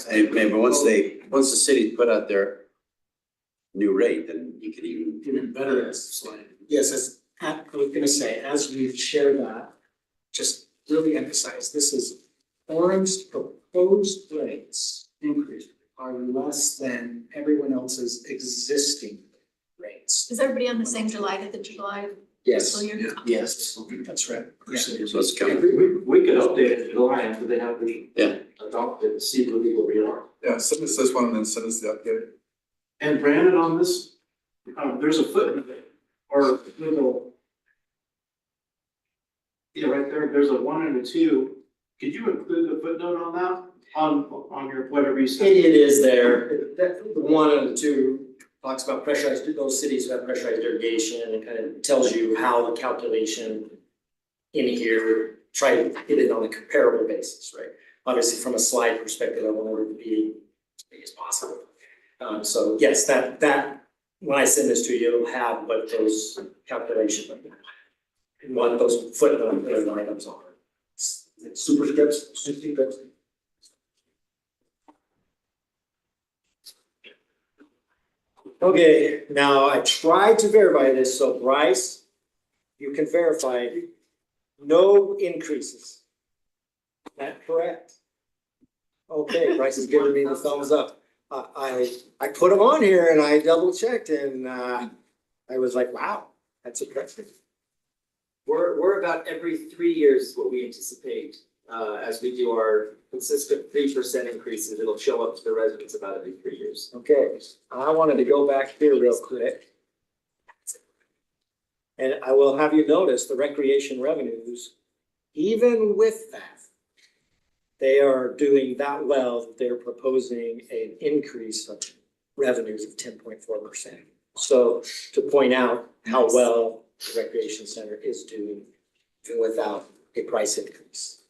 But once the city put out their new rate, then you could Even better as slide. Yes, as I was gonna say, as you share that, just really emphasize, this is Orem's proposed rates increase are less than everyone else's existing rates. Is everybody on the same July to the July? Yes, Yeah. yes, that's right. Yeah. So it's Yeah, coming. we could update it in July after they have the. Yeah. Adopted, see where we are. Yeah, send us this one and then send us the update. And Brandon, on this, there's a footnote or little. Yeah, right there, there's a 1 and a 2. Could you include the footnote on that, on your, whatever you said? It is there, that, the 1 and the 2 talks about pressurized, those cities who have pressurized irrigation, and it kind of tells you how the calculation in here, try to get it on a comparable basis, right? Obviously, from a slide perspective, I want it to be as big as possible. So yes, that, when I send this to you, it'll have what those calculations, and what those footnote items are. It's superscripts. Okay, now I tried to verify this, so Bryce, you can verify no increases. Is that correct? Okay, Bryce is giving me the thumbs up. I put them on here and I double checked and I was like, wow, that's impressive. We're about every 3 years what we anticipate, as we do our consistent 3% increases, it'll show up to the residents about every 3 years. Okay, I wanted to go back here real quick. And I will have you notice the recreation revenues, even with that, they are doing that well, that they're proposing an increase of revenues of 10.4%. So to point out how well the recreation center is doing even without a price increase.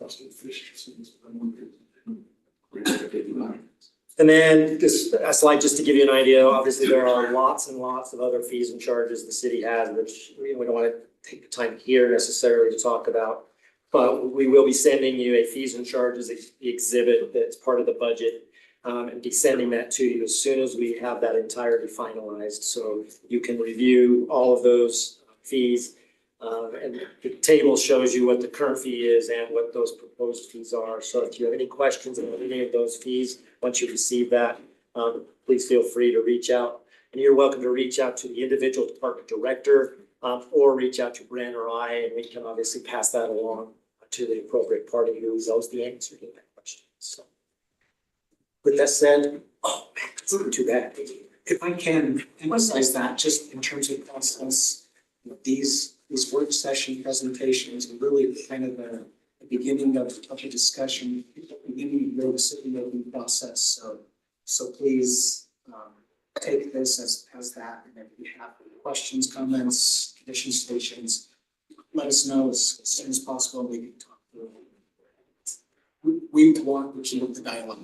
And then this a slide just to give you an idea, obviously there are lots and lots of other fees and charges the city has, which we don't want to take the time here necessarily to talk about. But we will be sending you a fees and charges exhibit that's part of the budget, and be sending that to you as soon as we have that entirely finalized. So you can review all of those fees. And the table shows you what the current fee is and what those proposed fees are. So if you have any questions about any of those fees, once you receive that, please feel free to reach out. And you're welcome to reach out to the individual department director, or reach out to Brent or I, and we can obviously pass that along to the appropriate party who knows the answer to that question. So with that said, oh man, that's not too bad. If I can emphasize that, just in terms of process, these work session presentations are really kind of the beginning of a discussion, beginning of the decision-making process. So please take this as that, and if you have questions, comments, condition stations, let us know as soon as possible. We can talk through it. We want to keep the dialogue.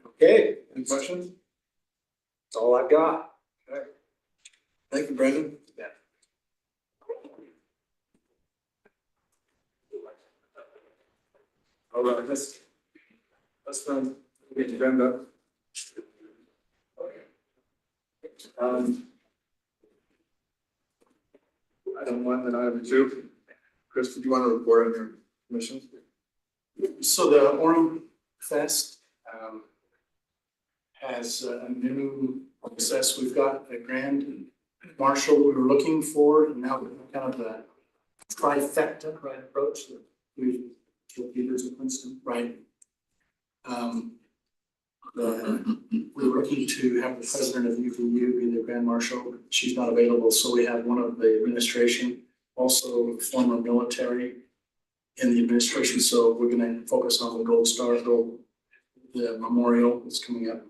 Okay, Any questions? that's all I've got. Okay. Thank you, Brandon. Yeah. All right, let's get the agenda. Item 1 and item 2. Chris, did you want to report on your mission? So the Orem Fest has a new process. We've got a grand marshal we were looking for, and now we're kind of a trifecta, right, approach. We've killed Peters in Princeton, right? We were looking to have the president of UVU be the grand marshal. She's not available, so we have one of the administration, also former military in the administration. So we're going to focus on the Gold Star, the memorial that's coming up,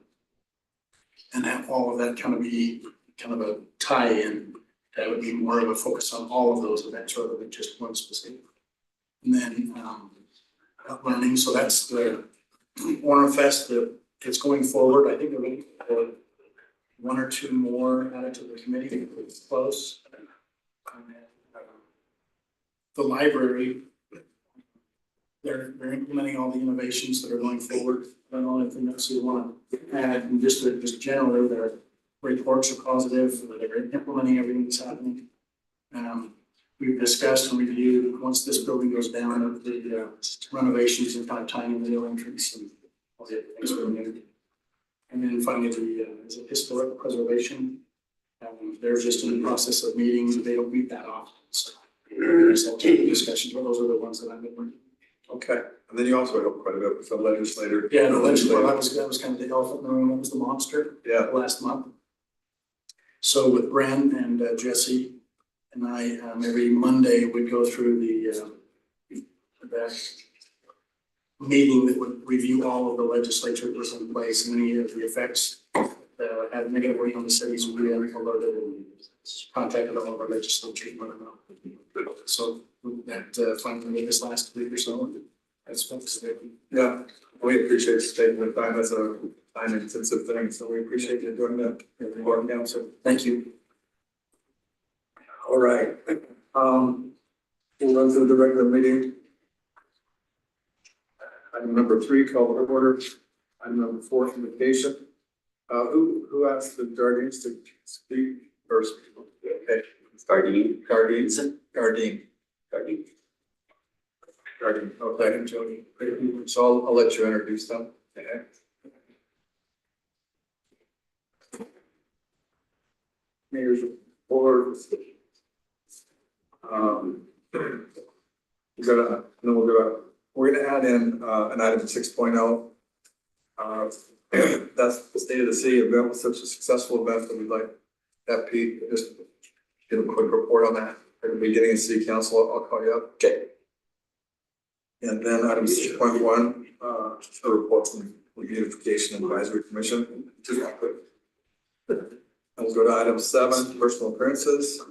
and have all of that kind of be kind of a tie-in. That would be more of a focus on all of those events rather than just one specific. And then learning. So that's the Orem Fest that it's going forward. I think they're going to 1 or 2 more added to the committee. It's close. The library, they're implementing all the innovations that are going forward. I don't know anything else you want to add. And just generally, their reports are positive. They're implementing everything that's happening. We've discussed and reviewed, once this building goes down, the renovations and kind of tying in the new entrance and all the things we're new. And then finally, the historic preservation They're just in the process of meeting, they don't meet that often, so. There's all discussions, but those are the ones that I've been working. Okay, and then you also helped quite a bit with the legislator. Yeah, the legislature, that was kind of the elephant in the room, that was the monster. Yeah. Last month. So with Bren and Jesse and I, every Monday, we'd go through that meeting that would review all of the legislature that was in place and any of the effects that had negatively on the cities. We had alerted and contacted all of our legislatures. So that finally this last week or so, that's folks. Yeah, we appreciate you taking the time. That's a time intensive thing, so we appreciate you doing that. So thank you. All right. We'll run through the regular meeting. Item number 3, call to order. Item number 4, communication. Who asked the Guardians to speak first? Okay. Guardians. Okay, Jody. So I'll let you introduce them. Okay. Mayor's report. We're gonna add in an item 6.0. That's the state of the city event was such a successful event that we'd like to have Pete just give a quick report on that at the beginning of city council. I'll call you up. Okay. And then item 6.1, a report from the Beautification Advisory Commission. I'll go to item 7, personal appearances.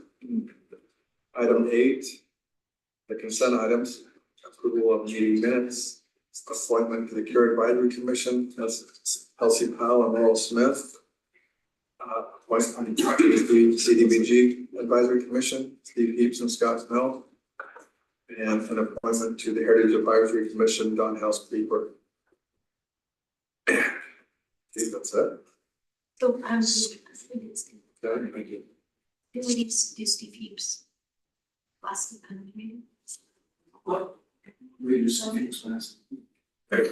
Item 8, the consent items, approval of meeting minutes, appointment to the Care Advisory Commission, that's Elsie Powell and Laurel Smith. Appointment to the CDBG Advisory Commission, Steve Heaps and Scott Snell. And an appointment to the Heritage Advisory Commission, Don Housekeeper. Okay, that's it. So, Okay, thank you. did we need to do Steve Heaps? Last meeting? What? We do something last. Okay.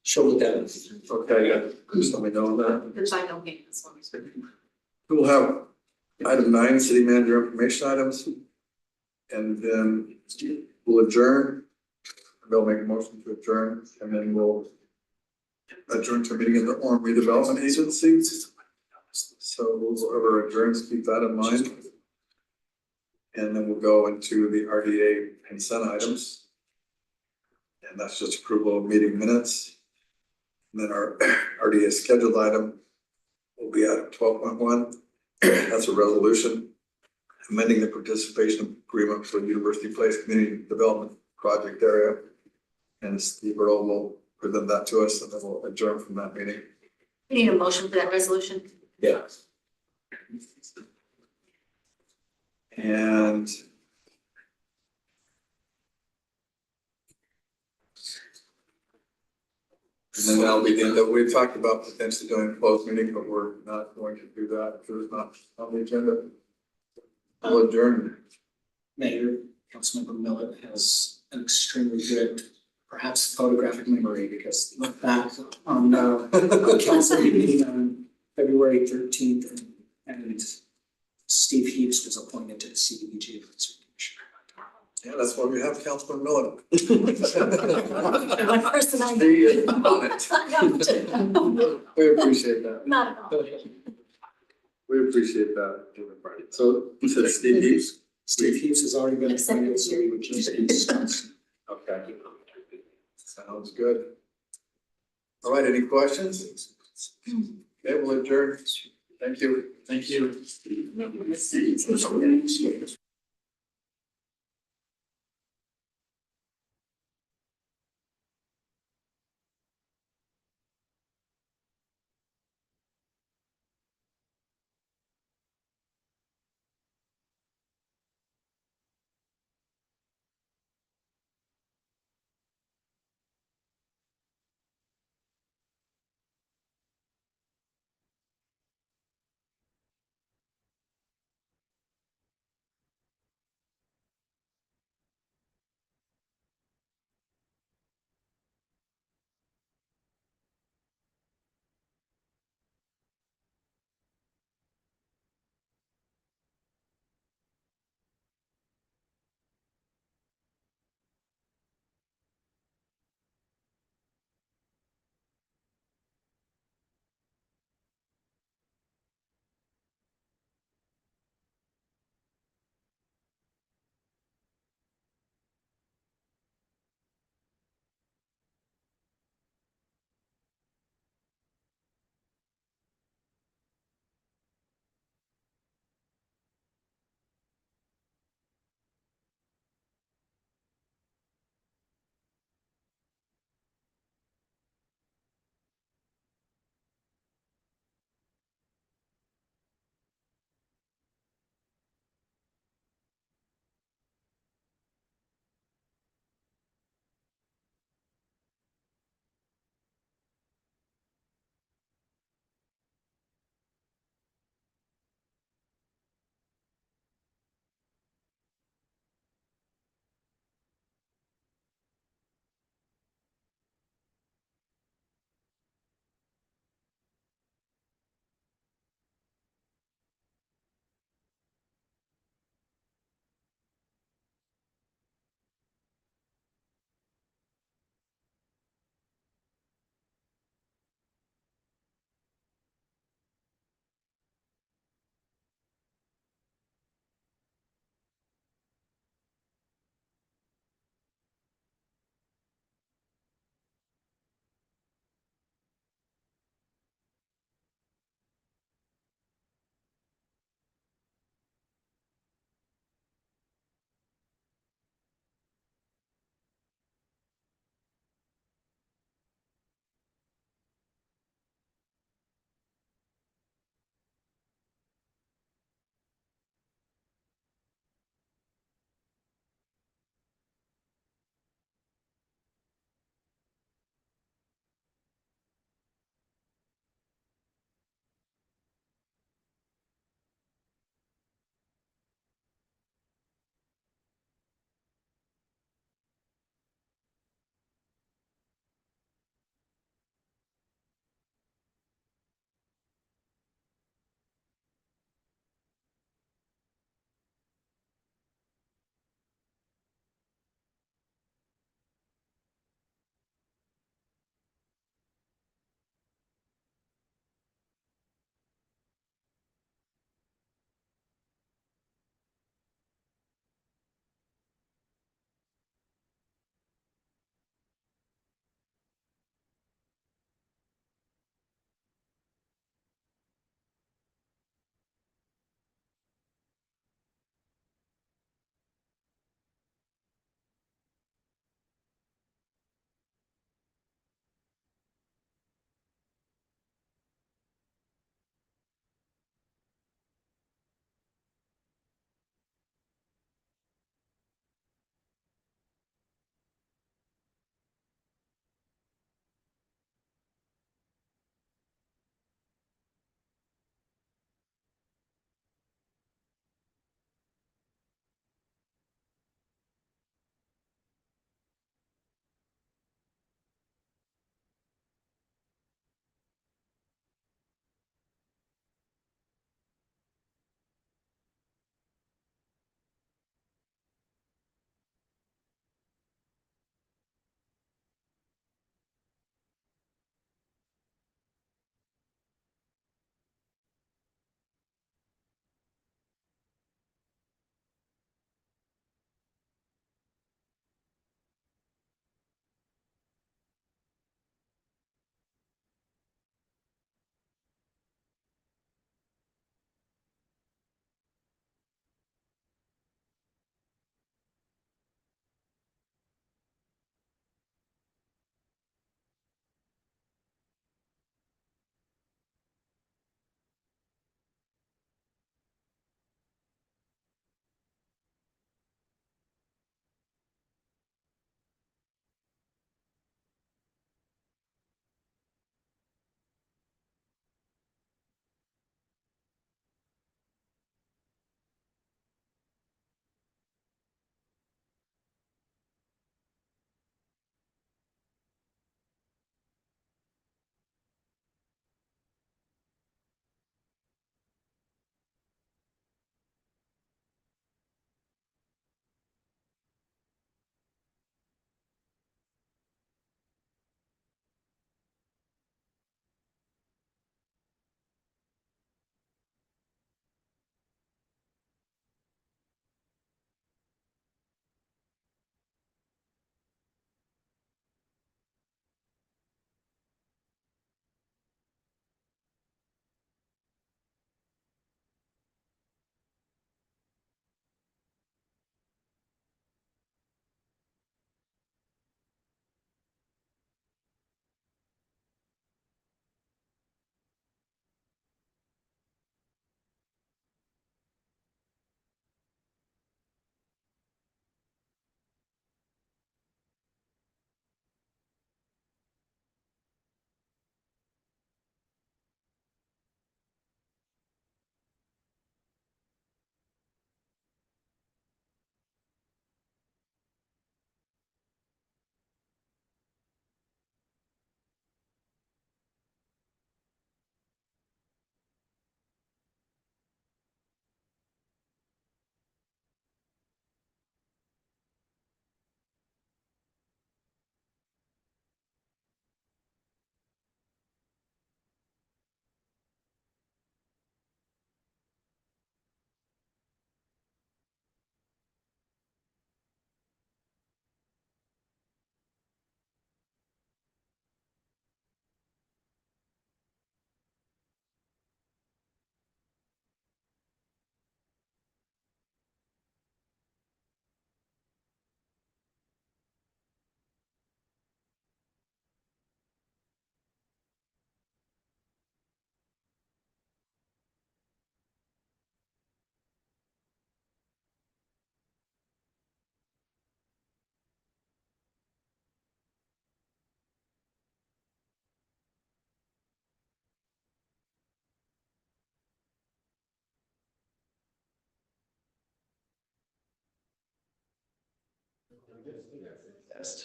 Show the data. Okay, yeah, just let me know that. Because I don't think this one is. We'll have item 9, city manager information items. And then we'll adjourn. They'll make a motion to adjourn, and then we'll adjourn to a meeting in the Orem Redevelopment Agency. So whoever adjourns, keep that in mind. And then we'll go into the RDA consent items. And that's just approval of meeting minutes. And then our RDA scheduled item will be at 12.1. That's a resolution amending the participation agreement for University Place Community Development Project area. And Steve Earl will present that to us, and then we'll adjourn from that meeting. We need a motion for that resolution. Yeah. And then that'll be the end of, we talked about potentially doing a closed meeting, but we're not going to do that because it's not on the agenda. We'll adjourn. Mayor, Councilmember Millet has an extremely good, perhaps photographic memory, because look back on a council meeting on February 13th, and Steve Heaps was appointed to the CDBG Advisory Commission. Yeah, that's why we have Councilman Miller. One person I We appreciate that. Not at all. We appreciate that. So you said Steve Heaps? Steve Heaps has already been appointed, so we would just discuss. Okay. Sounds good. All right, any questions? Okay, we'll adjourn. Thank you. Thank you.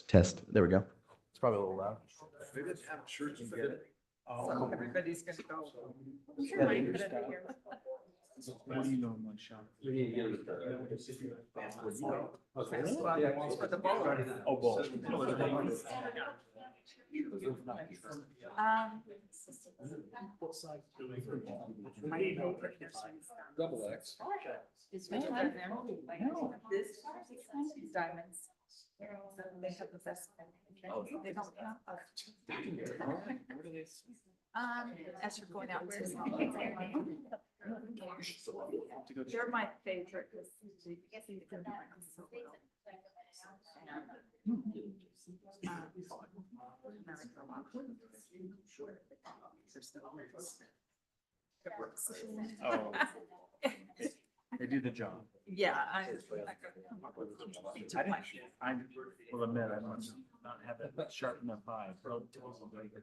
Test. There we go. It's probably a little loud. They didn't have shirts to get it. Oh. Everybody's gonna go. I'm sure Mike put it here. What do you normally shop? For the bowl. Oh, bowl. My favorite is Double X. Is which one? This is diamonds. So they have the best. They don't have. As you're going out. You're my favorite. Oh. They do the job. Yeah, I will admit, I must not have that sharp enough eye. Or something like that.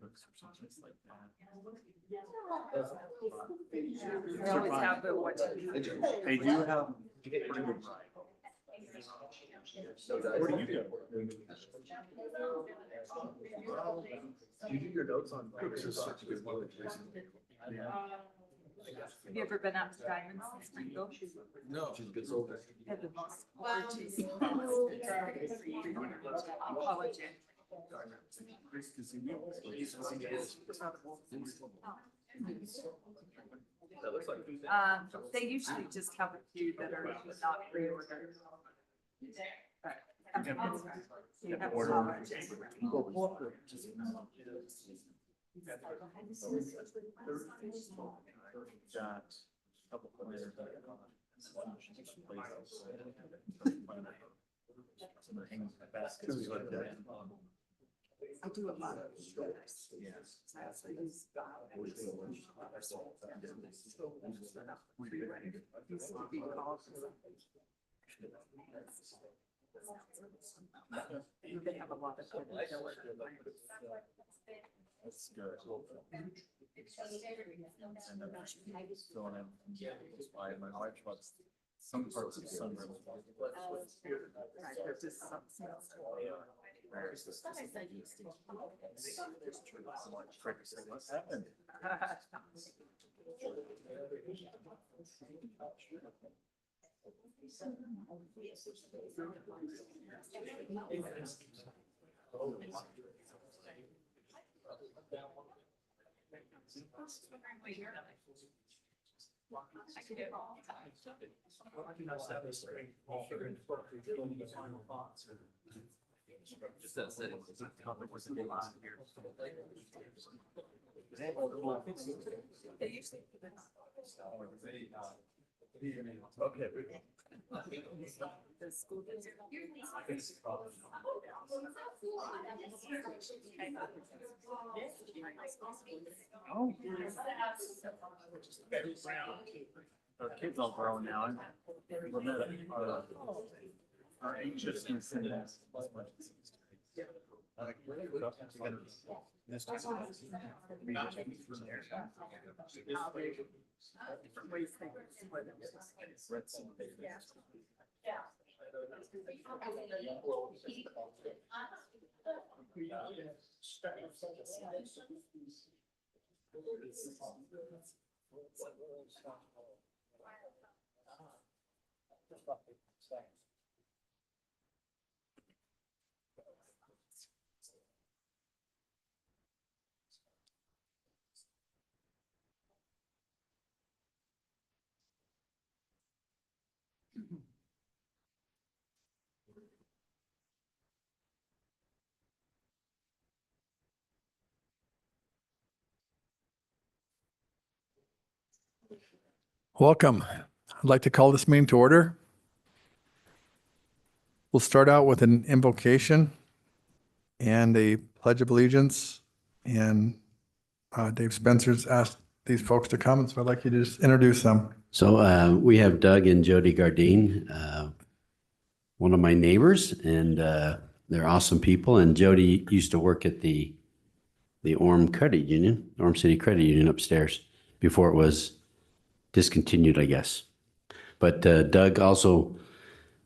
We always have the what. They do have. Pretty good eye. Where do you go? You do your notes on. Have you ever been out to Diamonds in Springville? No, she's good soldier. Had the most gorgeous. Apology. They usually just have a few that are not pre-ordered. You have I do a lot of strips. Yes. I use they have a lot of good. That's good. And my wife wants some parts of Sun River. Right, there's just some. What's happened? Just that setting. Okay. The school district. Oh. Our kids all grown now. And our anxiousness in this. Different ways they split it. Welcome. I'd like to call this meeting to order. We'll start out with an invocation and a pledge of allegiance. And Dave Spencer's asked these folks to come, so I'd like you to just introduce them. So we have Doug and Jody Gardine, one of my neighbors, and they're awesome people. And Jody used to work at the Orem Credit Union, Orem City Credit Union upstairs before it was discontinued, I guess. But Doug also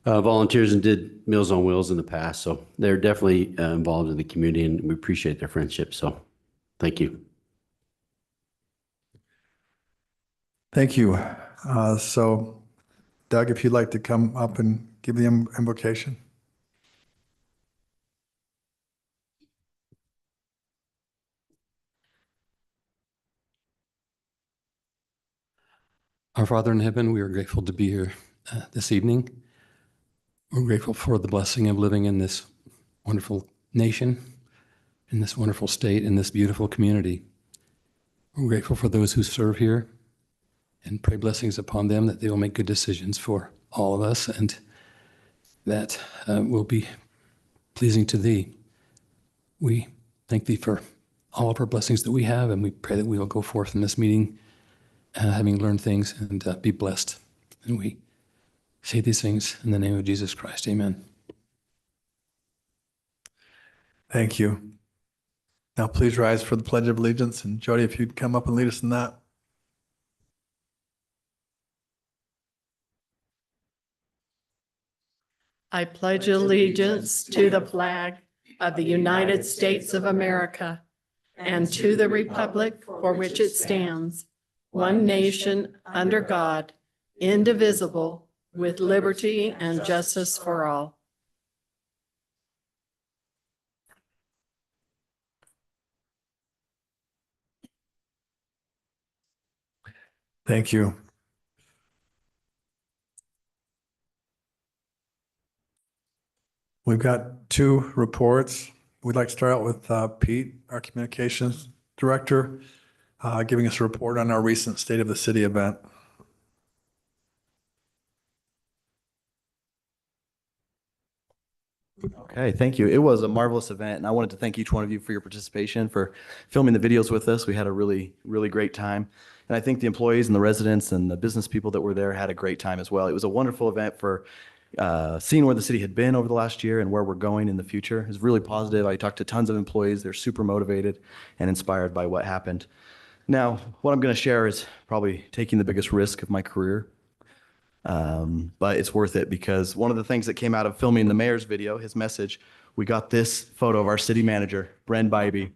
volunteers and did Meals on Wheels in the past. So they're definitely involved in the community and we appreciate their friendship. So thank you. Thank you. So Doug, if you'd like to come up and give the invocation. Our Father in heaven, we are grateful to be here this evening. We're grateful for the blessing of living in this wonderful nation, in this wonderful state, in this beautiful community. We're grateful for those who serve here and pray blessings upon them, that they will make good decisions for all of us and that will be pleasing to thee. We thank thee for all of our blessings that we have, and we pray that we will go forth in this meeting having learned things and be blessed. And we say these things in the name of Jesus Christ. Amen. Thank you. Now please rise for the Pledge of Allegiance. And Jody, if you'd come up and lead us in that. I pledge allegiance to the flag of the United States of America and to the republic for which it stands, one nation under God, indivisible, with liberty and justice for all. Thank you. We've got two reports. We'd like to start out with Pete, our communications director, giving us a report on our recent State of the City event. Okay, thank you. It was a marvelous event, and I wanted to thank each one of you for your participation, for filming the videos with us. We had a really, really great time. And I think the employees and the residents and the business people that were there had a great time as well. It was a wonderful event for seeing where the city had been over the last year and where we're going in the future. It was really positive. I talked to tons of employees. They're super motivated and inspired by what happened. Now, what I'm going to share is probably taking the biggest risk of my career. But it's worth it because one of the things that came out of filming the mayor's video, his message, we got this photo of our city manager, Bren Bybee.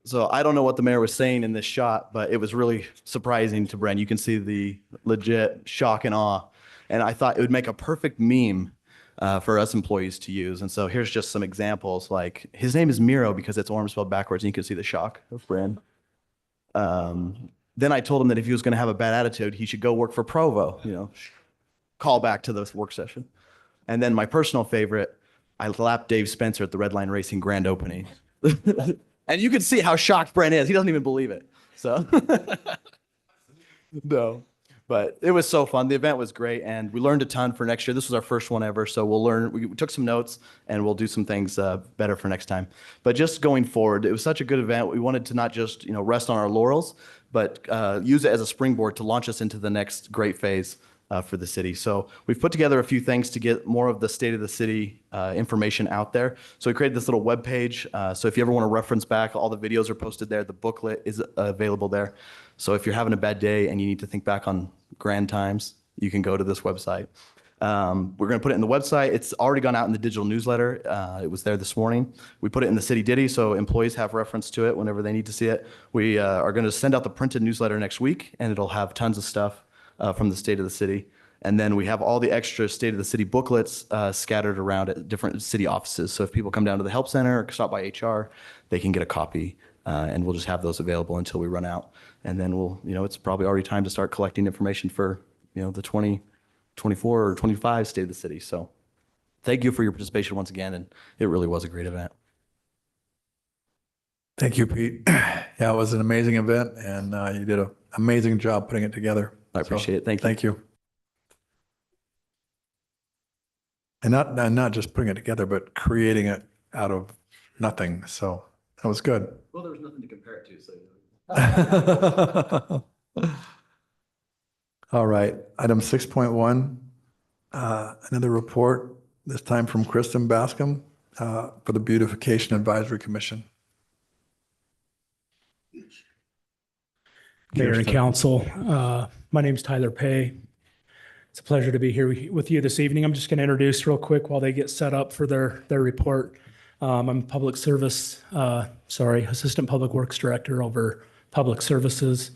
So I don't know what the mayor was saying in this shot, but it was really surprising to Bren. You can see the legit shock and awe. And I thought it would make a perfect meme for us employees to use. And so here's just some examples. Like his name is Miro because it's Orem spelled backwards, and you can see the shock of Bren. Then I told him that if he was going to have a bad attitude, he should go work for Provo, call back to the work session. And then my personal favorite, I lapped Dave Spencer at the Red Line Racing grand opening. And you can see how shocked Brent is. He doesn't even believe it. So, no. But it was so fun. The event was great, and we learned a ton for next year. This was our first one ever, so we'll learn. We took some notes, and we'll do some things better for next time. But just going forward, it was such a good event. We wanted to not just rest on our laurels, but use it as a springboard to launch us into the next great phase for the city. So we've put together a few things to get more of the state of the city information out there. So we created this little web page. So if you ever want to reference back, all the videos are posted there. The booklet is available there. So if you're having a bad day and you need to think back on grand times, you can go to this website. We're going to put it in the website. It's already gone out in the digital newsletter. It was there this morning. We put it in the city ditty so employees have reference to it whenever they need to see it. We are going to send out the printed newsletter next week, and it'll have tons of stuff from the state of the city. And then we have all the extra state of the city booklets scattered around at different city offices. So if people come down to the help center or stop by HR, they can get a copy. And we'll just have those available until we run out. And then we'll, it's probably already time to start collecting information for, the 2024 or 25 state of the city. So thank you for your participation once again. And it really was a great event. Thank you, Pete. Yeah, it was an amazing event, and you did an amazing job putting it together. I appreciate it. Thank you. Thank you. And not just putting it together, but creating it out of nothing. So that was good. Well, there was nothing to compare it to, so. All right, item 6.1, another report, this time from Kristen Bascom for the Beautification Advisory Commission. Mayor and Council, my name is Tyler Pay. It's a pleasure to be here with you this evening. I'm just going to introduce real quick while they get set up for their report. I'm Public Service, Assistant Public Works Director over Public Services.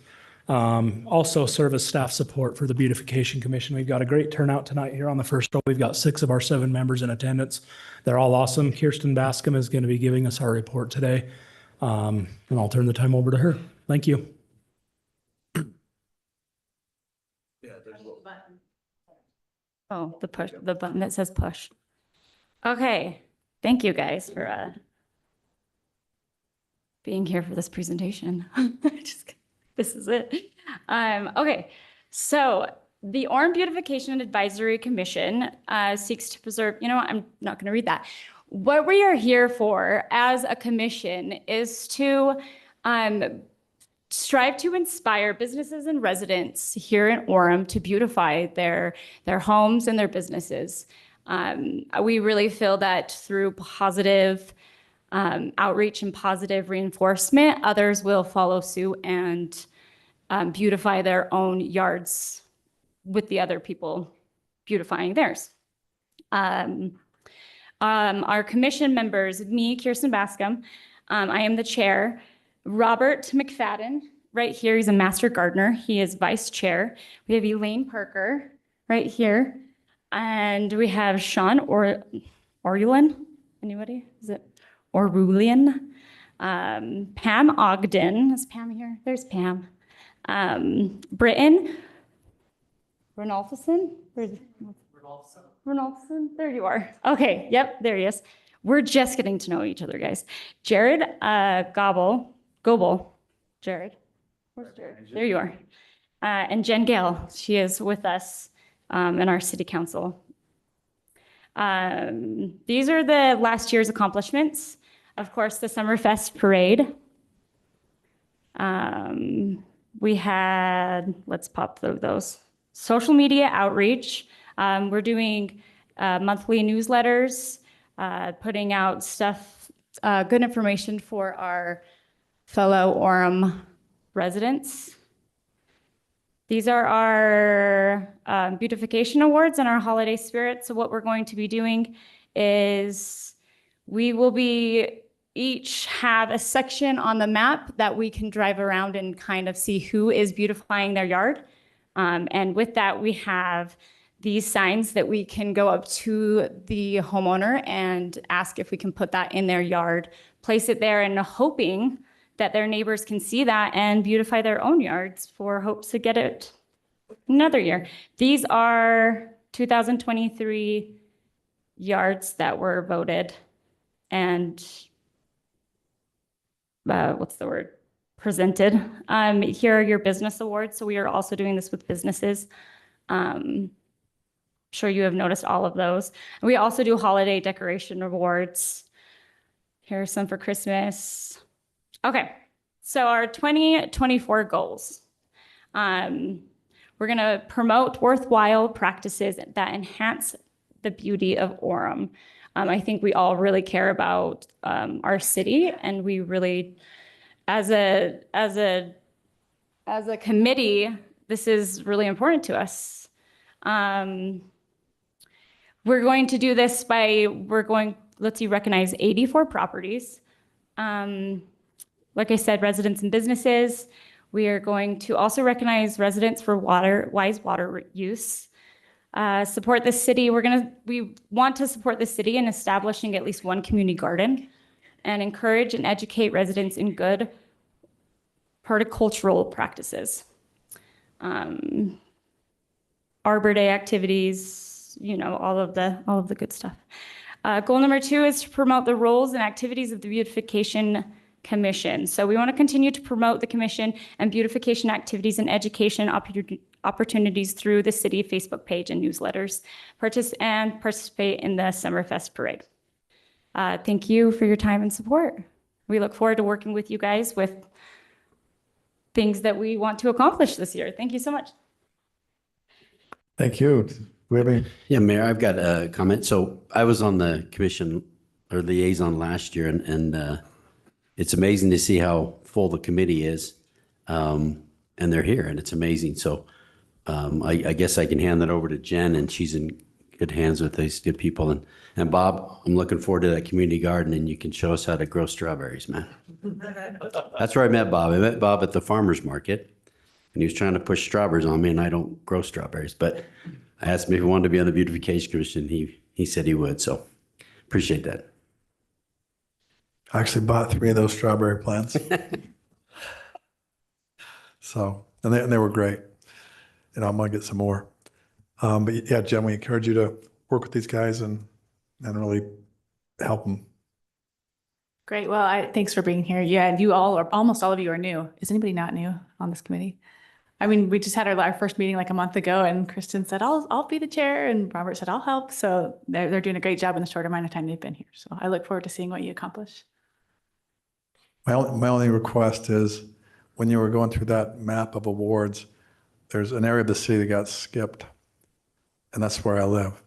Also serve as staff support for the Beautification Commission. We've got a great turnout tonight here on the first row. We've got 6 of our 7 members in attendance. They're all awesome. Kirsten Bascom is going to be giving us our report today. And I'll turn the time over to her. Thank you. Oh, the button that says push. Okay, thank you guys for being here for this presentation. This is it. Okay, so the Orem Beautification Advisory Commission seeks to preserve, I'm not going to read that. What we are here for as a commission is to strive to inspire businesses and residents here in Orem to beautify their homes and their businesses. We really feel that through positive outreach and positive reinforcement, others will follow suit and beautify their own yards with the other people beautifying theirs. Our commission members, me, Kirsten Bascom, I am the chair. Robert McFadden, right here, he's a master gardener. He is vice chair. We have Elaine Parker, right here. And we have Sean Orulin. Anybody? Is it Orulian? Pam Ogden. Is Pam here? There's Pam. Britton Ronaldson. Ronaldson. There you are. Okay. Yep. There he is. We're just getting to know each other, guys. Jared Goebel. Jared. Where's Jared? There you are. And Jen Gale. She is with us in our city council. These are the last year's accomplishments. Of course, the Summerfest parade. We had, let's pop through those. Social media outreach. We're doing monthly newsletters, putting out stuff, good information for our fellow Orem residents. These are our beautification awards and our holiday spirit. So what we're going to be doing is we will be each have a section on the map that we can drive around and kind of see who is beautifying their yard. And with that, we have these signs that we can go up to the homeowner and ask if we can put that in their yard, place it there, and hoping that their neighbors can see that and beautify their own yards for hopes to get it another year. These are 2023 yards that were voted and presented. Here are your business awards. So we are also doing this with businesses. Sure you have noticed all of those. We also do holiday decoration awards. Here are some for Christmas. Okay, so our 2024 goals. We're gonna promote worthwhile practices that enhance the beauty of Orem. I think we all really care about our city, and we really, as a committee, this is really important to us. We're going to do this by, let's see, recognize 84 properties. Like I said, residents and businesses. We are going to also recognize residents for wise water use. Support the city. We want to support the city in establishing at least one community garden and encourage and educate residents in good horticultural practices. Arbor Day activities, all of the good stuff. Goal number 2 is to promote the roles and activities of the Beautification Commission. So we want to continue to promote the commission and beautification activities and education opportunities through the city Facebook page and newsletters. Participate in the Summerfest parade. Thank you for your time and support. We look forward to working with you guys with things that we want to accomplish this year. Thank you so much. Thank you. Yeah, Mayor, I've got a comment. So I was on the commission or liaison last year, and it's amazing to see how full the committee is. And they're here, and it's amazing. So I guess I can hand that over to Jen, and she's in good hands with these good people. And Bob, I'm looking forward to that community garden, and you can show us how to grow strawberries, man. That's where I met Bob. I met Bob at the farmer's market, and he was trying to push strawberries on me, and I don't grow strawberries. But I asked him if he wanted to be on the Beautification Commission. He said he would, so appreciate that. I actually bought 3 of those strawberry plants. So, and they were great. And I'm gonna get some more. But yeah, Jen, we encourage you to work with these guys and really help them. Great. Well, thanks for being here. Yeah, you all, or almost all of you are new. Is anybody not new on this committee? I mean, we just had our first meeting like a month ago, and Kristen said, I'll be the chair, and Robert said, I'll help. So they're doing a great job in the short amount of time they've been here. So I look forward to seeing what you accomplish. My only request is when you were going through that map of awards, there's an area of the city that got skipped, and that's where I live.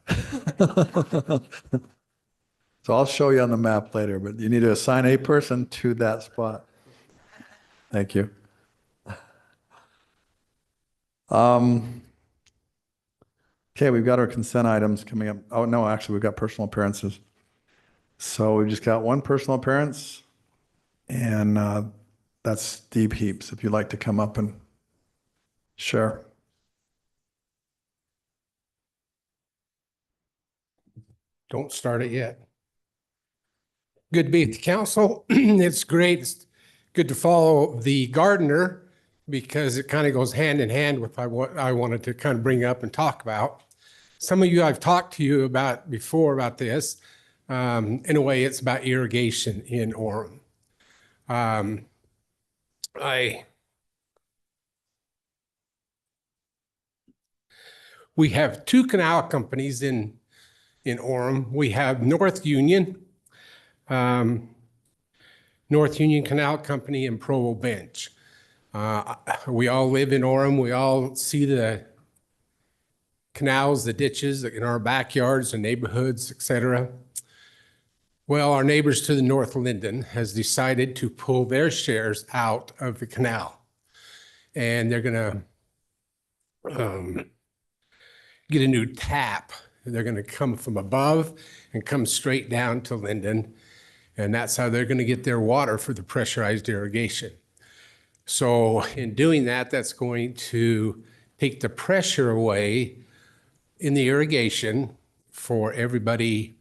So I'll show you on the map later, but you need to assign a person to that spot. Thank you. Okay, we've got our consent items coming up. Oh, no, actually, we've got personal appearances. So we've just got one personal appearance, and that's Steve Heaps, if you'd like to come up and share. Don't start it yet. Good to be at the council. It's great. It's good to follow the gardener because it kind of goes hand in hand with what I wanted to kind of bring up and talk about. Some of you I've talked to you about before about this. In a way, it's about irrigation in Orem. We have 2 canal companies in Orem. We have North Union Canal Company and Provo Bench. We all live in Orem. We all see the canals, the ditches in our backyards and neighborhoods, etc. Well, our neighbors to the north, Linden, has decided to pull their shares out of the canal. And they're going to get a new tap. They're going to come from above and come straight down to Linden. And that's how they're going to get their water for the pressurized irrigation. So in doing that, that's going to take the pressure away in the irrigation for everybody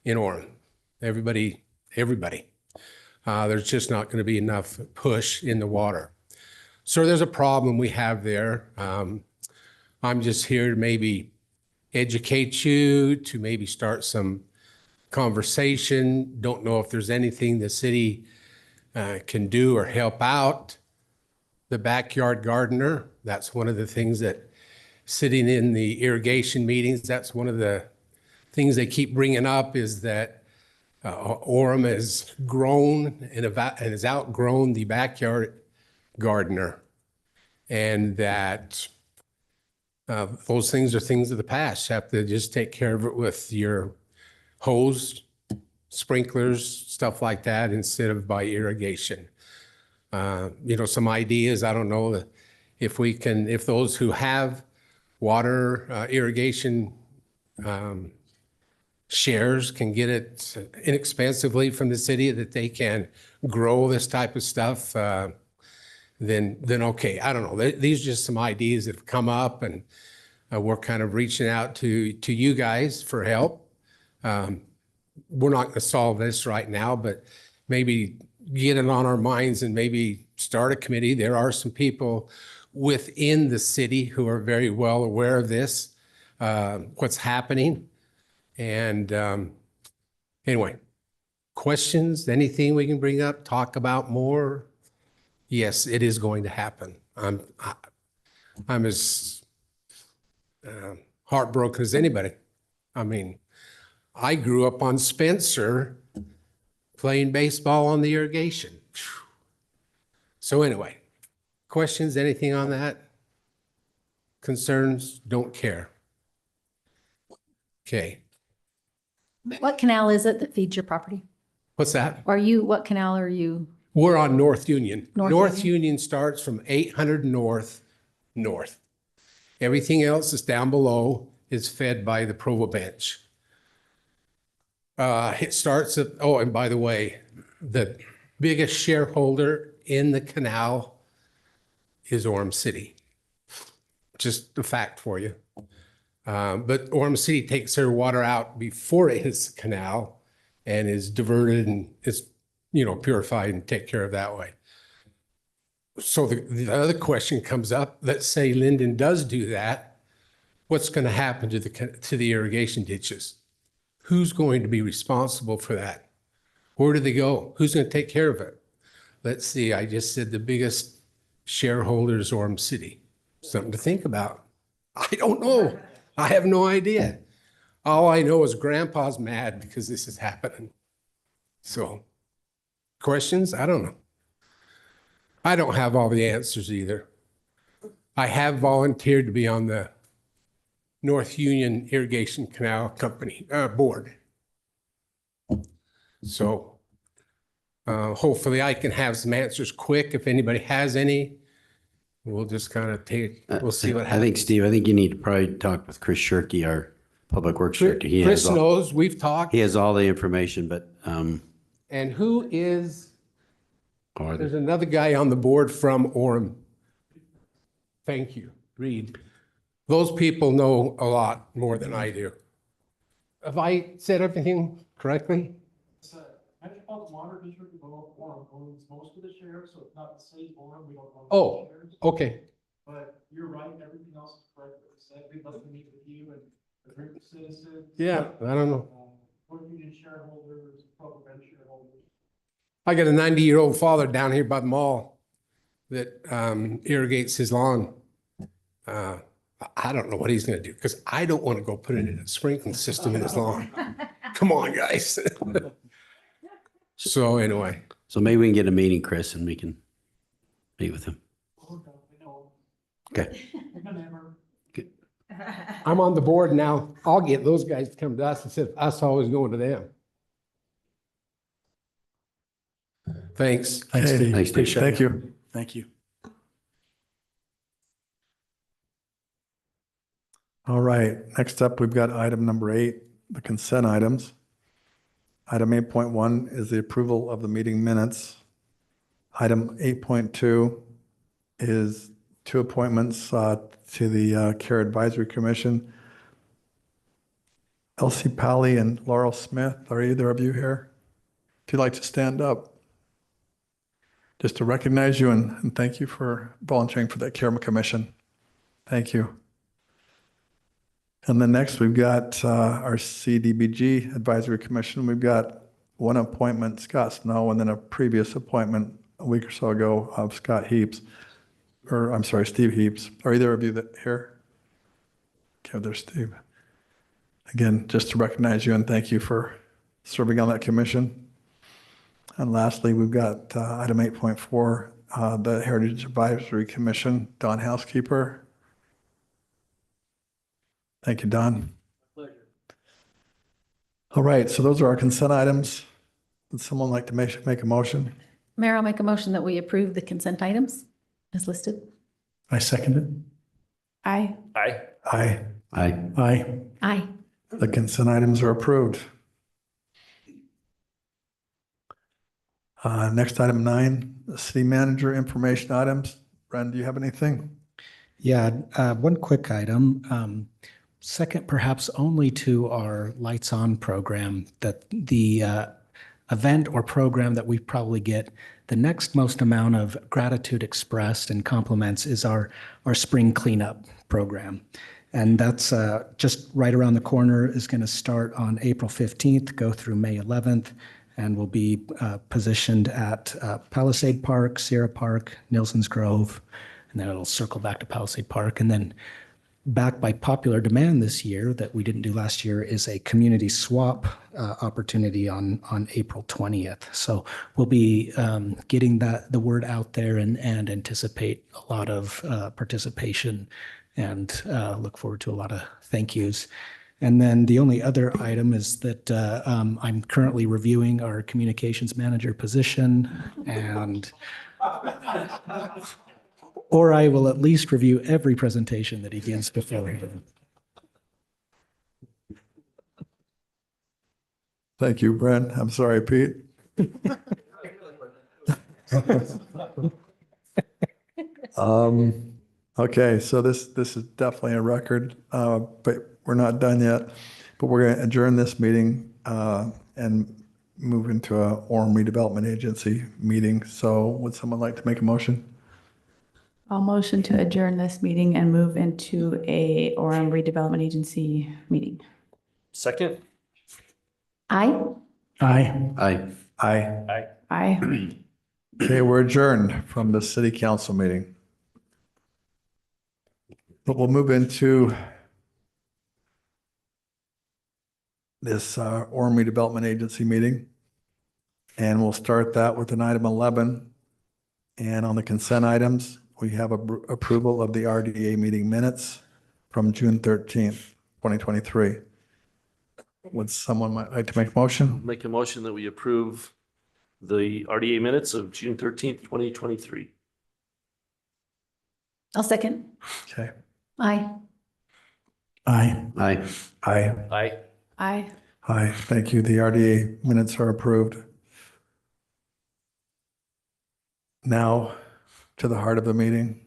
in Orem. Everybody. There's just not going to be enough push in the water. So there's a problem we have there. I'm just here to maybe educate you, to maybe start some conversation. Don't know if there's anything the city can do or help out the backyard gardener. That's one of the things that sitting in the irrigation meetings, that's one of the things they keep bringing up is that Orem has grown and has outgrown the backyard gardener, and that those things are things of the past. You have to just take care of it with your hose, sprinklers, stuff like that, instead of by irrigation. Some ideas, I don't know if those who have water irrigation shares can get it inexpensively from the city, that they can grow this type of stuff, then okay. I don't know. These are just some ideas that have come up, and we're kind of reaching out to you guys for help. We're not going to solve this right now, but maybe get it on our minds and maybe start a committee. There are some people within the city who are very well aware of this, what's happening. And anyway, questions, anything we can bring up, talk about more? Yes, it is going to happen. I'm as heartbroken as anybody. I mean, I grew up on Spencer playing baseball on the irrigation. So anyway, questions, anything on that? Concerns? Don't care. Okay. What canal is it that feeds your property? What's that? What canal are you? We're on North Union. North North Union starts from 800 north. Everything else is down below is fed by the Provo bench. It starts at, oh, and by the way, the biggest shareholder in the canal is Orem City. Just a fact for you. But Orem City takes their water out before it hits the canal and is diverted and is, purified and taken care of that way. So the other question comes up, let's say Linden does do that. What's going to happen to the irrigation ditches? Who's going to be responsible for that? Where do they go? Who's going to take care of it? Let's see, I just said the biggest shareholder is Orem City. Something to think about. I don't know. I have no idea. All I know is Grandpa's mad because this is happening. So, questions? I don't know. I don't have all the answers either. I have volunteered to be on the North Union Irrigation Canal Company board. So hopefully I can have some answers quick. If anybody has any, we'll just kind of we'll see what happens. I think, Steve, you need to probably talk with Chris Shirkey, our Public Works Director. Chris knows, we've talked. He has all the information, but. And who is, there's another guy on the board from Orem. Thank you, Reed. Those people know a lot more than I do. Have I said everything correctly? Metropolitan Water District of Orem owns most of the shares, so it's not the same Orem, we don't own Oh, the shares. okay. But you're right, everything else is correct what you said. We'd love to meet with you and a group of citizens. Yeah, I don't know. North Union shareholders, Provo Bench shareholders. I got a 90-year-old father down here by the mall that irrigates his lawn. I don't know what he's going to do because I don't want to go put in a sprinkling system in his lawn. Come on, guys. So anyway. So maybe we can get a meeting, Chris, and we can meet with him. Okay. Good. I'm on the board now. I'll get those guys to come to us instead of us always going to them. Thanks. Thanks, Steve. Thanks, Steve. Thank you. Thank you. All right, next up, we've got item number 8, the consent items. Item 8.1 is the approval of the meeting minutes. Item 8.2 is 2 appointments to the Care Advisory Commission. Elsie Pally and Laurel Smith, are either of you here? If you'd like to stand up, just to recognize you and thank you for volunteering for that Care Commission. Thank you. And then next, we've got our CDBG Advisory Commission. We've got one appointment, Scott Snow, and then a previous appointment a week or so ago of Scott Heaps, or I'm sorry, Steve Heaps. Are either of you here? Okay, there's Steve. Again, just to recognize you and thank you for serving on that commission. And lastly, we've got item 8.4, the Heritage Advisory Commission, Don Housekeeper. Thank you, Don. Pleasure. All right, so those are our consent items. Would someone like to make a motion? Mayor, I'll make a motion that we approve the consent items as listed. I second it. Aye. Aye. Aye. Aye. Aye. Aye. The consent items are approved. Next, item 9, the city manager information items. Bren, do you have anything? Yeah, one quick item. Second, perhaps only to our Lights On program, that the event or program that we probably get the next most amount of gratitude expressed and compliments is our spring cleanup program. And that's just right around the corner, is going to start on April 15th, go through May 11th, and will be positioned at Palisade Park, Sierra Park, Nilson's Grove, and then it'll circle back to Palisade Park. And then back by popular demand this year that we didn't do last year is a community swap opportunity on April 20th. So we'll be getting the word out there and anticipate a lot of participation and look forward to a lot of thank yous. And then the only other item is that I'm currently reviewing our communications manager position, and Or I will at least review every presentation that he gives before. Thank you, Brent. I'm sorry, Pete. Okay, so this is definitely a record, but we're not done yet. But we're going to adjourn this meeting and move into a Orem Redevelopment Agency meeting. So would someone like to make a motion? I'll motion to adjourn this meeting and move into a Orem redevelopment agency meeting. Second? Aye. Aye. Aye. Aye. Aye. Okay, we're adjourned from the city council meeting. But we'll move into this Orem Redevelopment Agency meeting. And we'll start that with an item 11. And on the consent items, we have approval of the RDA meeting minutes from June 13th, 2023. Would someone like to make a motion? Make a motion that we approve the RDA minutes of June 13th, 2023. I'll second. Okay. Aye. Aye. Aye. Aye. Aye. Aye. Aye. Thank you. The RDA minutes are approved. Now to the heart of the meeting.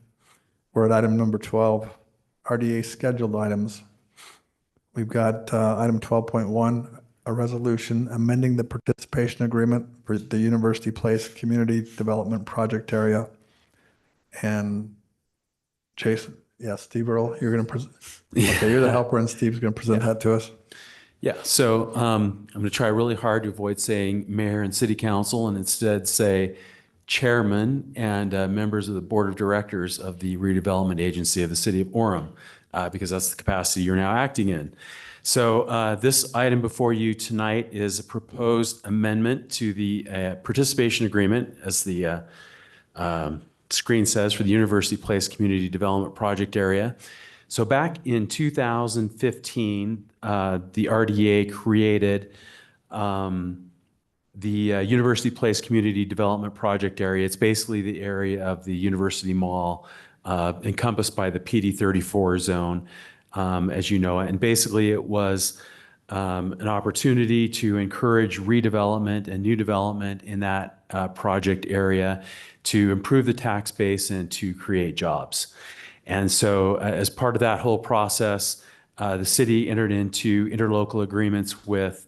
We're at item number 12, RDA scheduled items. We've got item 12.1, a resolution amending the participation agreement for the University Place Community Development Project Area. And Jason, yeah, Steve Earle, you're going to present. Okay, you're the helper and Steve's going to present that to us. Yeah, so I'm going to try really hard to avoid saying mayor and city council and instead say chairman and members of the board of directors of the redevelopment agency of the city of Orem, because that's the capacity you're now acting in. So this item before you tonight is a proposed amendment to the participation agreement, as the screen says, for the University Place Community Development Project Area. So back in 2015, the RDA created the University Place Community Development Project Area. It's basically the area of the University Mall encompassed by the PD 34 zone, as you know it. And basically it was an opportunity to encourage redevelopment and new development in that project area to improve the tax base and to create jobs. And so as part of that whole process, the city entered into interlocal agreements with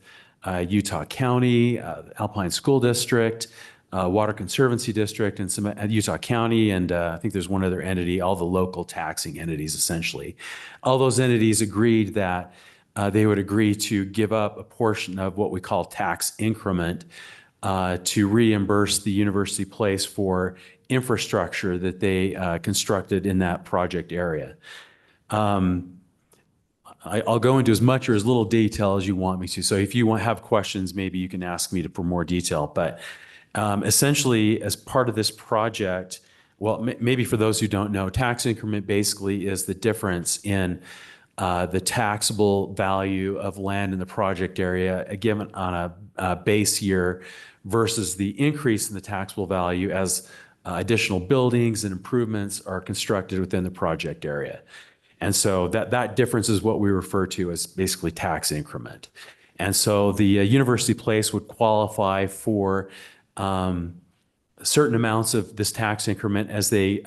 Utah County, Alpine School District, Water Conservancy District, and some Utah County, and I think there's one other entity, all the local taxing entities, essentially. All those entities agreed that they would agree to give up a portion of what we call tax increment to reimburse the University Place for infrastructure that they constructed in that project area. I'll go into as much or as little detail as you want me to. So if you have questions, maybe you can ask me for more detail. But essentially, as part of this project, well, maybe for those who don't know, tax increment basically is the difference in the taxable value of land in the project area given on a base year versus the increase in the taxable value as additional buildings and improvements are constructed within the project area. And so that difference is what we refer to as basically tax increment. And so the University Place would qualify for certain amounts of this tax increment as they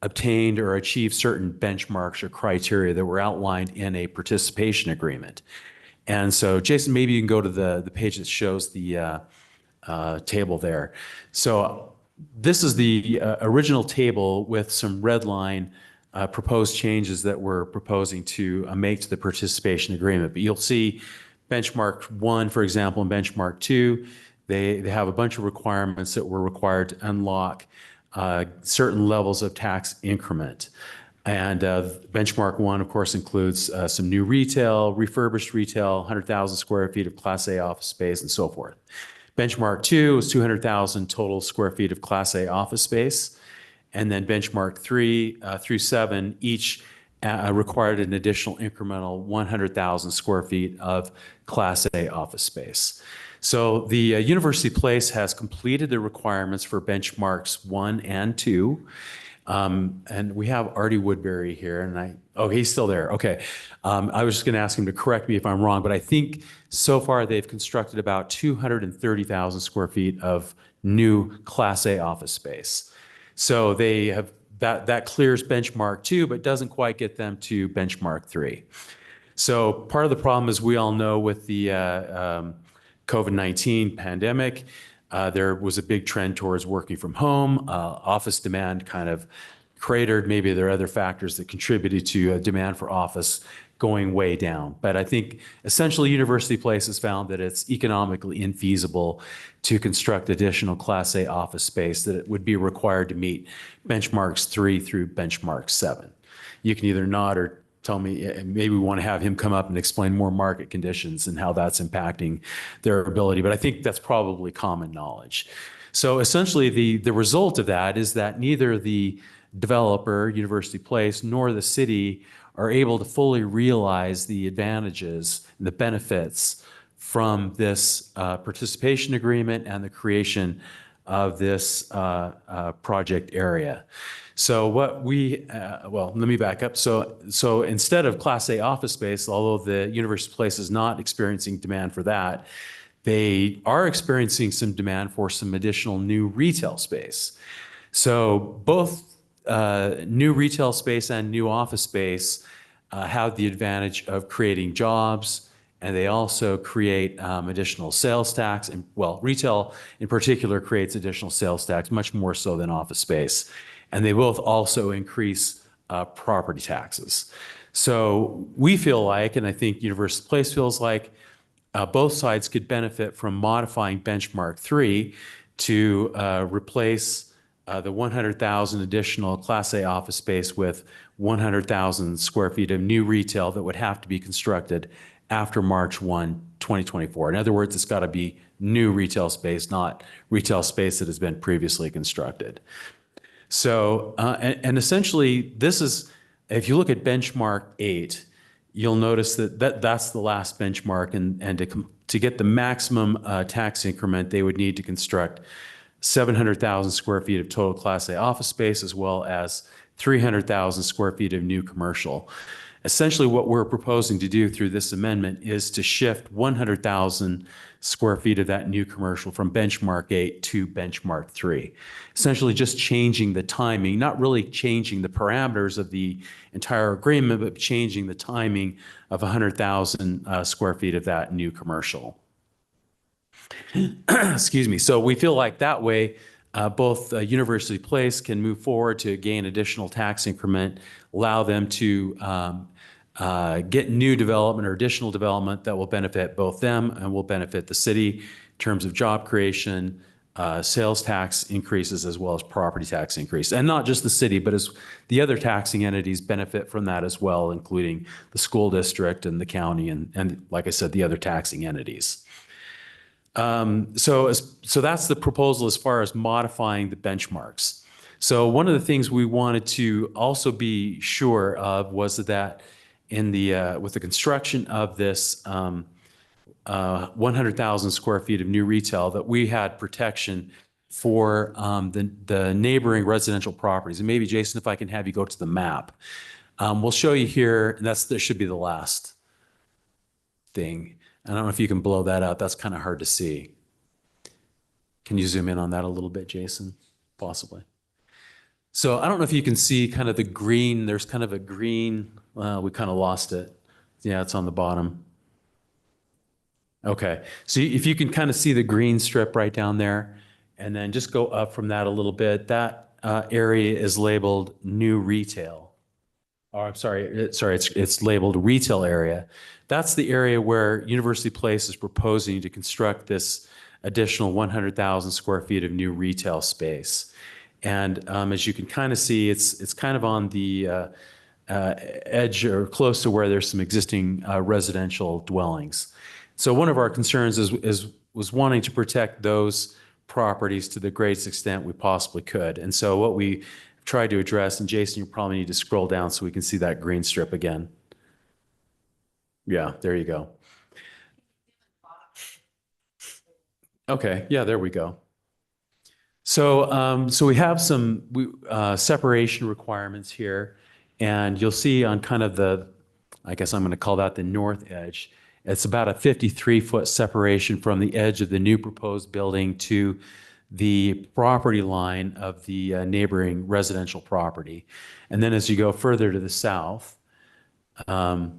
obtained or achieved certain benchmarks or criteria that were outlined in a participation agreement. And so, Jason, maybe you can go to the page that shows the table there. So this is the original table with some red line proposed changes that we're proposing to make to the participation agreement. But you'll see benchmark 1, for example, and benchmark 2, they have a bunch of requirements that were required to unlock certain levels of tax increment. And benchmark 1, of course, includes some new retail, refurbished retail, 100,000 square feet of Class A office space, and so forth. Benchmark 2 is 200,000 total square feet of Class A office space. And then benchmark 3 through 7, each required an additional incremental 100,000 square feet of Class A office space. So the University Place has completed the requirements for benchmarks 1 and 2. And we have Artie Woodbury here, and oh, he's still there. Okay. I was just going to ask him to correct me if I'm wrong, but I think so far they've constructed about 230,000 square feet of new Class A office space. So they have that clears benchmark 2, but doesn't quite get them to benchmark 3. So part of the problem, as we all know, with the COVID-19 pandemic, there was a big trend towards working from home. Office demand kind of cratered. Maybe there are other factors that contributed to demand for office going way down. But I think essentially University Place has found that it's economically infeasible to construct additional Class A office space, that it would be required to meet benchmarks 3 through benchmark 7. You can either nod or tell me, maybe we want to have him come up and explain more market conditions and how that's impacting their ability. But I think that's probably common knowledge. So essentially the result of that is that neither the developer, University Place, nor the city are able to fully realize the advantages and the benefits from this participation agreement and the creation of this project area. So what well, let me back up. So instead of Class A office space, although the University Place is not experiencing demand for that, they are experiencing some demand for some additional new retail space. So both new retail space and new office space have the advantage of creating jobs, and they also create additional sales tax. And well, retail in particular creates additional sales tax, much more so than office space. And they both also increase property taxes. So we feel like, and I think University Place feels like, both sides could benefit from modifying benchmark 3 to replace the 100,000 additional Class A office space with 100,000 square feet of new retail that would have to be constructed after March 1, 2024. In other words, it's got to be new retail space, not retail space that has been previously constructed. So, and essentially, this is, if you look at benchmark 8, you'll notice that that's the last benchmark, and to get the maximum tax increment, they would need to construct 700,000 square feet of total Class A office space, as well as 300,000 square feet of new commercial. Essentially, what we're proposing to do through this amendment is to shift 100,000 square feet of that new commercial from benchmark 8 to benchmark 3. Essentially just changing the timing, not really changing the parameters of the entire agreement, but changing the timing of 100,000 square feet of that new commercial. Excuse me. So we feel like that way, both University Place can move forward to gain additional tax increment, allow them to get new development or additional development that will benefit both them and will benefit the city in terms of job creation, sales tax increases, as well as property tax increase. And not just the city, but as the other taxing entities benefit from that as well, including the school district and the county and like I said, the other taxing entities. So that's the proposal as far as modifying the benchmarks. So one of the things we wanted to also be sure of was that in the with the construction of this 100,000 square feet of new retail, that we had protection for the neighboring residential properties. And maybe Jason, if I can have you go to the map, we'll show you here. And that should be the last thing. I don't know if you can blow that out. That's kind of hard to see. Can you zoom in on that a little bit, Jason? Possibly. So I don't know if you can see kind of the green. There's kind of a green, we kind of lost it. Yeah, it's on the bottom. Okay, so if you can kind of see the green strip right down there, and then just go up from that a little bit, that area is labeled new retail. Oh, I'm sorry, it's labeled retail area. That's the area where University Place is proposing to construct this additional 100,000 square feet of new retail space. And as you can kind of see, it's kind of on the edge or close to where there's some existing residential dwellings. So one of our concerns was wanting to protect those properties to the greatest extent we possibly could. And so what we tried to address, and Jason, you probably need to scroll down so we can see that green strip again. Yeah, there you go. Okay, yeah, there we go. So we have some separation requirements here, and you'll see on kind of I guess I'm going to call that the north edge. It's about a 53-foot separation from the edge of the new proposed building to the property line of the neighboring residential property. And then as you go further to the south, that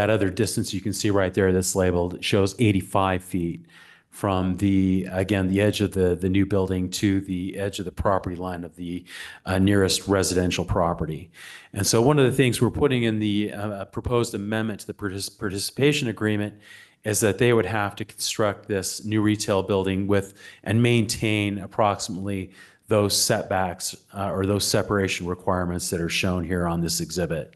other distance you can see right there that's labeled shows 85 feet from again, the edge of the new building to the edge of the property line of the nearest residential property. And so one of the things we're putting in the proposed amendment to the participation agreement is that they would have to construct this new retail building with and maintain approximately those setbacks or those separation requirements that are shown here on this exhibit.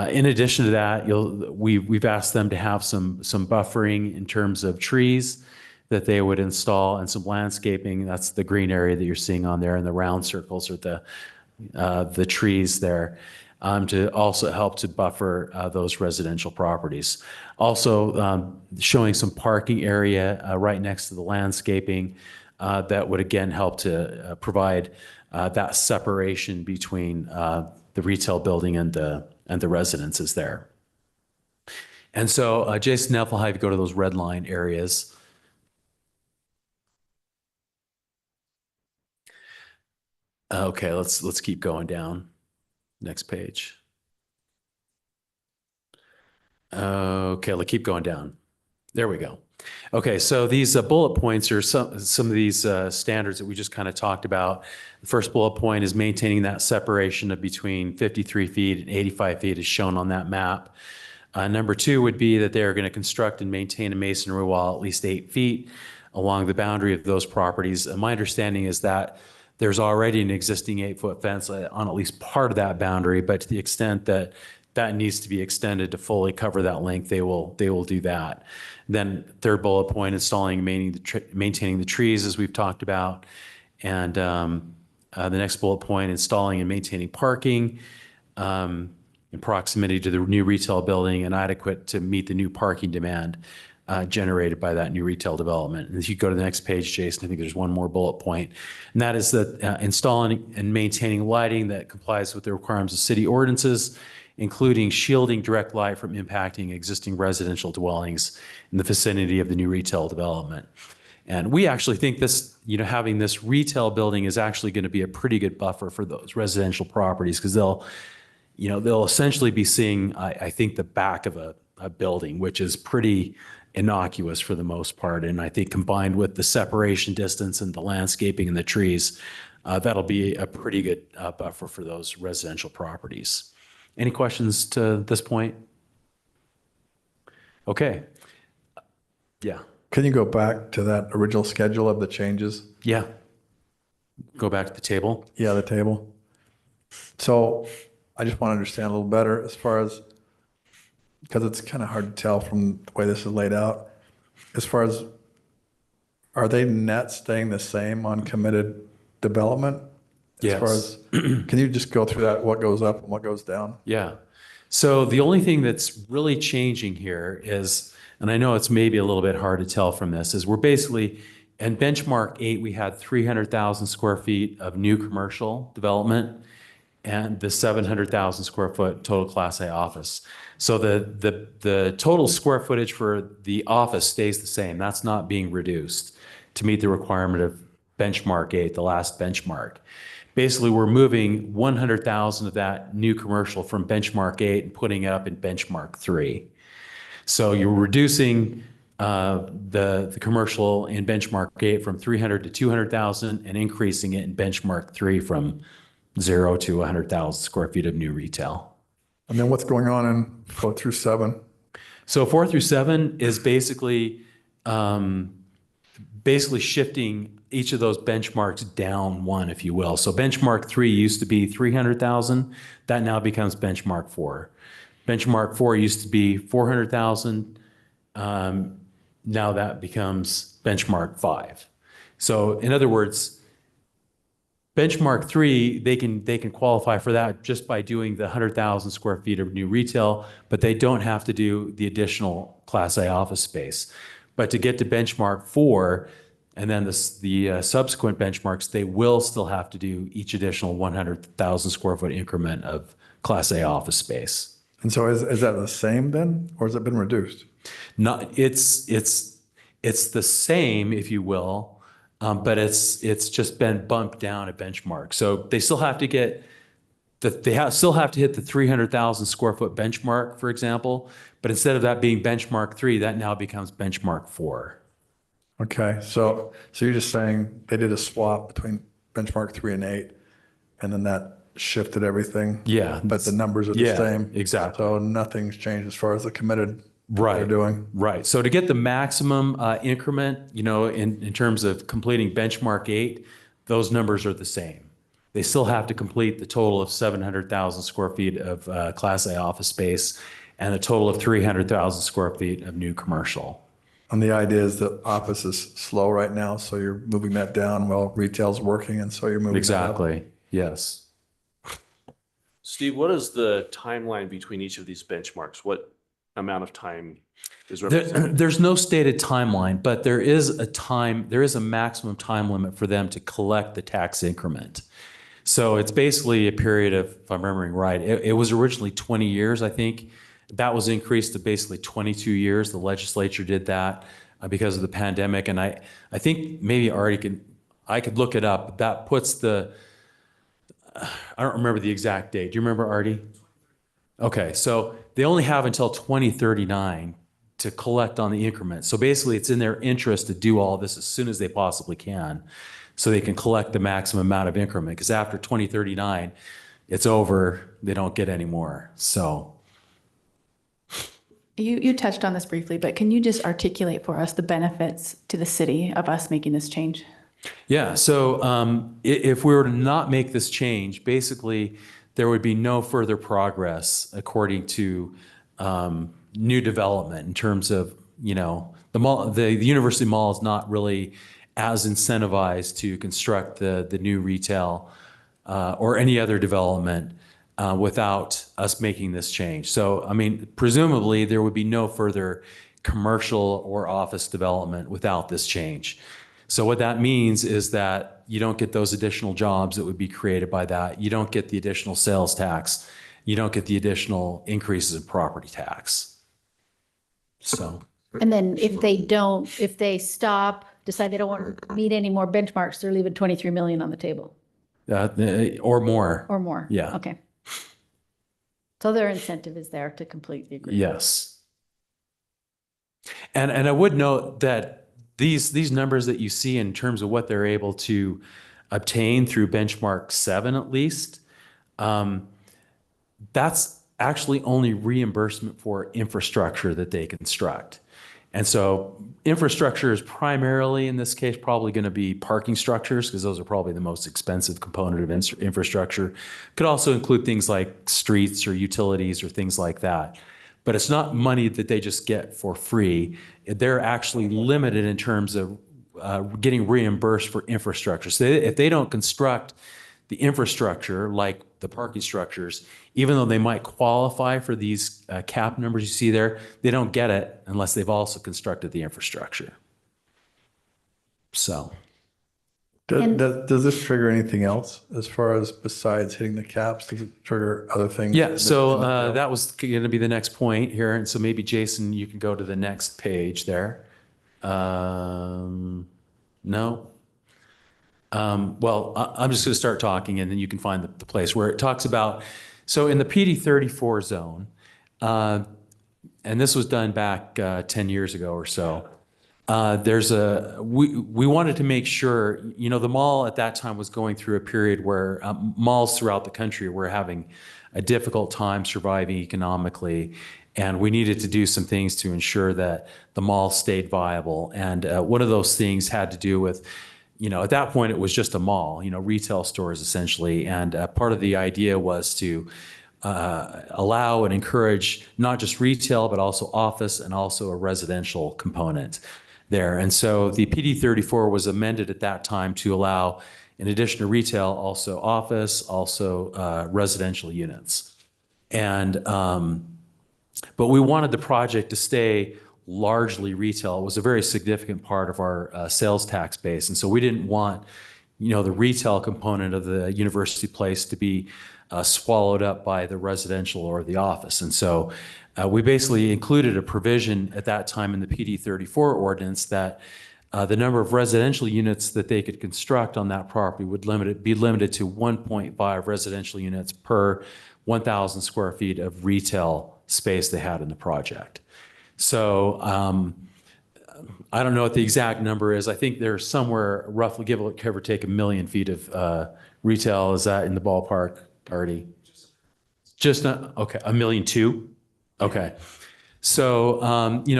In addition to that, we've asked them to have some buffering in terms of trees that they would install and some landscaping. That's the green area that you're seeing on there, and the round circles are the trees there, to also help to buffer those residential properties. Also showing some parking area right next to the landscaping that would again help to provide that separation between the retail building and the residences there. And so Jason, now I'll have you go to those red line areas. Okay, let's keep going down. Next page. Okay, let's keep going down. There we go. Okay, so these bullet points are some of these standards that we just kind of talked about. The first bullet point is maintaining that separation of between 53 feet and 85 feet as shown on that map. Number two would be that they're going to construct and maintain a masonry wall at least 8 feet along the boundary of those properties. And my understanding is that there's already an existing 8-foot fence on at least part of that boundary, but to the extent that that needs to be extended to fully cover that length, they will do that. Then third bullet point, installing and maintaining the trees, as we've talked about. And the next bullet point, installing and maintaining parking in proximity to the new retail building and adequate to meet the new parking demand generated by that new retail development. And if you go to the next page, Jason, I think there's one more bullet point, and that is that installing and maintaining lighting that complies with the requirements of city ordinances, including shielding direct light from impacting existing residential dwellings in the vicinity of the new retail development. And we actually think this, having this retail building is actually going to be a pretty good buffer for those residential properties, because they'll essentially be seeing, I think, the back of a building, which is pretty innocuous for the most part. And I think combined with the separation distance and the landscaping and the trees, that'll be a pretty good buffer for those residential properties. Any questions to this point? Okay. Yeah. Can you go back to that original schedule of the changes? Yeah. Go back to the table. Yeah, the table. So I just want to understand a little better as far as, because it's kind of hard to tell from the way this is laid out, as far as, are they net staying the same on committed development? As far as, can you just go through that, what goes up and what goes down? Yeah. So the only thing that's really changing here is, and I know it's maybe a little bit hard to tell from this, is we're basically, in benchmark 8, we had 300,000 square feet of new commercial development and the 700,000 square foot total Class A office. So the total square footage for the office stays the same. That's not being reduced to meet the requirement of benchmark 8, the last benchmark. Basically, we're moving 100,000 of that new commercial from benchmark 8 and putting it up in benchmark 3. So you're reducing the commercial in benchmark 8 from 300 to 200,000 and increasing it in benchmark 3 from 0 to 100,000 square feet of new retail. And then what's going on in 4 through 7? So 4 through 7 is basically shifting each of those benchmarks down one, if you will. So benchmark 3 used to be 300,000. That now becomes benchmark 4. Benchmark 4 used to be 400,000. Now that becomes benchmark 5. So in other words, benchmark 3, they can qualify for that just by doing the 100,000 square feet of new retail, but they don't have to do the additional Class A office space. But to get to benchmark 4, And then the subsequent benchmarks, they will still have to do each additional 100,000 square foot increment of Class A office space. And so is that the same then, or has it been reduced? Not, it's the same, if you will, but it's just been bumped down a benchmark. So they still have to get still have to hit the 300,000 square foot benchmark, for example, but instead of that being benchmark 3, that now becomes benchmark 4. Okay, so you're just saying they did a swap between benchmark 3 and 8, and then that shifted everything? Yeah. But the numbers are the Yeah, same? exactly. So nothing's changed as far as the committed Right. they're doing? Right. So to get the maximum increment, in terms of completing benchmark 8, those numbers are the same. They still have to complete the total of 700,000 square feet of Class A office space and a total of 300,000 square feet of new commercial. And the idea is that office is slow right now, so you're moving that down while retail's working, and so you're moving that up. Exactly. Yes. Steve, what is the timeline between each of these benchmarks? What amount of time is There, represented? there's no stated timeline, but there is a maximum time limit for them to collect the tax increment. So it's basically a period of, if I'm remembering right, it was originally 20 years, I think. That was increased to basically 22 years. The legislature did that because of the pandemic. And I think maybe I could look it up, but that puts I don't remember the exact date. Do you remember, Artie? Okay, so they only have until 2039 to collect on the increment. So basically it's in their interest to do all this as soon as they possibly can so they can collect the maximum amount of increment, because after 2039, it's over, they don't get any more, so. You touched on this briefly, but can you just articulate for us the benefits to the city of us making this change? Yeah, so if we were to not make this change, basically there would be no further progress according to new development in terms of, the mall, the University Mall is not really as incentivized to construct the new retail or any other development without us making this change. So, I mean, presumably there would be no further commercial or office development without this change. So what that means is that you don't get those additional jobs that would be created by that. You don't get the additional sales tax. You don't get the additional increases in property tax. So. And then if they stop, decide they don't want to meet any more benchmarks, they're leaving 23 million on the table Or more. or more. Yeah. Okay. So their incentive is there to complete the agreement. Yes. And I would note that these numbers that you see in terms of what they're able to obtain through benchmark 7 at least, that's actually only reimbursement for infrastructure that they construct. And so infrastructure is primarily, in this case, probably going to be parking structures, because those are probably the most expensive component of infrastructure. Could also include things like streets or utilities or things like that. But it's not money that they just get for free. They're actually limited in terms of getting reimbursed for infrastructure. So if they don't construct the infrastructure, like the parking structures, even though they might qualify for these cap numbers you see there, they don't get it unless they've also constructed the infrastructure. So. Does this trigger anything else as far as besides hitting the caps? Does it trigger other things? Yeah, so that was going to be the next point here. And so maybe Jason, you can go to the next page there. No. Well, I'm just going to start talking and then you can find the place where it talks about, so in the PD 34 zone, and this was done back 10 years ago or so, we wanted to make sure, the mall at that time was going through a period where malls throughout the country were having a difficult time surviving economically. And we needed to do some things to ensure that the mall stayed viable. And one of those things had to do with, at that point, it was just a mall, retail stores essentially. And part of the idea was to allow and encourage not just retail, but also office and also a residential component there. And so the PD 34 was amended at that time to allow, in addition to retail, also office, also residential units. And, but we wanted the project to stay largely retail. It was a very significant part of our sales tax base. And so we didn't want, the retail component of the University Place to be swallowed up by the residential or the office. And so we basically included a provision at that time in the PD 34 ordinance that the number of residential units that they could construct on that property would be limited to 1.5 residential units per 1,000 square feet of retail space they had in the project. So I don't know what the exact number is. I think there's somewhere roughly, give or take, 1 million feet of retail. Is that in the ballpark, Artie? Just not, okay, 1.2 million? Okay. So,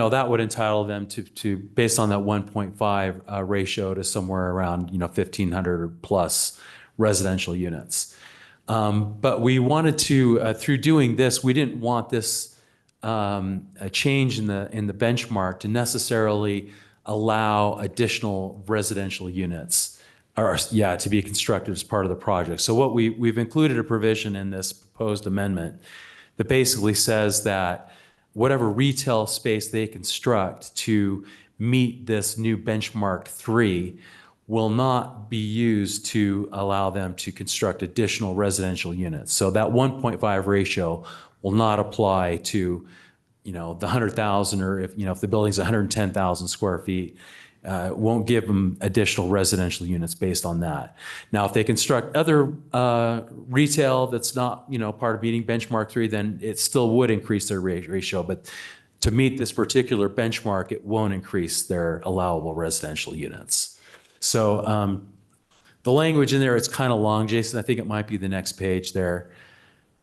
that would entitle them to based on that 1.5 ratio to somewhere around, 1,500 plus residential units. But we wanted to, through doing this, we didn't want this a change in the benchmark to necessarily allow additional residential units to be constructed as part of the project. So what we've included a provision in this proposed amendment that basically says that whatever retail space they construct to meet this new benchmark 3 will not be used to allow them to construct additional residential units. So that 1.5 ratio will not apply to, the 100,000, or if the building's 110,000 square feet, won't give them additional residential units based on that. Now, if they construct other retail that's not, part of meeting benchmark 3, then it still would increase their ratio. But to meet this particular benchmark, it won't increase their allowable residential units. So the language in there, it's kind of long, Jason. I think it might be the next page there.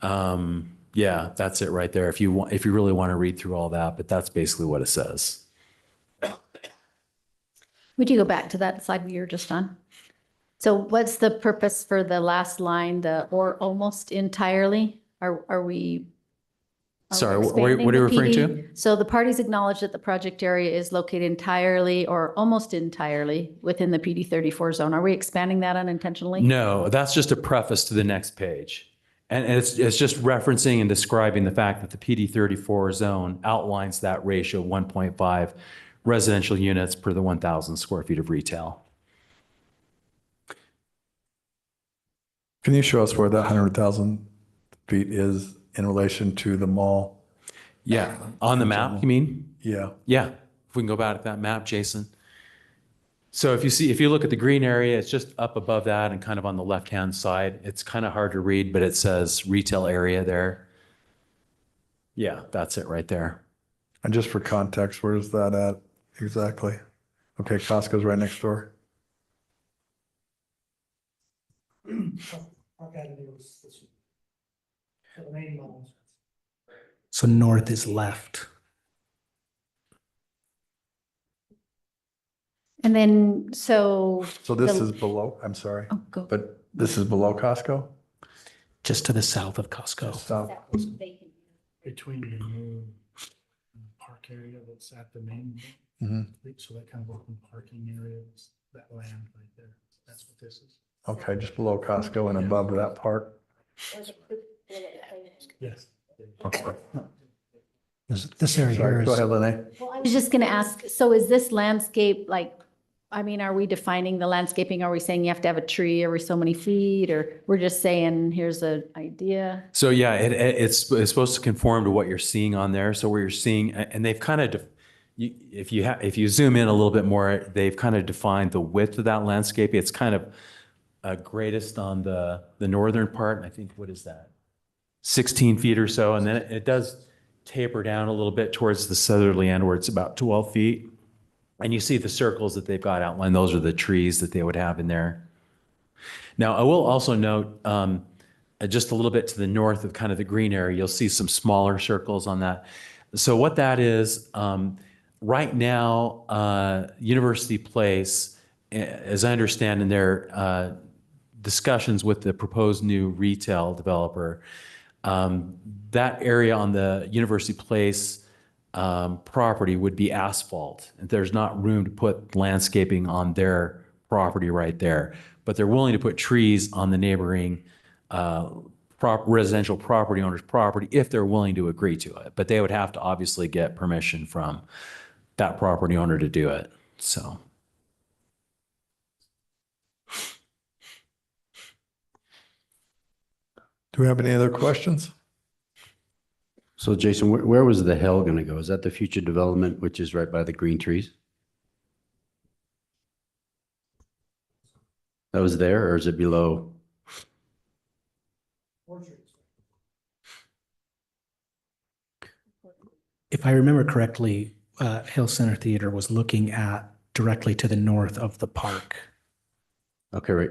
Yeah, that's it right there. If you really want to read through all that, but that's basically what it says. Would you go back to that slide you were just on? So what's the purpose for the last line, or almost entirely? Are we? Sorry, what are you referring to? So the parties acknowledge that the project area is located entirely or almost entirely within the PD 34 zone. Are we expanding that unintentionally? No, that's just a preface to the next page. And it's just referencing and describing the fact that the PD 34 zone outlines that ratio of 1.5 residential units per the 1,000 square feet of retail. Can you show us where that 100,000 feet is in relation to the mall? Yeah, on the map, you mean? Yeah. Yeah, if we can go back to that map, Jason. So if you look at the green area, it's just up above that and kind of on the left-hand side. It's kind of hard to read, but it says retail area there. Yeah, that's it right there. And just for context, where is that at exactly? Okay, Costco's right next door. So north is left. And then, so this the- is below, I'm sorry, Oh, go. but this is below Costco? Just to the south of Costco. South. Between the new park area that's at the main. Mhm. So that kind of open parking area, that land right there. That's what this is. Okay, just below Costco and above that park? Yes. Okay. This area here Sorry, is. go ahead, Lene. Well, I was just going to ask, so is this landscape are we defining the landscaping? Are we saying you have to have a tree every so many feet, or we're just saying, here's an idea? So yeah, it's supposed to conform to what you're seeing on there. So where you're seeing, and they've kind of, if you zoom in a little bit more, they've kind of defined the width of that landscape. It's kind of greatest on the northern part. And I think, what is that? 16 feet or so. And then it does taper down a little bit towards the southerly end where it's about 12 feet. And you see the circles that they've got outlined. Those are the trees that they would have in there. Now, I will also note just a little bit to the north of kind of the green area, you'll see some smaller circles on that. So what that is, right now, University Place, as I understand in their discussions with the proposed new retail developer, that area on the University Place property would be asphalt. There's not room to put landscaping on their property right there, but they're willing to put trees on the neighboring residential property owner's property if they're willing to agree to it. But they would have to obviously get permission from that property owner to do it. So. Do we have any other questions? So Jason, where was the hill gonna go? Is that the future development, which is right by the green trees? That was there, or is it below? If I remember correctly, Hill Center Theater was looking at directly to the north of the park. Okay, right.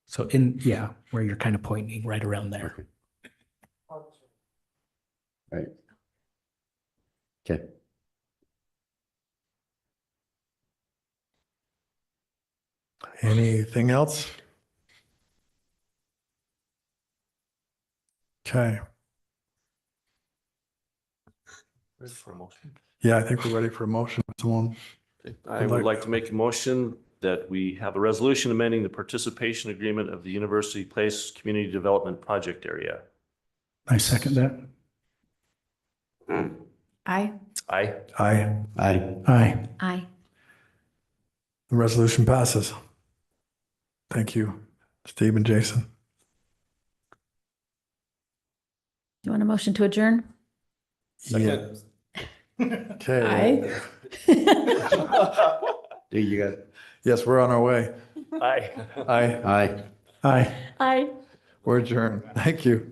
So yeah, where you're kind of pointing, right around there. Right. Okay. Anything else? Okay. Ready for a motion? Yeah, I think we're ready for a motion. Someone. I would like to make a motion that we have a resolution amending the participation agreement of the University Place Community Development Project Area. I second that. Aye. Aye. Aye. Aye. Aye. Aye. The resolution passes. Thank you, Steve and Jason. You want a motion to adjourn? Yeah. Okay. Aye. Do you got? Yes, we're on our way. Aye. Aye. Aye. Aye. Aye. We're adjourned. Thank you.